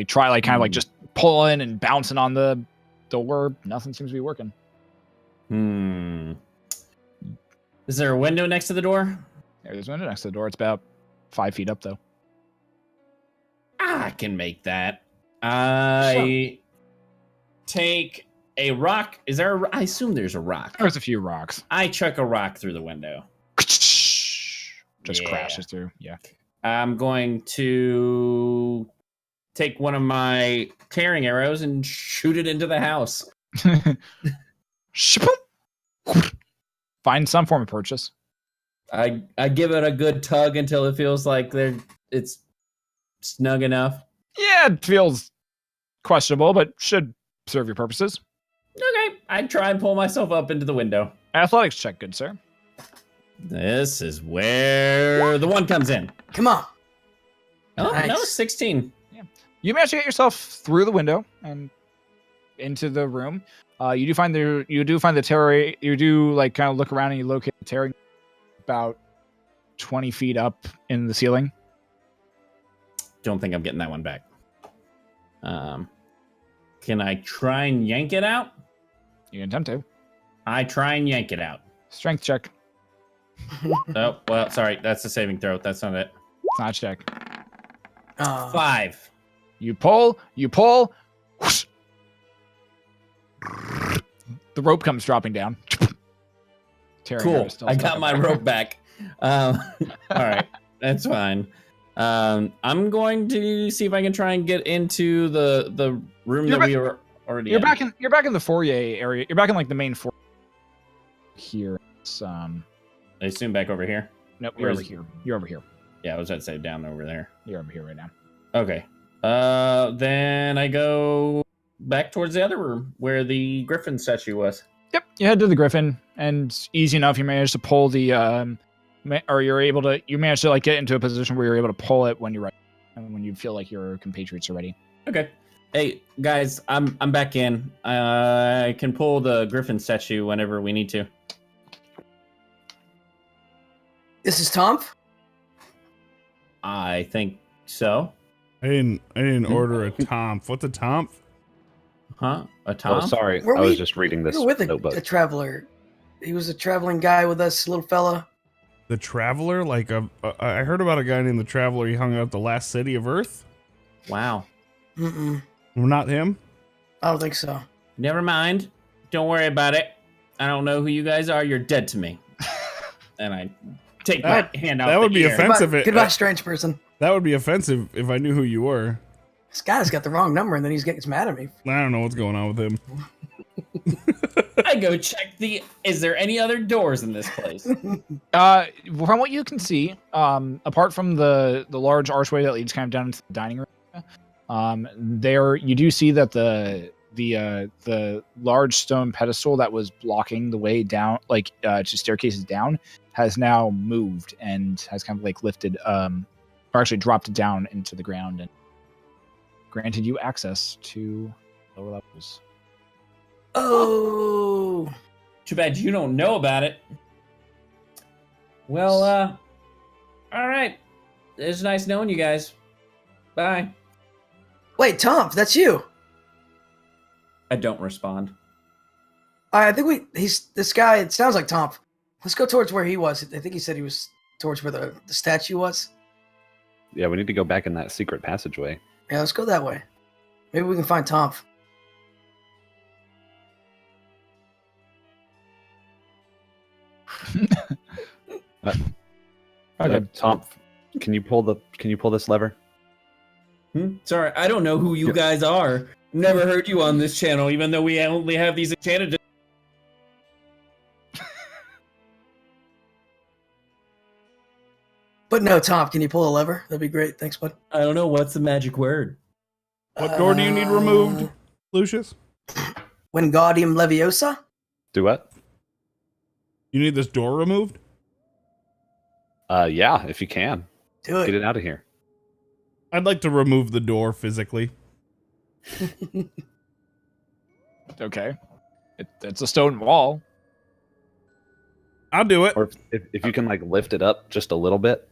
try kind of just pulling and bouncing on the door. Nothing seems to be working. Is there a window next to the door? There's a window next to the door. It's about 5 feet up, though. I can make that. I take a rock. Is there I assume there's a rock. There's a few rocks. I chuck a rock through the window. Just Yeah. crashes through. Yeah. I'm going to take one of my tearing arrows and shoot it into the house. Find some form of purchase. I give it a good tug until it feels like it's snug enough. Yeah, it feels questionable, but should serve your purposes. Okay, I try and pull myself up into the window. Athletics check, good sir. This is where the one comes in. Come on. Oh, Nice. no, 16. You manage to get yourself through the window and into the room. You do find the terror. You do like kind of look around and you locate the terror about 20 feet up in the ceiling. Don't think I'm getting that one back. Can I try and yank it out? You can attempt to. I try and yank it out. Strength check. Oh, well, sorry. That's a saving throw. That's not it. It's not a check. 5. You pull. Whoosh. The rope comes dropping down. Cool. I got my rope back. All right. That's fine. I'm going to see if I can try and get into the room we were already You're back in the foyer area. You're back in like the main foyer here. It's, I assume back over here. Nope, you're over here. You're over here. Yeah, I was about to say down over there. You're over here right now. Okay. Then I go back towards the other room where the griffin statue was. Yep, you head to the griffin, and easy enough, you manage to pull the you manage to like get into a position where you're able to pull it when you're ready, and when you feel like your compatriots are ready. Okay. Hey guys, I'm back in. I can pull the griffin statue whenever we need to. This is Tonph? I think so. I didn't order a Tonph. What's a Tonph? Huh? A Oh, Tom? sorry. Were I was we- just reading this We were with notebook. a traveler. He was a traveling guy with us, little fella. The Traveler? Like I heard about a guy named the Traveler. He hung out at the last city of Earth. Wow. Mm-mm. Not him. I don't think so. Never mind. Don't worry about it. I don't know who you guys are. You're dead to me. And I take my hand out. That would be air. offensive. Goodbye, strange person. That would be offensive if I knew who you were. This guy's got the wrong number, and then he gets mad at me. I don't know what's going on with him. I go check is there any other doors in this place? From what you can see, apart from the large archway that leads kind of down into the dining room, there you do see that the large stone pedestal that was blocking the way down, like to staircases down, has now moved and has kind of like lifted, or actually dropped down into the ground and granted you access to lower levels. Oh. Too bad you don't know about it. Well, all right. It's nice knowing you guys. Bye. Wait, Tonph, that's you. I don't respond. I think this guy, it sounds like Tonph. Let's go towards where he was. I think he said he was towards where the statue was. Yeah, we need to go back in that secret passageway. Yeah, let's go that way. Maybe we can find Tonph. Okay. Tom, can you pull this lever? Sorry, I don't know who you guys are. Never heard you on this channel, even though we only have these enchanted. But no, Tonph, can you pull a lever? That'd be great. Thanks, bud. I don't know what's the magic word. What door do you need removed, Lucius? Wingardium Leviosa? Do what? You need this door removed? Yeah, if you can. Do it. Get it out of here. I'd like to remove the door physically. Okay. It's a stone wall. I'll do it. Or if you can like lift it up just a little bit,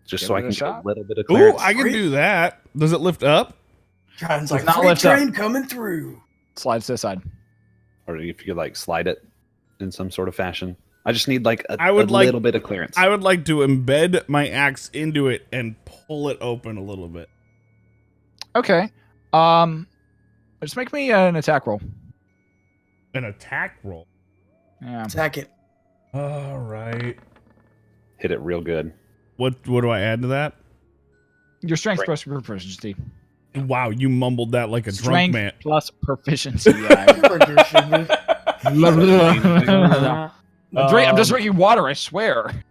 just Give so I it a can get a shot. little bit of Ooh, clearance. I can do that. Does it lift up? Dryden's like, Not freight lift up. train coming through. Slides to the side. Or if you could like slide it in some sort of fashion. I just need like a like- little bit of clearance. I would like to embed my axe into it and pull it open a little bit. Okay. Just make me an attack roll. An attack roll. Yeah. Attack it. All right. Hit it real good. What do I add to that? Your strength Right. plus proficiency. Wow, you mumbled that like a drunk Strength man. plus proficiency. Yeah. I'm just drinking water, I swear.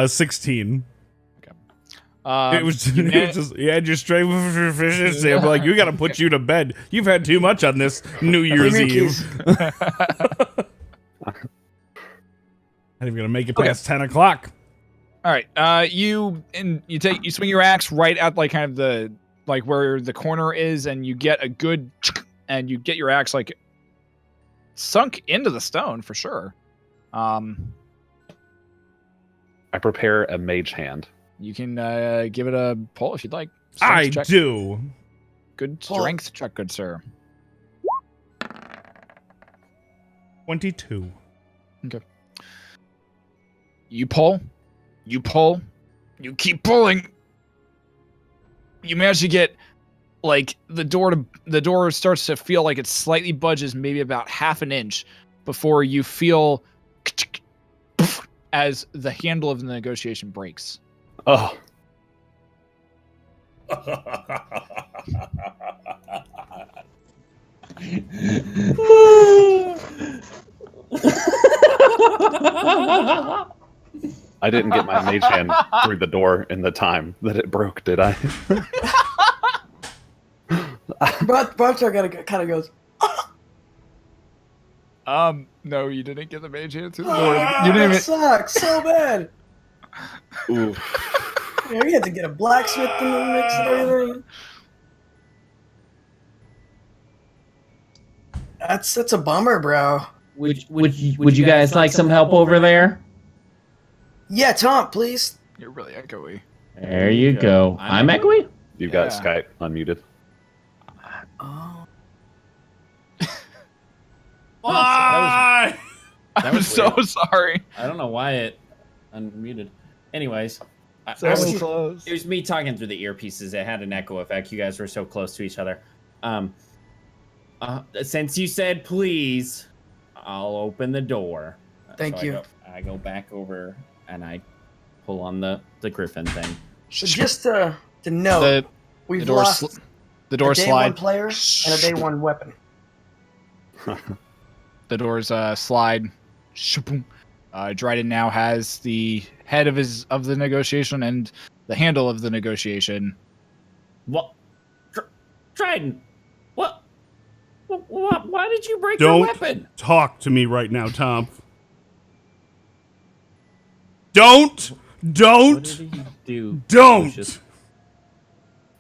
16. Okay. It was just you had your strength proficiency. I'm like, you got to put you to bed. You've had too much on this New Year's Give me your Eve. keys. Not even gonna make it past 10 o'clock. All right. You swing your axe right at like kind of like where the corner is, and you get a good, and you get your axe like sunk into the stone for sure. I prepare a mage hand. You can give it a pull if you'd like. I Strength check. do. Good Pull. strength check, good sir. 22. Okay. You pull, you keep pulling. You manage to get like the door starts to feel like it slightly budges, maybe about half an inch, before you feel as the handle of the negotiation breaks. Oh, I didn't get my mage hand through the door in the time that it broke, did I? Brontor kind of goes, No, you didn't get the mage hand through the door. "Ah, You didn't that even. sucks so bad." Ooh. Yeah, we had to get a blacksmith in the mix and everything. That's a bummer, bro. Would you guys like some help over there? Yeah, Tonph, please. You're really echoey. There you go. I'm echoey? You've got Yeah. Skype unmuted. Oh. Why? I'm was so weird. sorry. I don't know why it unmuted. Anyways, So was- close. it was me talking through the earpieces. It had an echo effect. You guys were so close to each other. Since you said please, I'll open the door. Thank you. I go back over and I pull on the griffin thing. So just to note, The we've door lost the door a day one slide. player and a day one weapon. The doors slide. Shaboom. Dryden now has the head of the negotiation and the handle of the negotiation. What? Dryden, what? Why did you break Don't your weapon? talk to me right now, Tom. Don't. What did he do? Don't. Lucius?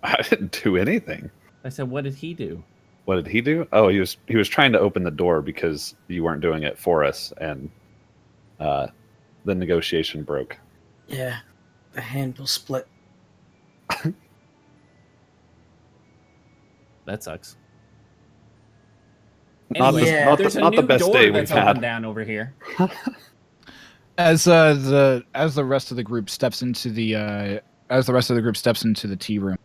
I didn't do anything. I said, what did he do? What did he do? Oh, he was trying to open the door because you weren't doing it for us, and the negotiation broke. Yeah, the handle split. That sucks. Not Anyway, Yeah. the, there's a not the new best door day that's we've open had. down over here. As the rest of the group steps into the tea room,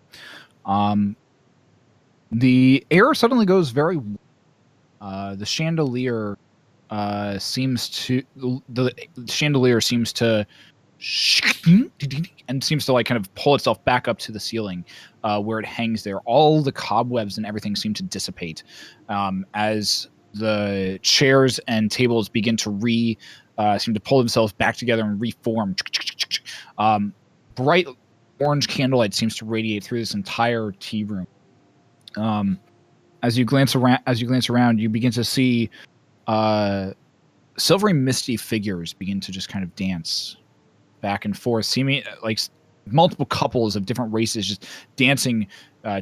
the air suddenly goes very. The chandelier seems to and seems to like kind of pull itself back up to the ceiling where it hangs there. All the cobwebs and everything seem to dissipate as the chairs and tables begin to seem to pull themselves back together and reform. Bright orange candlelight seems to radiate through this entire tea room. As you glance around, you begin to see silvery, misty figures begin to just kind of dance back and forth, seeming like multiple couples of different races just dancing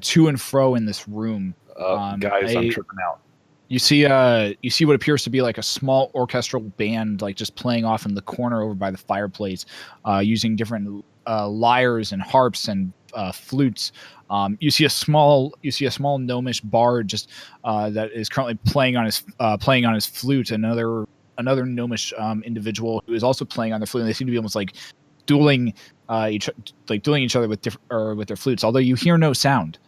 to and fro in this room. Guys, I'm tripping out. You see what appears to be like a small orchestral band, like just playing off in the corner over by the fireplace, using different lyres and harps and flutes. You see a small gnomish bard just that is currently playing on his flute. Another gnomish individual who is also playing on their flute. And they seem to be almost like dueling each other with their flutes. Although you hear no sound.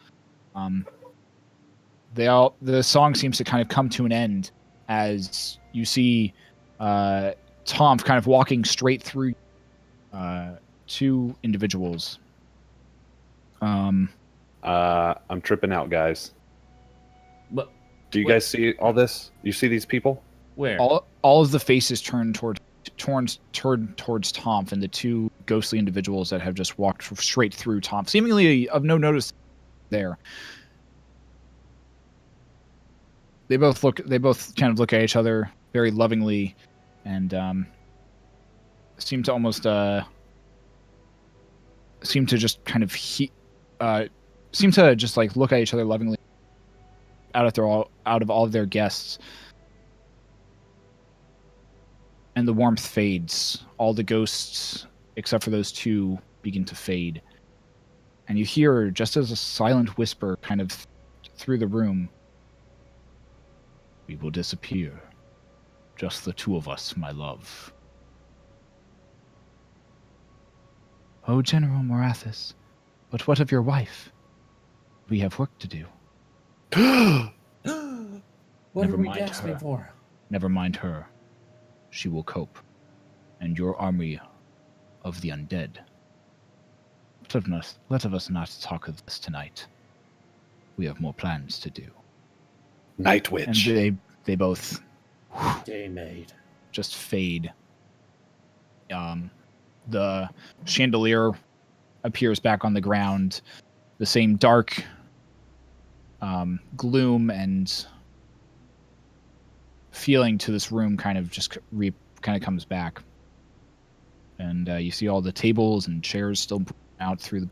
The song seems to kind of come to an end as you see Tonph kind of walking straight through two individuals. I'm tripping out, guys. But Do you guys see all this? You see these people? where? All of the faces turn towards Tonph and the two ghostly individuals that have just walked straight through Tonph, seemingly of no notice there. They both kind of look at each other very lovingly, and seem to almost seem to just kind of seem to just like look at each other lovingly out of all of their guests. And the warmth fades. All the ghosts, except for those two, begin to fade. And you hear, just as a silent whisper kind of through the room, "We will disappear. Just the two of us, my love." "Oh, General Morathis, but what of your wife? We have work to do." What Never are we mind gasping her. for? "Never mind her. She will cope. And your army of the undead. Let of us not talk of this tonight. We have more plans to do." Night And Witch. they both Day made. just fade. The chandelier appears back on the ground. The same dark gloom and feeling to this room kind of just comes back. And you see all the tables and chairs still out through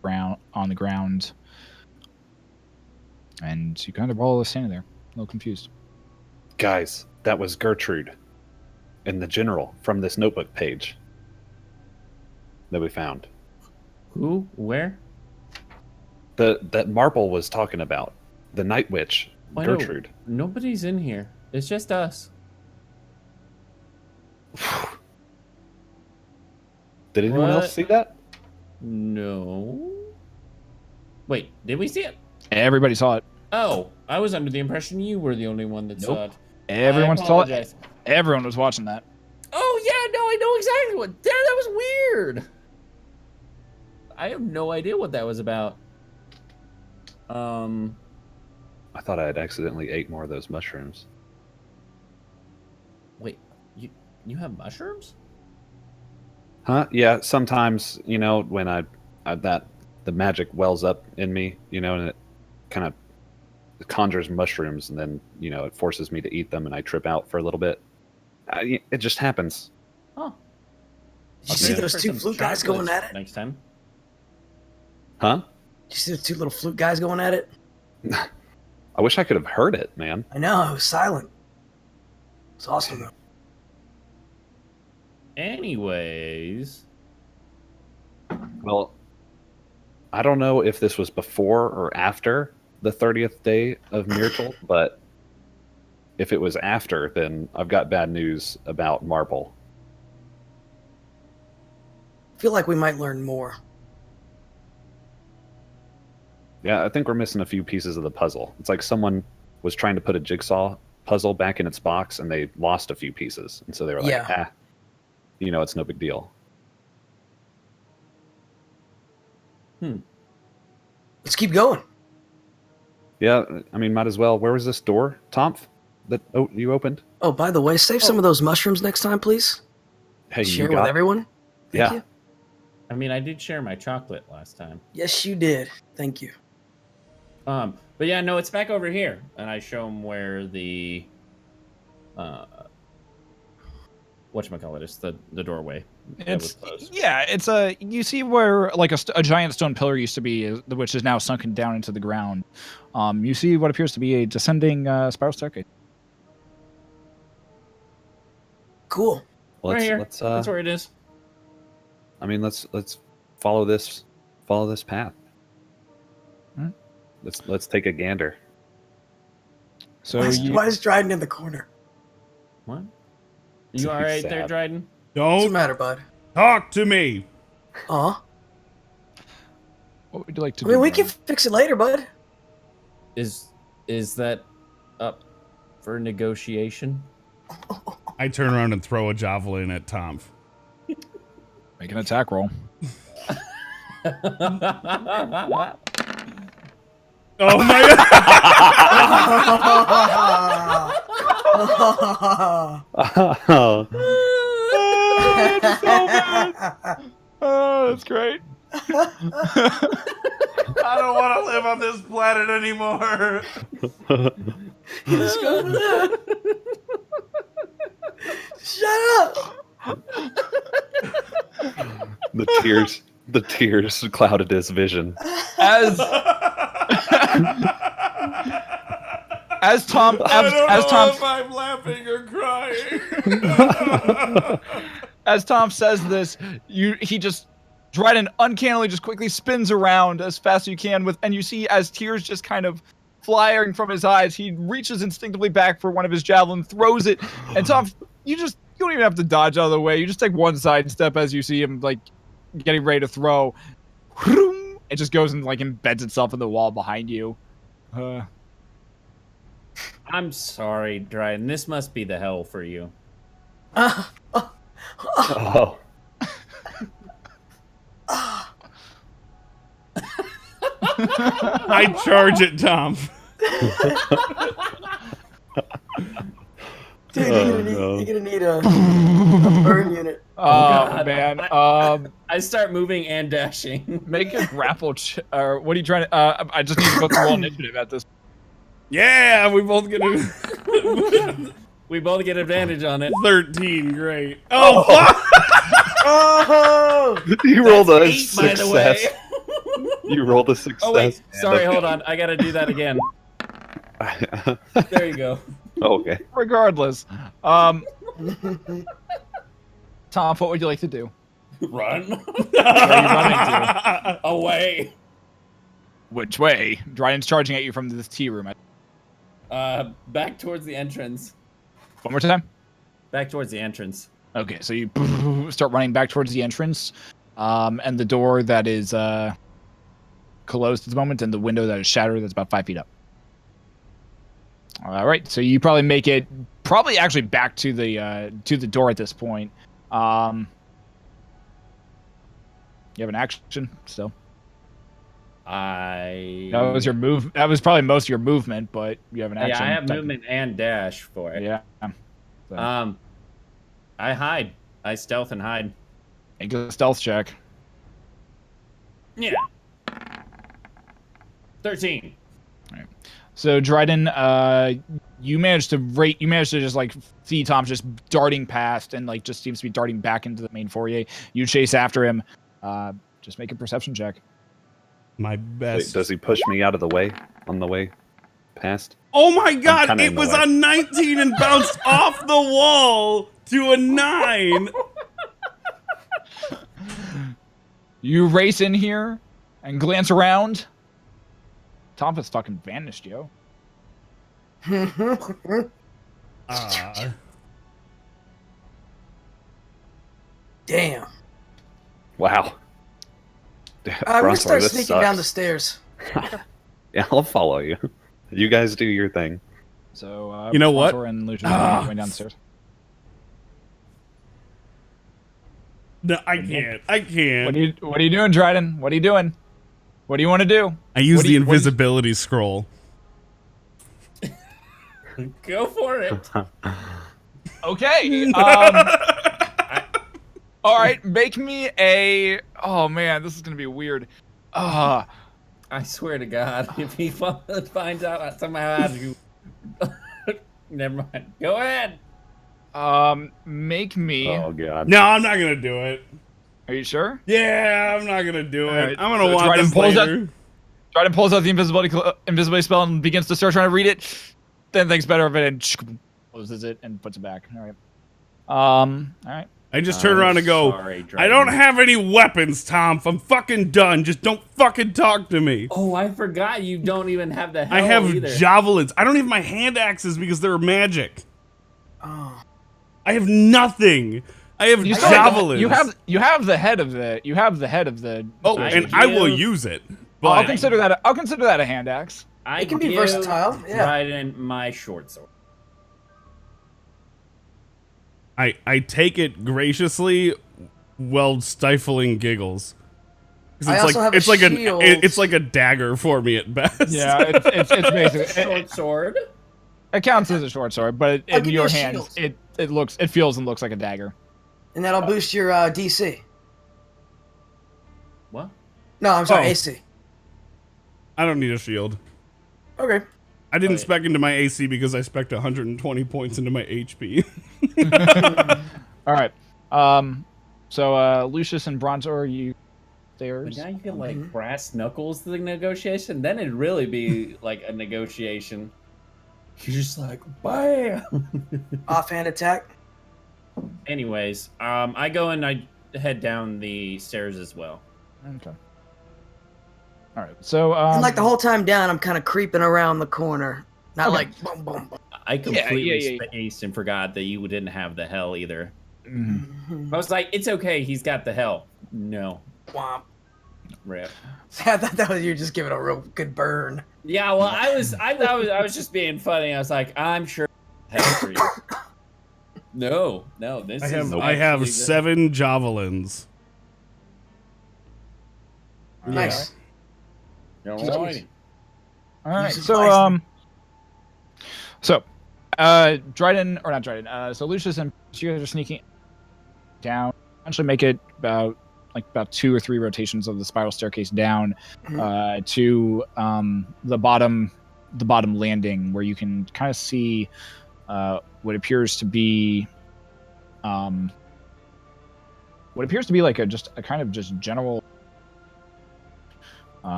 on the ground. And you kind of all standing there, a little confused. Guys, that was Gertrude and the general from this notebook page that we found. Who? Where? That Marple was talking about. The Night Witch, I know. Gertrude. Nobody's in here. It's just us. Did anyone What? else see that? No. Wait, did we see it? Everybody saw it. Oh, I was under the impression you were the only one that saw it. Everyone I saw it. apologize. Everyone was watching that. Oh yeah, no, I know exactly what. That was weird. I have no idea what that was about. I thought I had accidentally ate more of those mushrooms. Wait, you have mushrooms? Huh? Yeah, sometimes, when the magic wells up in me, and it kind of conjures mushrooms, and then, it forces me to eat them, and I trip out for a little bit. It just happens. Huh. Did you see those two flute guys going at it? Next time. Huh? Did you see the two little flute guys going at it? I wish I could have heard it, man. I know, it was silent. It's awesome, though. Anyways. Well, I don't know if this was before or after the 30th day of Myrtle, but if it was after, then I've got bad news about Marple. I feel like we might learn more. Yeah, I think we're missing a few pieces of the puzzle. It's like someone was trying to put a jigsaw puzzle back in its box, and they lost a few pieces. And so they were like, it's no big deal. Let's keep going. Yeah, I mean, might as well. Where was this door, Tonph, that you opened? Oh, by the way, save some of those mushrooms next time, please. Hey, Share you got with everyone. Thank Yeah. you. I mean, I did share my chocolate last time. Yes, you did. Thank you. But yeah, no, it's back over here, and I show him where the, whatchamacallit is, the doorway. that was closed. You see where like a giant stone pillar used to be, which is now sunken down into the ground. You see what appears to be a descending spiral staircase. Cool. Right here. Let's That's where it is. I mean, let's follow this path. Hmm? Let's take a gander. So Why is Dryden in the corner? What? It's You all right sad. there, Dryden? What's the Don't matter, bud? talk to me. Aw. what would you like to I do? mean, we can Brian? fix it later, bud. Is that up for negotiation? I turn around and throw a javelin at Tonph. Make an attack roll. Oh my god! Oh, that's great. I don't want to live on this planet anymore. Shut up! The tears clouded his vision. As As Tom, I don't as know Tom, if I'm laughing or crying. as Tom says this, Dryden uncannily just quickly spins around as fast as you can and you see as tears just kind of flying from his eyes, he reaches instinctively back for one of his javelin, throws it, and Tom, you don't even have to dodge out of the way. You just take one side step as you see him like getting ready to throw. It just goes and like embeds itself in the wall behind you. I'm sorry, Dryden. This must be the hell for you. Oh. I charge it, Tom. Dude, you're gonna need a burn unit. Oh God. man. I start moving and dashing. Make a grapple or what are you trying to I just need to go through all initiative at this. Yeah, we both get We both get advantage on it. 13. Great. Oh, fuck! Oh! You rolled a 8, by the way. success. You rolled a success. Oh wait, sorry, hold on. I gotta do that again. There you go. Okay. Regardless. Tom, what would you like to do? Run. Where are you running to? Away. Which way? Dryden's charging at you from this tea room. Back towards the entrance. One more time? Back towards the entrance. Okay, so you start running back towards the entrance, and the door that is closed at the moment, and the window that is shattered that's about 5 feet up. All right, so you probably make it, actually back to the door at this point. You have an action still. That was your move. That was probably most of your movement, but you have an action. Yeah, I have movement and dash for it. Yeah. So. I hide. I stealth and hide. Make a stealth check. Yeah. 13. All right. So Dryden, you managed to just like see Tom just darting past and like just seems to be darting back into the main foyer. You chase after him. Just make a perception check. My best. Wait, does he push me out of the way on the way past? Oh my god, it was a 19 and bounced off the wall to a 9. You race in here and glance around. Tonph has fucking vanished, yo. Damn. Wow. I'm gonna start this sneaking sucks. down the stairs. Yeah, I'll follow you. You guys do your thing. So you know what? Brontor and Leucis are going downstairs. No, I can't. I can't. What are you doing, Dryden? What are you doing? What do you want to do? I use the invisibility scroll. Go for it. Okay. All right, make me a. Oh man, this is gonna be weird. I swear to God, if he finds out somehow how to. Never mind. Go ahead. Make me. Oh god. No, I'm not gonna do it. Are you sure? Yeah, I'm not gonna do it. Right, I'm gonna so watch Dryden this pulls later. Dryden pulls out the invisibility spell and begins to start trying to read it. Then thinks better of it and closes it and puts it back. All right. All right. I just turn around and go, sorry, I don't have any weapons, Tonph. I'm fucking done. Just don't fucking talk to me. Oh, I forgot you don't even have the hell I have either. javelins. I don't have my hand axes because they're magic. Oh. I have nothing. I have You still javelins. You have the head of the. Oh, and I will use it. But I'll consider that a hand axe. I It can be give versatile, yeah. Dryden my short sword. I take it graciously while stifling giggles. 'Cause I also have a it's like shield. it's like a dagger for me at best. Yeah, it's basically Short sword. it counts as a short sword, but I'll in give your you a hands, shield. it feels and looks like a dagger. And that'll boost your DC. What? No, I'm sorry, Oh. AC. I don't need a shield. Okay. I didn't Oh, yeah. spec into my AC because I spec'd 120 points into my HP. All right. So Lucius and Brontor, you stairs. But now you get like brass knuckles to the negotiation. Then it'd really be like a negotiation. You're just like, bam! Offhand attack. Anyways, I go and I head down the stairs as well. Okay. All right. So, And like the whole time down, I'm kind of creeping around the corner, not like boom, boom, boom. I completely spaced and forgot that you didn't have the hell either. I was like, it's okay, he's got the hell. No. Womp. Rip. I thought that was you just giving a real good burn. Yeah, well, I was just being funny. I was like, I'm sure hell for you. No, this I have 7 javelins. Nice. All right. So, Dryden, or not Dryden, so Leucis and you guys are sneaking down. Eventually make it about 2 or 3 rotations of the spiral staircase down to the bottom landing, where you can kind of see what appears to be like a kind of just general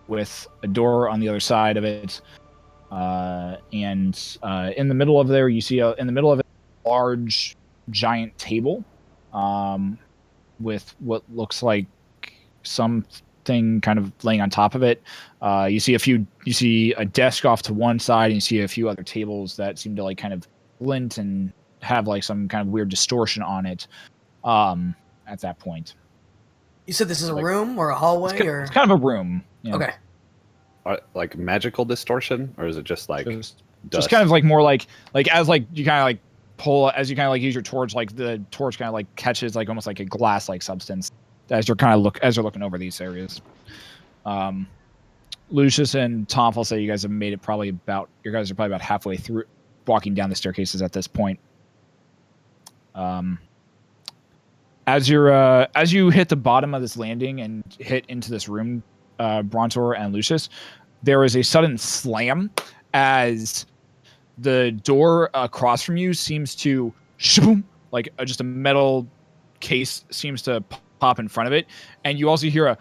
with a door on the other side of it, and in the middle of there you see in the middle of it a large giant table with what looks like something kind of laying on top of it. You see a desk off to one side, and you see a few other tables that seem to like kind of glint and have like some kind of weird distortion on it at that point. You said this is a room or a hallway? It's kind of a room. Yeah. Okay. Like magical distortion, or is it just like just kind of like more like as like you kind of like pull, as you kind of like use your torch, like the torch kind of like catches like almost like a glass like substance as you're kind of looking over these areas. Leucis and Tonph, I'll say you guys have made it you guys are probably about halfway through walking down the staircases at this point. As you hit the bottom of this landing and hit into this room, Brontor and Leucis, there is a sudden slam as the door across from you seems to just a metal case seems to pop in front of it, and you also hear a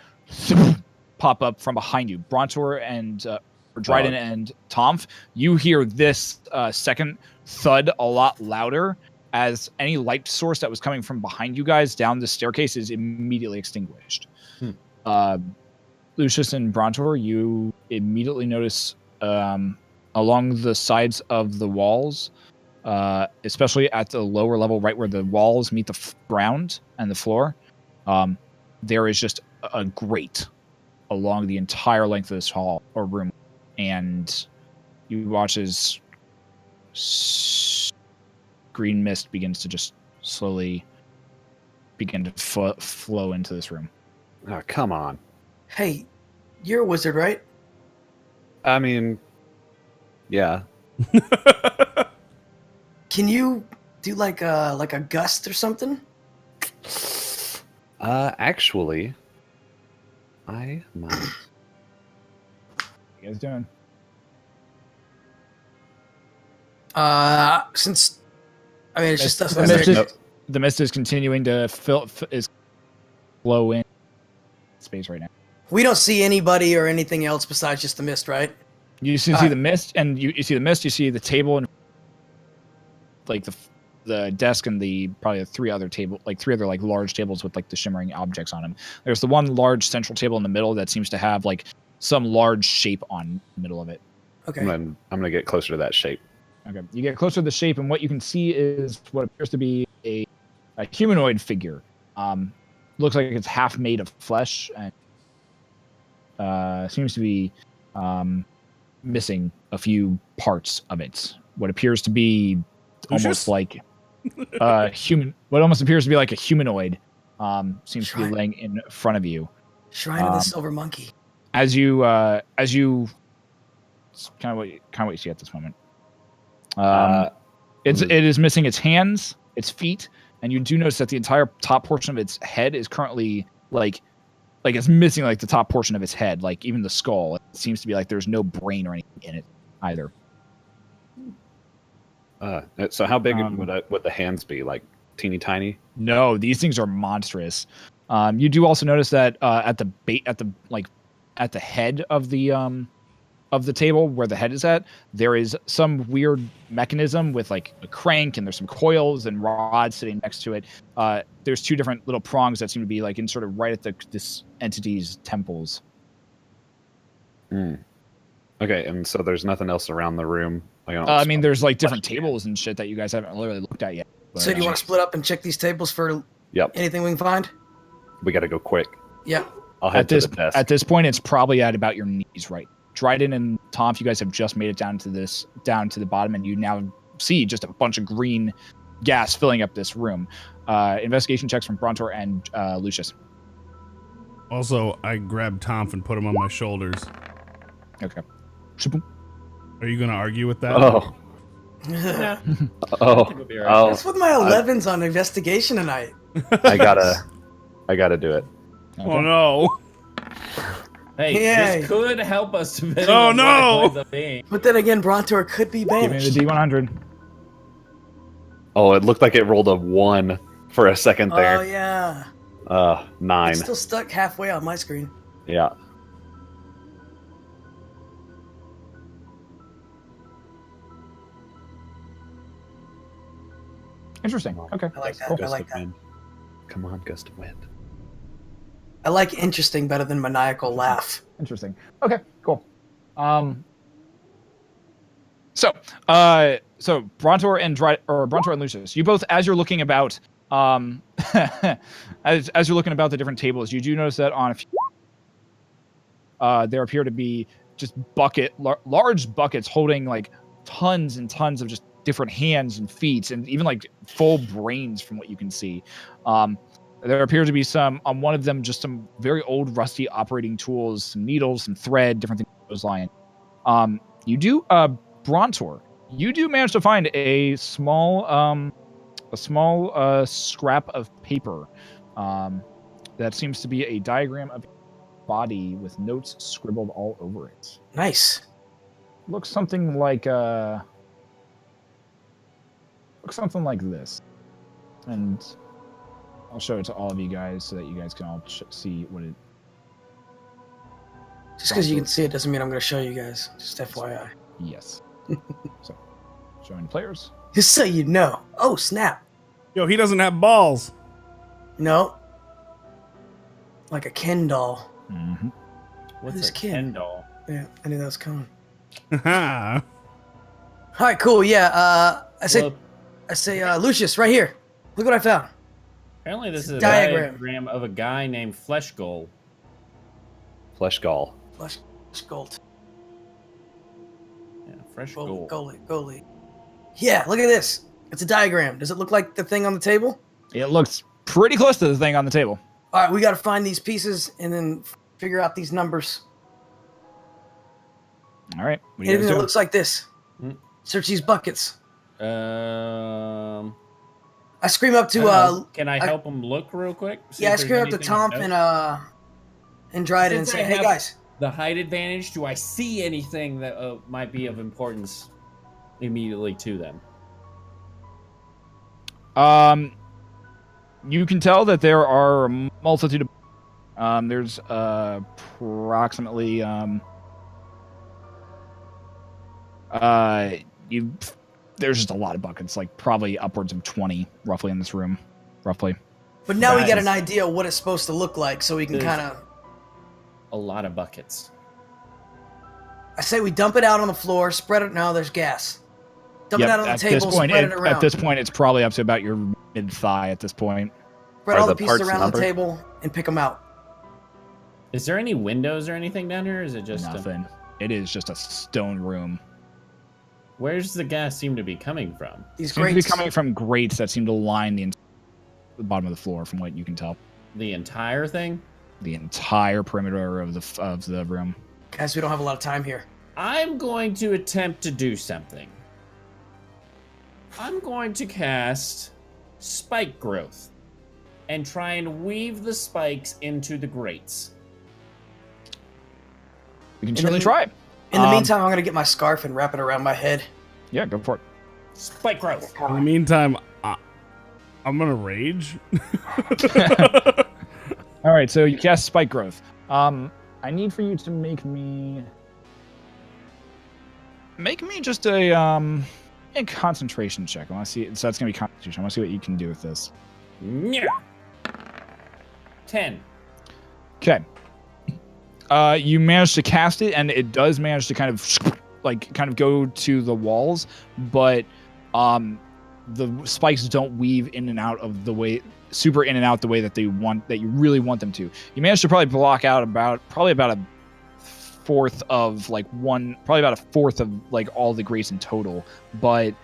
pop up from behind you. Brontor and Dryden and Tonph, you hear this second thud a lot louder, as any light source that was coming from behind you guys down the staircase is immediately extinguished. Leucis and Brontor, you immediately notice along the sides of the walls, especially at the lower level, right where the walls meet the ground and the floor, there is just a grate along the entire length of this hall or room, and you watch as green mist begins to just slowly begin to flow into this room. Oh, come on. Hey, you're a wizard, right? I mean, yeah. Can you do like a gust or something? Actually, I might. What you guys doing? Since I mean, it's just stuff. The mist is continuing to flow in space right now. We don't see anybody or anything else besides just the mist, right? You see the mist, and you see the mist. You see the table, and like the desk, and probably the three other like large tables with like the shimmering objects on them. There's the one large central table in the middle that seems to have like some large shape on the middle of it. Okay. I'm gonna get closer to that shape. Okay. You get closer to the shape, and what you can see is what appears to be a humanoid figure. Looks like it's half made of flesh, and seems to be missing a few parts of it. What appears to be almost like human. What almost appears to be like a humanoid seems to be laying in front of you. Shrine of the Silver Monkey. As you it's kind of what you see at this moment. It is missing its hands, its feet, and you do notice that the entire top portion of its head is currently like it's missing like the top portion of its head, like even the skull. It seems to be like there's no brain or anything in it either. So how big would the hands be? Like teeny tiny? No, these things are monstrous. You do also notice that at the head of the table where the head is at, there is some weird mechanism with like a crank, and there's some coils and rods sitting next to it. There's two different little prongs that seem to be like in sort of right at this entity's temples. Okay, and so there's nothing else around the room. I mean, there's like different tables and shit that you guys haven't literally looked at yet. But, So do you want to split up and check these tables for anything we can find? We got to go quick. Yeah. I'll head to the desk. At this point, it's probably at about your knees, right? Dryden and Tonph, you guys have just made it down to the bottom, and you now see just a bunch of green gas filling up this room. Investigation checks from Brontor and Leucis. Also, I grabbed Tonph and put him on my shoulders. Okay. Are you going to argue with that? Oh. Yeah. Oh. That's with my 11s on investigation tonight. I gotta do it. Okay. Oh no. Hey, this could help us to finish. Oh no! But then again, Brontor could be Give me banished. the D100. Oh, it looked like it rolled a 1 for a second there. Oh yeah. 9. It's still stuck halfway on my screen. Yeah. Interesting. Okay. I like that. Cool. I like that. Wind. Come on, gust of wind. I like interesting better than maniacal laugh. Interesting. Okay, cool. So Brontor and Leucis, you both, as you're looking about, as you're looking about the different tables, you do notice that on a few, there appear to be just large buckets holding like tons and tons of just different hands and feet, and even like full brains from what you can see. There appear to be some, on one of them, just some very old rusty operating tools, some needles, some thread, different things like those lying. Brontor, you do manage to find a small scrap of paper that seems to be a diagram of a body with notes scribbled all over it. Nice. Looks something like this, and I'll show it to all of you guys so that you guys can all see what it. Just because you can see it doesn't mean I'm going to show you guys. Just FYI. Yes. So, showing players. Just so you know. Oh, snap. Yo, he doesn't have balls. No. Like a Ken doll. Mm-hmm. What's Who's a Ken? Ken doll? Yeah, I knew that was coming. Haha. All right, cool. Yeah, I say, Lucius, right here. Look what I found. Apparently, this is a Diagram. diagram of a guy named Flesh Goal. Flesh gall. Flesh gold. Yeah, Fresh Goal. Goalie. Yeah, look at this. It's a diagram. Does it look like the thing on the table? It looks pretty close to the thing on the table. All right, we got to find these pieces and then figure out these numbers. All right. What are you Anything guys that doing? looks like this. Search these buckets. I scream up to can I help him look real quick? See I if scream up there's to anything Tonph and Dryden and Since say, I "Hey have guys, the height advantage, do I see anything that might be of importance immediately to them? You can tell that there are a multitude of. There's approximately there's just a lot of buckets, like probably upwards of 20 roughly in this room, roughly. But now we Guys. get an idea what it's supposed to look like, so we can There's- kind of. A lot of buckets. I say we dump it out on the floor, spread it. No, there's gas. Dump it out on the table, spread it around. At this point, it's probably up to about your mid thigh. At this point, spread Are all the the pieces parts around the numbered? table and pick them out. Is there any windows or anything down here? Or is it just nothing. It is just a stone room. Where's the gas seem to be coming from? These Seems to be grates. coming from grates that seem to line the bottom of the floor, from what you can tell. The entire thing? The entire perimeter of the room. Guys, we don't have a lot of time here. I'm going to attempt to do something. I'm going to cast Spike Growth and try and weave the spikes into the grates. We can certainly try. In the meantime, I'm gonna get my scarf and wrap it around my head. Yeah, go for it. Spike Growth. In the meantime, I'm gonna rage. All right, so you cast Spike Growth. I need for you to make me just a concentration check. I want to see. So that's gonna be concentration. I want to see what you can do with this. Yeah. 10. Okay. You manage to cast it, and it does manage to kind of go to the walls, but the spikes don't weave in and out of the way the way that you really want them to. You manage to probably block out about a fourth of all the grates in total, but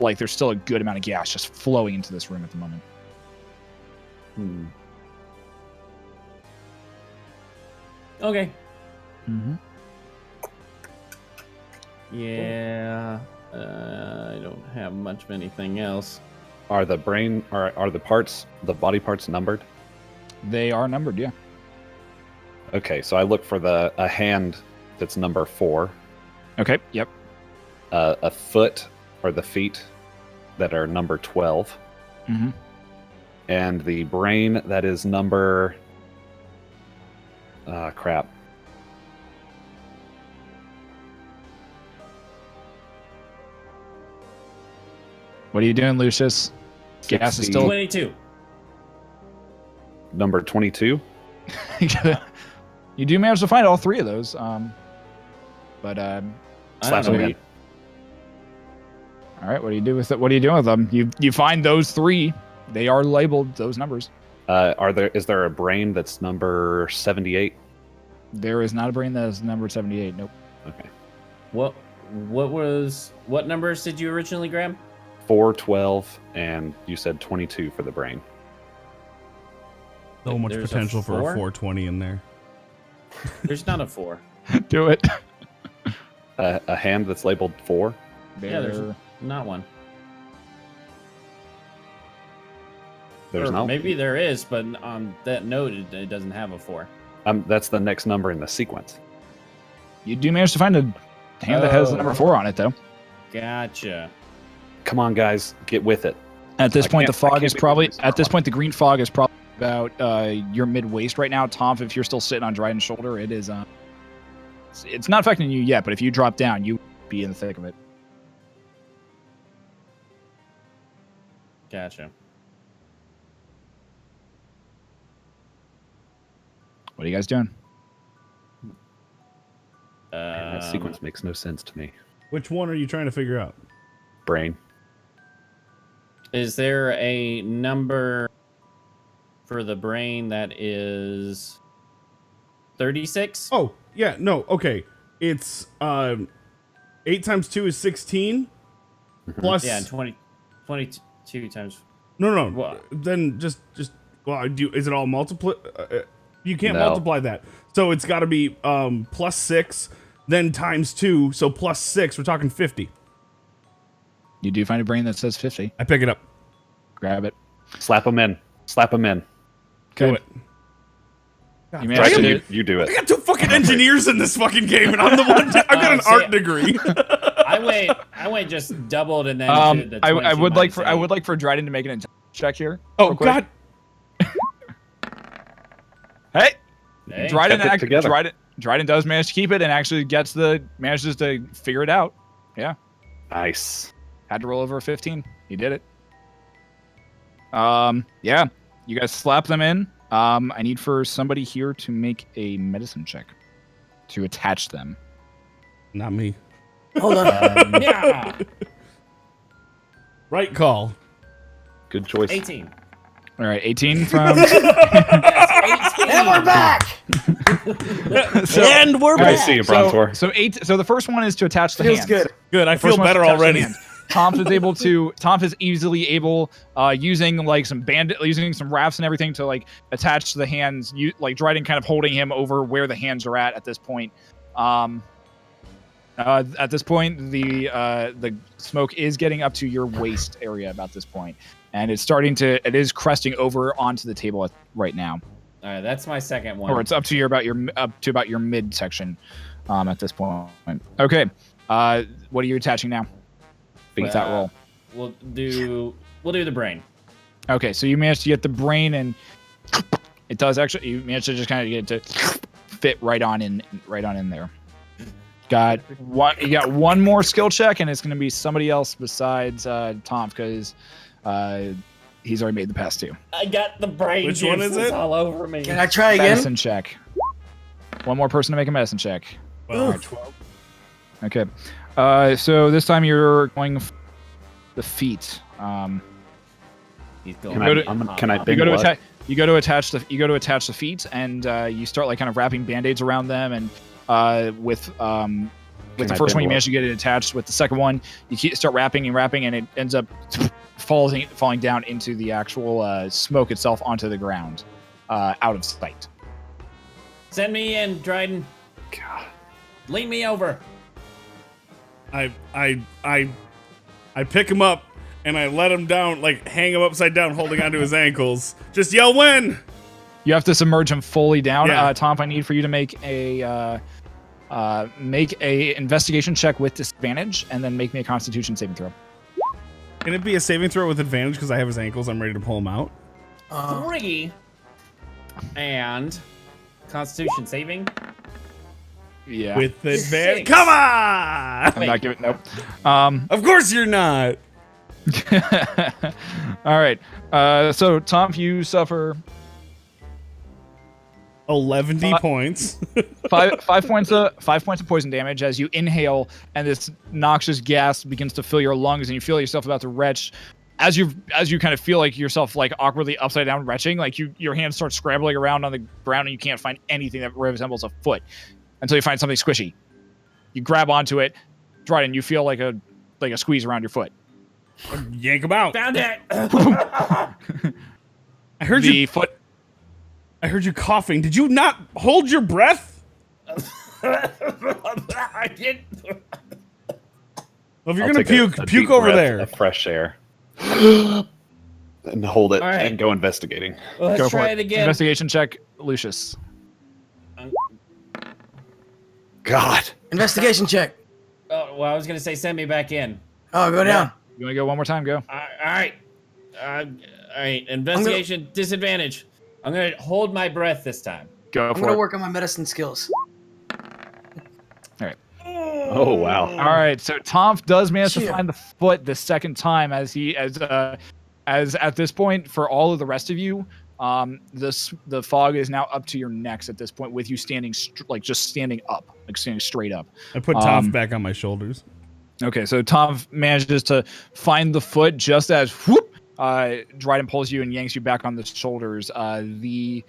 like there's still a good amount of gas just flowing into this room at the moment. Okay. Mm-hmm. Yeah. I don't have much of anything else. Are the body parts numbered? They are numbered, yeah. Okay, so I look for a hand that's number 4. Okay, yep. A foot or the feet that are number 12. Mm-hmm. And the brain that is number... crap. What are you doing, Lucius? Gas is still 22. Number 22? You do manage to find all 3 of those, but Slap know, me. man. all right. What do you do with it? What are you doing with them? You find those 3. They are labeled those numbers. Is there a brain that's number 78? There is not a brain that is number 78. Nope. Okay. What numbers did you originally grab? 4, 12, and you said 22 for the brain. So much There's a potential for a 4? 420 in there. There's not a 4. Do it. A hand that's labeled 4? Yeah, there's not one. There's Or no. maybe there is, but on that note, it doesn't have a 4. That's the next number in the sequence. You do manage to find a hand that has the number 4 on it, though. Gotcha. Come on, guys, get with it. At this point, the I fog can't is be probably doing this at this for point the green fog is probably about your mid waist right now. Tonph, if you're still sitting on Dryden's shoulder, it is it's not affecting you yet, but if you drop down, you would be in the thick of it. Gotcha. What are you guys doing? Man, that sequence makes no sense to me. Which one are you trying to figure out? Brain. Is there a number for the brain that is 36? Oh, yeah, no, okay. It's 8 times 2 is 16 plus Yeah, and 22 times. No. What? Then just is it all multiply? You can't No. multiply that. So it's got to be plus 6, then times 2, so plus 6. We're talking 50. You do find a brain that says 50. I pick it up. Grab it. Slap them in. Slap them in. Do it. You managed to do it. You do I it. got 2 fucking engineers in this fucking game, and I'm the one. I've got an See, art degree. I went just doubled and then did the I 22 would like for minus 8. Dryden to make an intelligence check here. Oh real quick. God! Hey, Hey, Dryden, kept it together. Dryden does manage to keep it and actually manages to figure it out. Yeah, Nice. had to roll over a 15. He did it. Yeah, you guys slap them in. I need for somebody here to make a medicine check to attach them. Not me. Hold on. yeah. Right call. Good choice. 18. All right, 18 from. And we're back. And we're Good to back. see you, Brontor. So the first one is to attach the Feels hands. good. Good. I First feel one's better to attach the already. hands. Tonph is easily able, using like using some rafts and everything to like attach the hands. Like Dryden kind of holding him over where the hands are at this point. At this point, the smoke is getting up to your waist area about this point, and it is cresting over onto the table right now, All right, that's my second one. or it's up to about your mid section, at this point. Okay, what are you attaching now? What's that roll? We'll do the brain. Okay, so you managed to get the brain, and It does actually. You managed to just kind of get it to fit right on in there. Got one. You got one more skill check, and it's going to be somebody else besides Tonph because he's already made the pass too. I got the brain. Which one is it? All over me. Can I try again? Medicine check. One more person to make a medicine check. Well, 12. Okay. So this time you're going the feet. He's Can going. I You bing go to blood? attack. You go to attach the feet, and you start like kind of wrapping band-aids around them, and with the I first one you bing manage to get it attached. With the second one, you start wrapping, and it ends up falling down into the actual smoke itself onto the ground, out of sight. Send me in, Dryden. God. Lean me over. I pick him up and I let him down, like hang him upside down, holding onto his ankles. Just yell when. You have to submerge him fully down. Yeah. Tonph, I need for you to make a investigation check with disadvantage, and then make me a Constitution saving throw. Can it be a saving throw with advantage because I have his ankles? I'm ready to pull him out. 3 and Constitution saving. Yeah. With advantage. 6. Come on! I'm not giving. Nope. Of course you're not. All right. So Tonph, you suffer 11 points. 5 points of poison damage as you inhale, and this noxious gas begins to fill your lungs, and you feel yourself about to retch. As you kind of feel like yourself like awkwardly upside down retching, like your hands start scrambling around on the ground, and you can't find anything that resembles a foot until you find something squishy. You grab onto it. Dryden, you feel like a squeeze around your foot. Yank him out. Found it. I heard The you. foot. I heard you coughing. Did you not hold your breath? I did. Well, if you're I'll gonna take puke, a puke deep over breath there. of fresh air. And hold it All right. and go investigating. Let's Go for try it. it again. Investigation check, Leucis. God. Investigation check. Oh, well, I was gonna say send me back in. Oh, go down. You want to go one more time? Go. All right. All right. Investigation disadvantage. I'm gonna hold my breath this time. Go I'm for gonna it. work on my medicine skills. Oh, wow. All right, so Tonph does manage to Shit. find the foot the second time, as at this point for all of the rest of you, the fog is now up to your necks at this point, with you standing standing up, like standing straight up. I put Tonph back on my shoulders. Okay, so Tonph manages to find the foot just as whoop, Dryden pulls you and yanks you back on the shoulders. The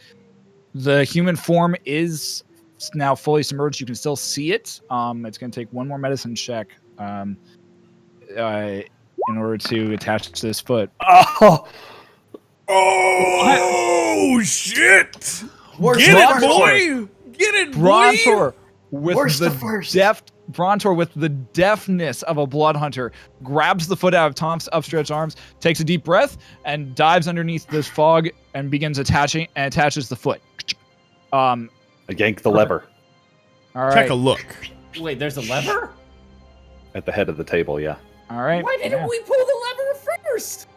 human form is now fully submerged. You can still see it. It's going to take one more medicine check in order to attach to this foot. Oh shit! Worst Get to it, first. boy! Get it, boy! Brontor with Worst the to first. Brontor with the deftness of a blood hunter grabs the foot out of Tom's upstretched arms, takes a deep breath, and dives underneath this fog and begins attaches the foot. I yank the lever All right. Check a look. Wait, there's a lever? at the head of the table, yeah. All right. Why didn't we pull the lever first?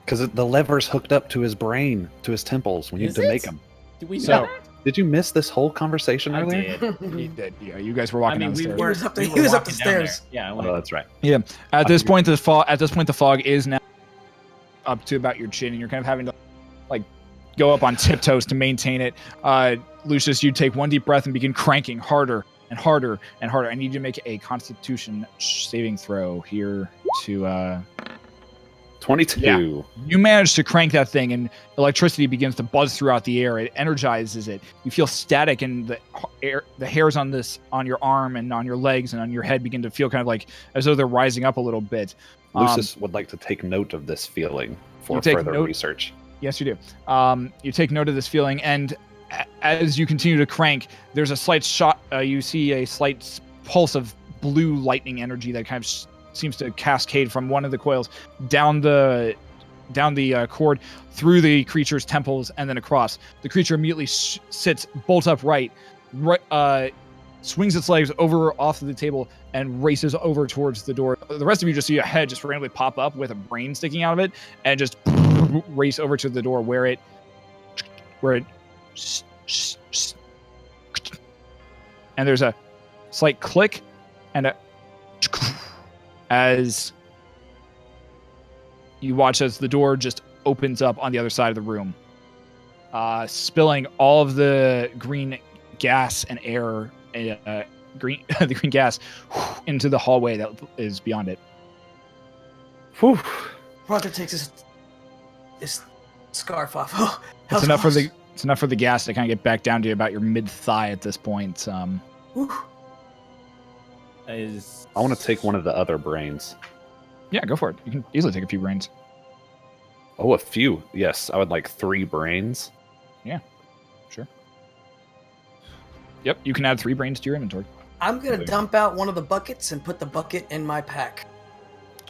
Because the lever's hooked up to his brain, to his temples. We need Is to it? make him. Did we So- know that? Did you miss this whole conversation I earlier? did. You did. Yeah, you guys were walking down the stairs. were- up the- we he was were up the walking down there. stairs. Yeah, I Oh, went, that's right. Yeah. At this point, the fog is now up to about your chin, and you're kind of having to like go up on tiptoes to maintain it. Lucius, you take one deep breath and begin cranking harder and harder and harder. I need you to make a Constitution saving throw here to. 22. Yeah. You manage to crank that thing, and electricity begins to buzz throughout the air. It energizes it. You feel static, and the hairs on your arm and on your legs and on your head begin to feel kind of like as though they're rising up a little bit. Lucius would like to take note of this feeling for You take further note- research. Yes, you do. You take note of this feeling, and as you continue to crank, there's a slight shot. You see a slight pulse of blue lightning energy that kind of seems to cascade from one of the coils down the cord through the creature's temples and then across. The creature immediately sits bolt upright, swings its legs over off of the table and races over towards the door. The rest of you just see a head just randomly pop up with a brain sticking out of it and just race over to the door where it And there's a slight click and as you watch as the door just opens up on the other side of the room, spilling all of the green gas and air, the green gas into the hallway that is beyond it. Whew. Brontor takes his scarf off. Oh, It's enough for the gas to kind of get back down to about your mid-thigh at this point. I want to take one of the other brains. Yeah, go for it. You can easily take a few brains. Oh, a few. Yes, I would like 3 brains. Yeah, sure. Yep, you can add 3 brains to your inventory. I'm going to dump out one of the buckets and put the bucket in my pack.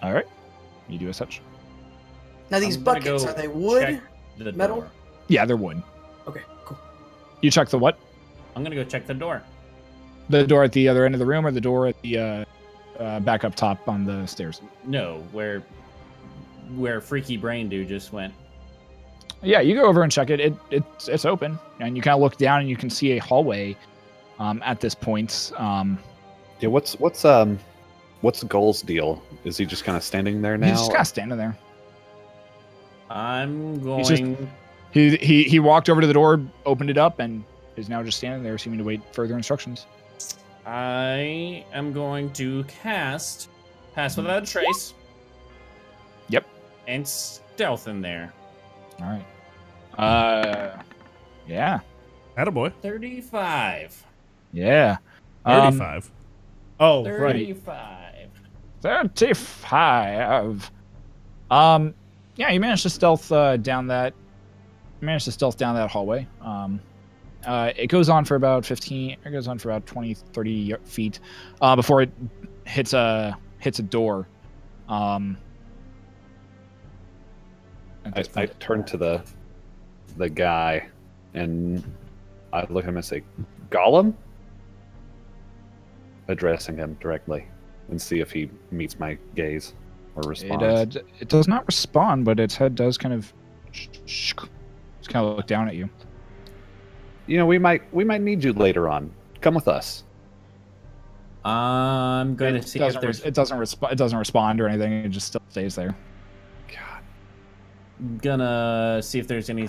All right. You do as such. Now, these buckets, are they wood, metal? Door. Yeah, they're wood. Okay, cool. You check the what? I'm gonna go check the door. The door at the other end of the room or the door at the back up top on the stairs? No, where Freaky Brain Dude just went. Yeah, you go over and check it. It's open. And you kind of look down and you can see a hallway at this point. Yeah, what's Gull's deal? Is he just kind of standing there now? He's just kind of standing there. I'm going. He walked over to the door, opened it up, and is now just standing there, seeming to wait further instructions. I am going to cast Pass Without a Trace. Yep. And Stealth in there. All right. Yeah. Attaboy. 35. Yeah. 35. Oh, right. 35. 35. Yeah, you managed to stealth down that. You managed to stealth down that hallway. It goes on for about 15. It goes on for about 20, 30 feet before it hits a door. I turn to the guy, and I look at him and say, "Gollum," addressing him directly, and see if he meets my gaze or responds. It does not respond, but its head does kind of just kind of look down at you. You know, we might need you later on. Come with us. I'm going to see if there's. It doesn't respond or anything. It just still stays there. God. Gonna see if there's any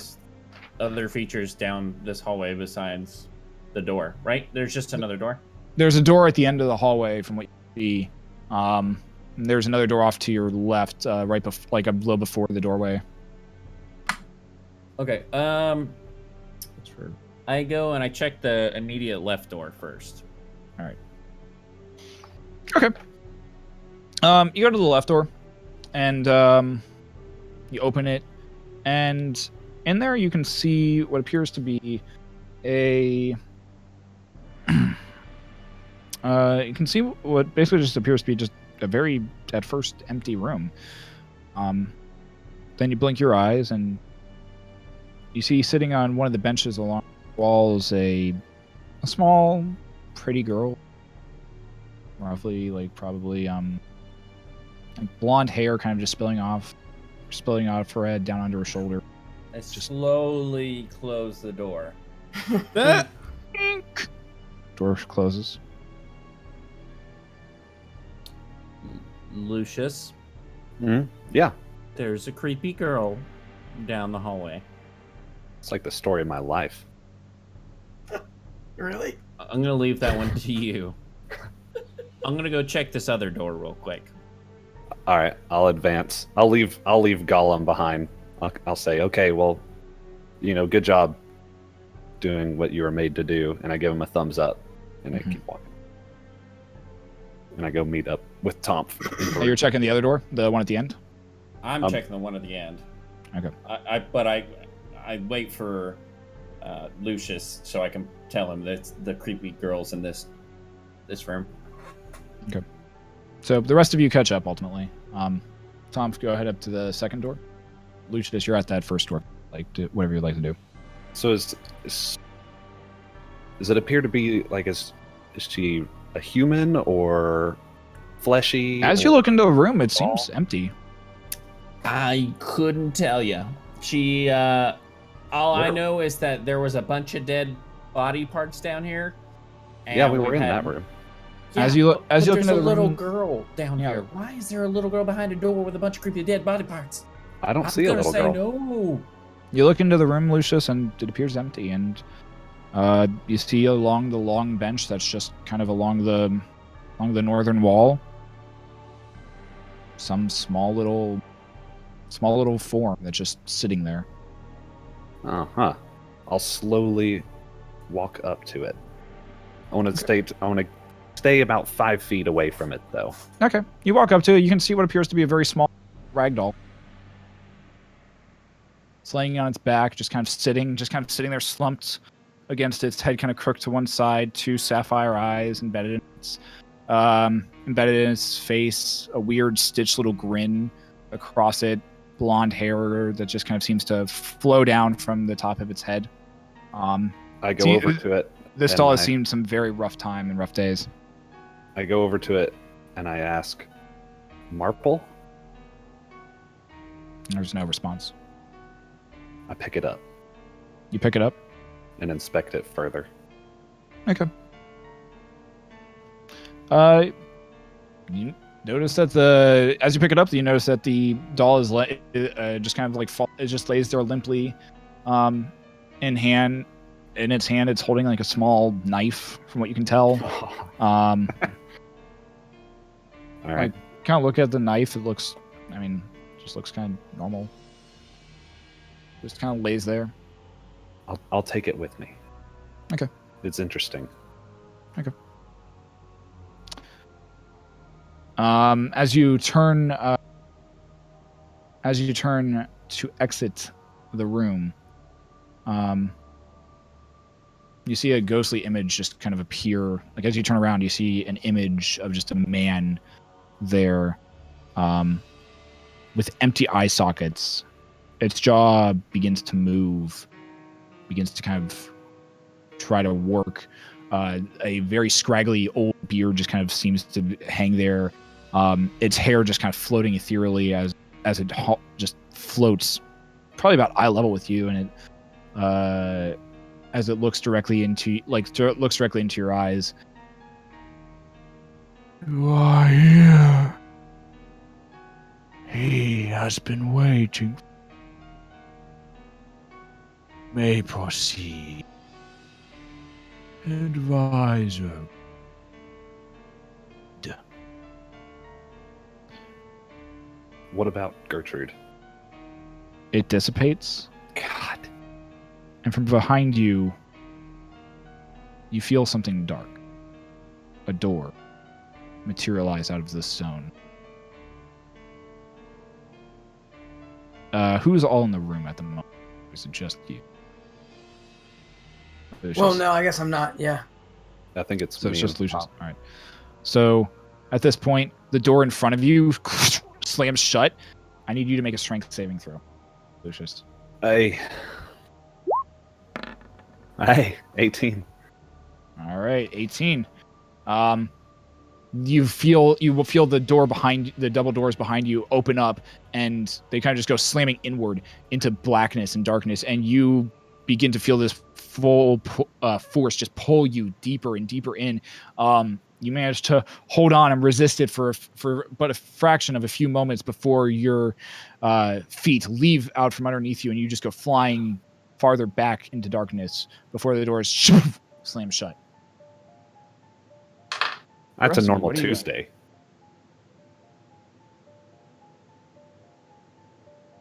other features down this hallway besides the door. Right? There's just another door. There's a door at the end of the hallway from what you see. There's another door off to your left, right like a little before the doorway. Okay. I go and I check the immediate left door first. All right. Okay. You go to the left door, and you open it, and in there you can see what appears to be a. You can see what basically just appears to be just a very, at first, empty room. Then you blink your eyes, and you see sitting on one of the benches along the walls a small, pretty girl. Roughly, probably blonde hair kind of just spilling out of her head down under her shoulder. I slowly close the door. Door closes. Leucis, Yeah. there's a creepy girl down the hallway. It's like the story of my life. Really? I'm gonna leave that one to you. I'm gonna go check this other door real quick. All right, I'll advance. I'll leave Gollum behind. I'll say, okay, well, good job doing what you were made to do, and I give him a thumbs up, and I keep walking. And I go meet up with Tonph. Oh, you're checking the other door, the one at the end. I'm checking the one at the end. Okay. I wait for Leucis so I can tell him that the creepy girl's in this room. Okay. So the rest of you catch up ultimately. Tonph, go ahead up to the second door. Leucis, you're at that first door. Do whatever you'd like to do. So does it appear to be is she a human or fleshy? As you look into the room, it seems empty. I couldn't tell you. She All I know is that there was a bunch of dead body parts down here. Yeah, we were in that room. Yeah, as you look there's into a the little room, girl down here. Why is there a little girl behind a door with a bunch of creepy dead body parts? I don't see a little girl. No. you look into the room, Lucius, and it appears empty. And you see along the long bench that's just kind of along the northern wall, some small little form that's just sitting there. Uh-huh. I'll slowly walk up to it. I want to stay about 5 feet away from it, though. Okay. You walk up to it. You can see what appears to be a very small ragdoll. It's laying on its back, just kind of sitting there slumped against its head, kind of crooked to one side, 2 sapphire eyes embedded in its face, a weird stitched little grin across it, blonde hair that just kind of seems to flow down from the top of its head. I go over to it. This doll has seen some very rough time and rough days. I go over to it and I ask, Marple? There's no response. I pick it up You pick it up. and inspect it further. Okay. You notice that as you pick it up, you notice that the doll is just kind of like it just lays there limply, in its hand. It's holding like a small knife, from what you can tell. All right. Kind of look at the knife. It looks, just looks kind of normal. Just kind of lays there. I'll take it with me. Okay. It's interesting. Okay. As you turn to exit the room, you see a ghostly image just kind of appear. Like, as you turn around, you see an image of just a man there, with empty eye sockets. Its jaw begins to move, begins to kind of try to work. A very scraggly old beard just kind of seems to hang there. Its hair just kind of floating ethereally as it just floats, probably about eye level with you, and it as it looks directly into your eyes. You are here. He has been waiting. May proceed. Advisor. What about Gertrude? It dissipates, God. and from behind you, you feel something dark. A door materialize out of the stone. Who's all in the room at the moment? Is it just you? Well, no, I guess I'm not. Yeah. I think it's So me it's just and Lucius. Pop. All right. So at this point, the door in front of you slams shut. I need you to make a strength saving throw, Lucius. Hey, 18. All right, 18. You will feel the double doors behind you open up, and they kind of just go slamming inward into blackness and darkness, and you begin to feel this full force just pull you deeper and deeper in. You manage to hold on and resist it for but a fraction of a few moments before your feet leave out from underneath you, and you just go flying farther back into darkness before the doors slam shut. That's a Rusty, normal what do you got? Tuesday.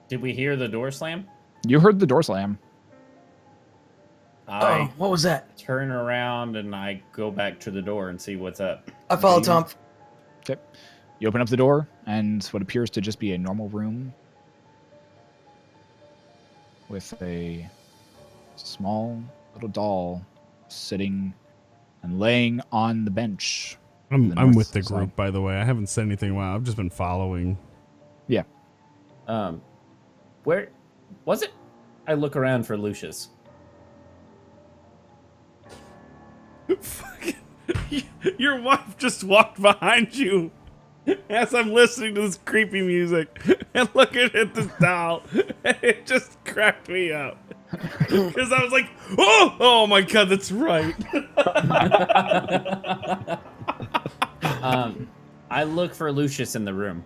Did we hear the door slam? You heard the door slam. I What was that? turn around and I go back to the door and see what's up. I follow Tonph. Okay. You open up the door, and what appears to just be a normal room with a small little doll sitting and laying on the bench. I'm with the group, by the way. I haven't said anything in a while. I've just been following. Yeah. Where was it? I look around for Leucis. Your wife just walked behind you as I'm listening to this creepy music and looking at this doll. It just cracked me up. Because I was like, oh my god, that's right. I look for Leucis in the room.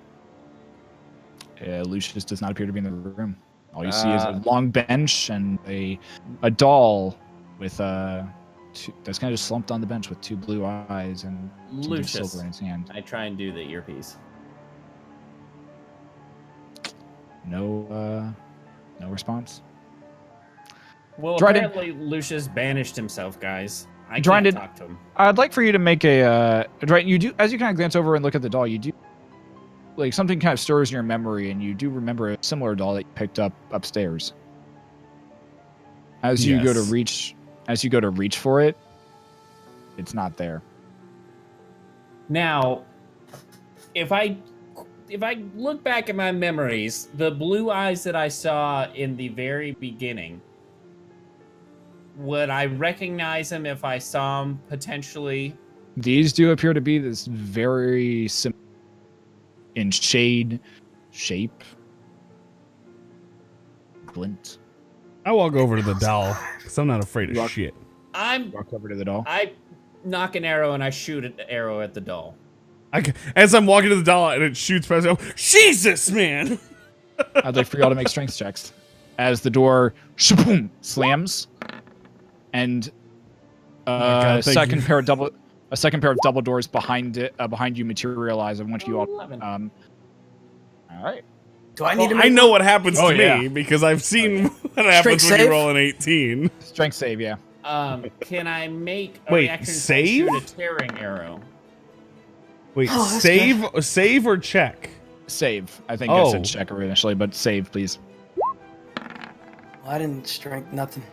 Lucius does not appear to be in the room. All you see is a long bench and a doll with that's kind of just slumped on the bench with two blue eyes and something silver in his hand. I try and do the earpiece. No response. Well, Dryden, apparently Lucius banished himself, guys. I Dryden, can't talk to him. I'd like for you to make a Dryden. You do, as you kind of glance over and look at the doll, you do like something kind of stirs in your memory, and you do remember a similar doll that you picked up upstairs. As you go to reach for it, it's not there. Now, if I look back at my memories, the blue eyes that I saw in the very beginning, would I recognize him if I saw him potentially? These do appear to be this very simple in shade, shape, glint. I walk over to the doll because I'm not afraid of shit. Walk over to the doll. I knock an arrow and I shoot an arrow at the doll. As I'm walking to the doll and it shoots past, I go, Jesus, man! I'd like for y'all to make strength checks as the door shaboom, slams, and a second pair of double doors behind you materialize. I want you all. All right. Do I need to? I know what happens to me because I've seen what happens when you roll an 18. Strength save, yeah. Can I make a reaction save? to shoot a tearing arrow? Wait, save or check? Save. I think I said check initially, but save, please. Well, I didn't strength nothing.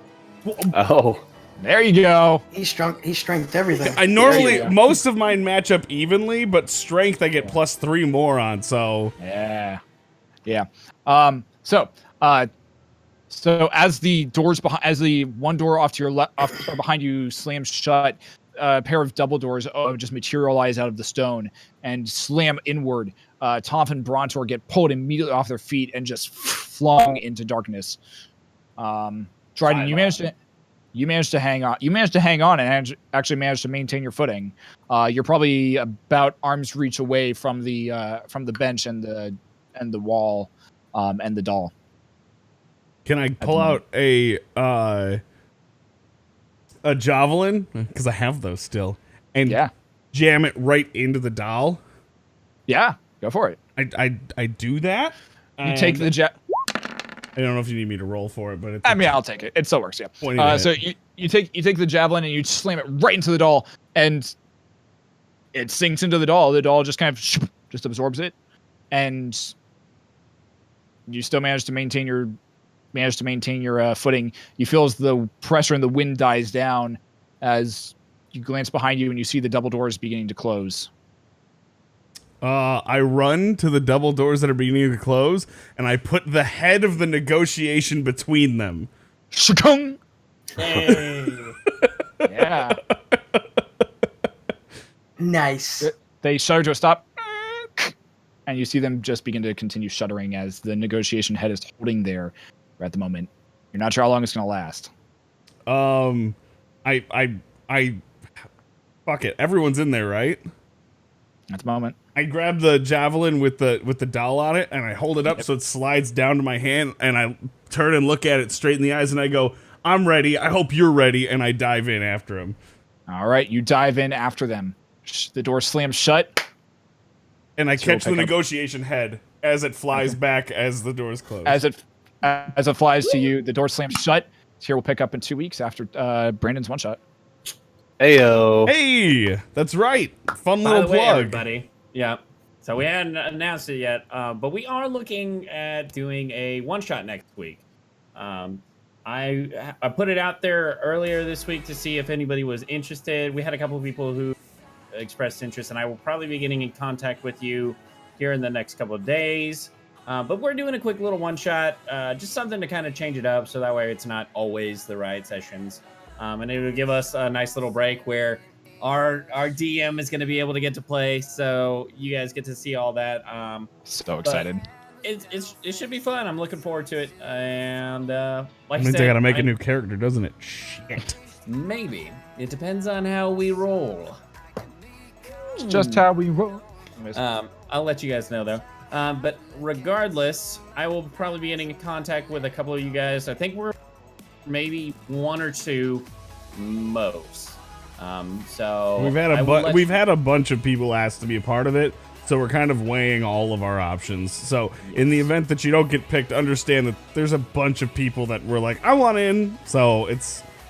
Oh. There you go. He strength everything. I normally most of mine match up evenly, but strength I get +3 more on. So yeah. So as the doors as the one door off to your left, or behind you slams shut, a pair of double doors just materialize out of the stone and slam inward. Tonph and Brontor get pulled immediately off their feet and just flung into darkness. Dryden, you managed to hang on. You managed to hang on and actually managed to maintain your footing. You're probably about arm's reach away from the bench and the wall and the doll. Can I pull out a javelin, because I have those still, and jam it right into the doll? Yeah, go for it. I do that. You take the I don't know if you need me to roll for it, but it's I'll take it. It still works, yeah. So you take the javelin and you slam it right into the doll, and it sinks into the doll. The doll just kind of just absorbs it, and you still manage to maintain your footing. You feel as the pressure and the wind dies down as you glance behind you and you see the double doors beginning to close. I run to the double doors that are beginning to close, and I put the head of the negotiation between them. Shakung! Hey. Yeah. Nice. They shudder to a stop, and you see them just begin to continue shuddering as the negotiation head is holding there at the moment. You're not sure how long it's going to last. I fuck it. Everyone's in there, right? At the moment. I grab the javelin with the doll on it, and I hold it up so it slides down to my hand, and I turn and look at it straight in the eyes, and I go, I'm ready. I hope you're ready, and I dive in after him. All right, you dive in after them. The door slams shut. And I catch the negotiation head as it flies back as the doors close. As it flies to you, the door slams shut. Here we'll pick up in 2 weeks after Brandon's one shot. Heyo. Hey, that's right. Fun By little the way, plug. everybody. Yeah. So we hadn't announced it yet, but we are looking at doing a one-shot next week. I put it out there earlier this week to see if anybody was interested. We had a couple of people who expressed interest, and I will probably be getting in contact with you here in the next couple of days. But we're doing a quick little one-shot, just something to kind of change it up, so that way it's not always the Riot sessions. And it will give us a nice little break where our DM is going to be able to get to play, so you guys get to see all that. So excited. it should be fun. I'm looking forward to it. And like I means said, I gotta make a new character, doesn't it? Shit. Maybe it depends on how we roll. It's just how we roll. I'll let you guys know though. But regardless, I will probably be getting in contact with a couple of you guys. I think we're maybe 1 or 2 most. So we've had a bunch of people ask to be a part of it, so we're kind of weighing all of our options. So in the event that you don't get picked, understand that there's a bunch of people that were like, I want in. So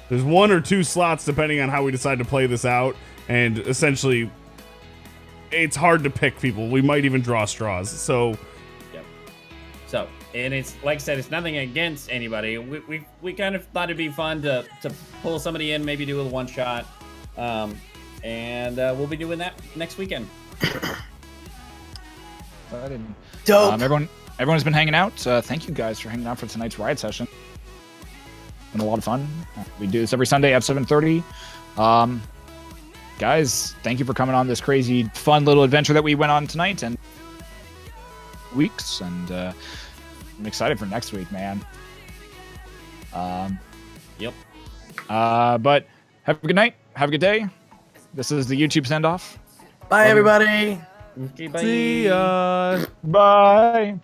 there's 1 or 2 slots depending on how we decide to play this out, and essentially it's hard to pick people. We might even draw straws. So yep. So, and it's like I said, it's nothing against anybody. We kind of thought it'd be fun to pull somebody in, maybe do a one shot, and we'll be doing that next weekend. Dope. Everyone's been hanging out. Thank you guys for hanging out for tonight's Riot session. Been a lot of fun. We do this every Sunday at 7:30. Guys, thank you for coming on this crazy, fun little adventure that we went on tonight and weeks, and I'm excited for next week, man. Yep. But have a good night. Have a good day. This is the YouTube send-off. Bye, everybody. Okay, bye. see ya. Bye.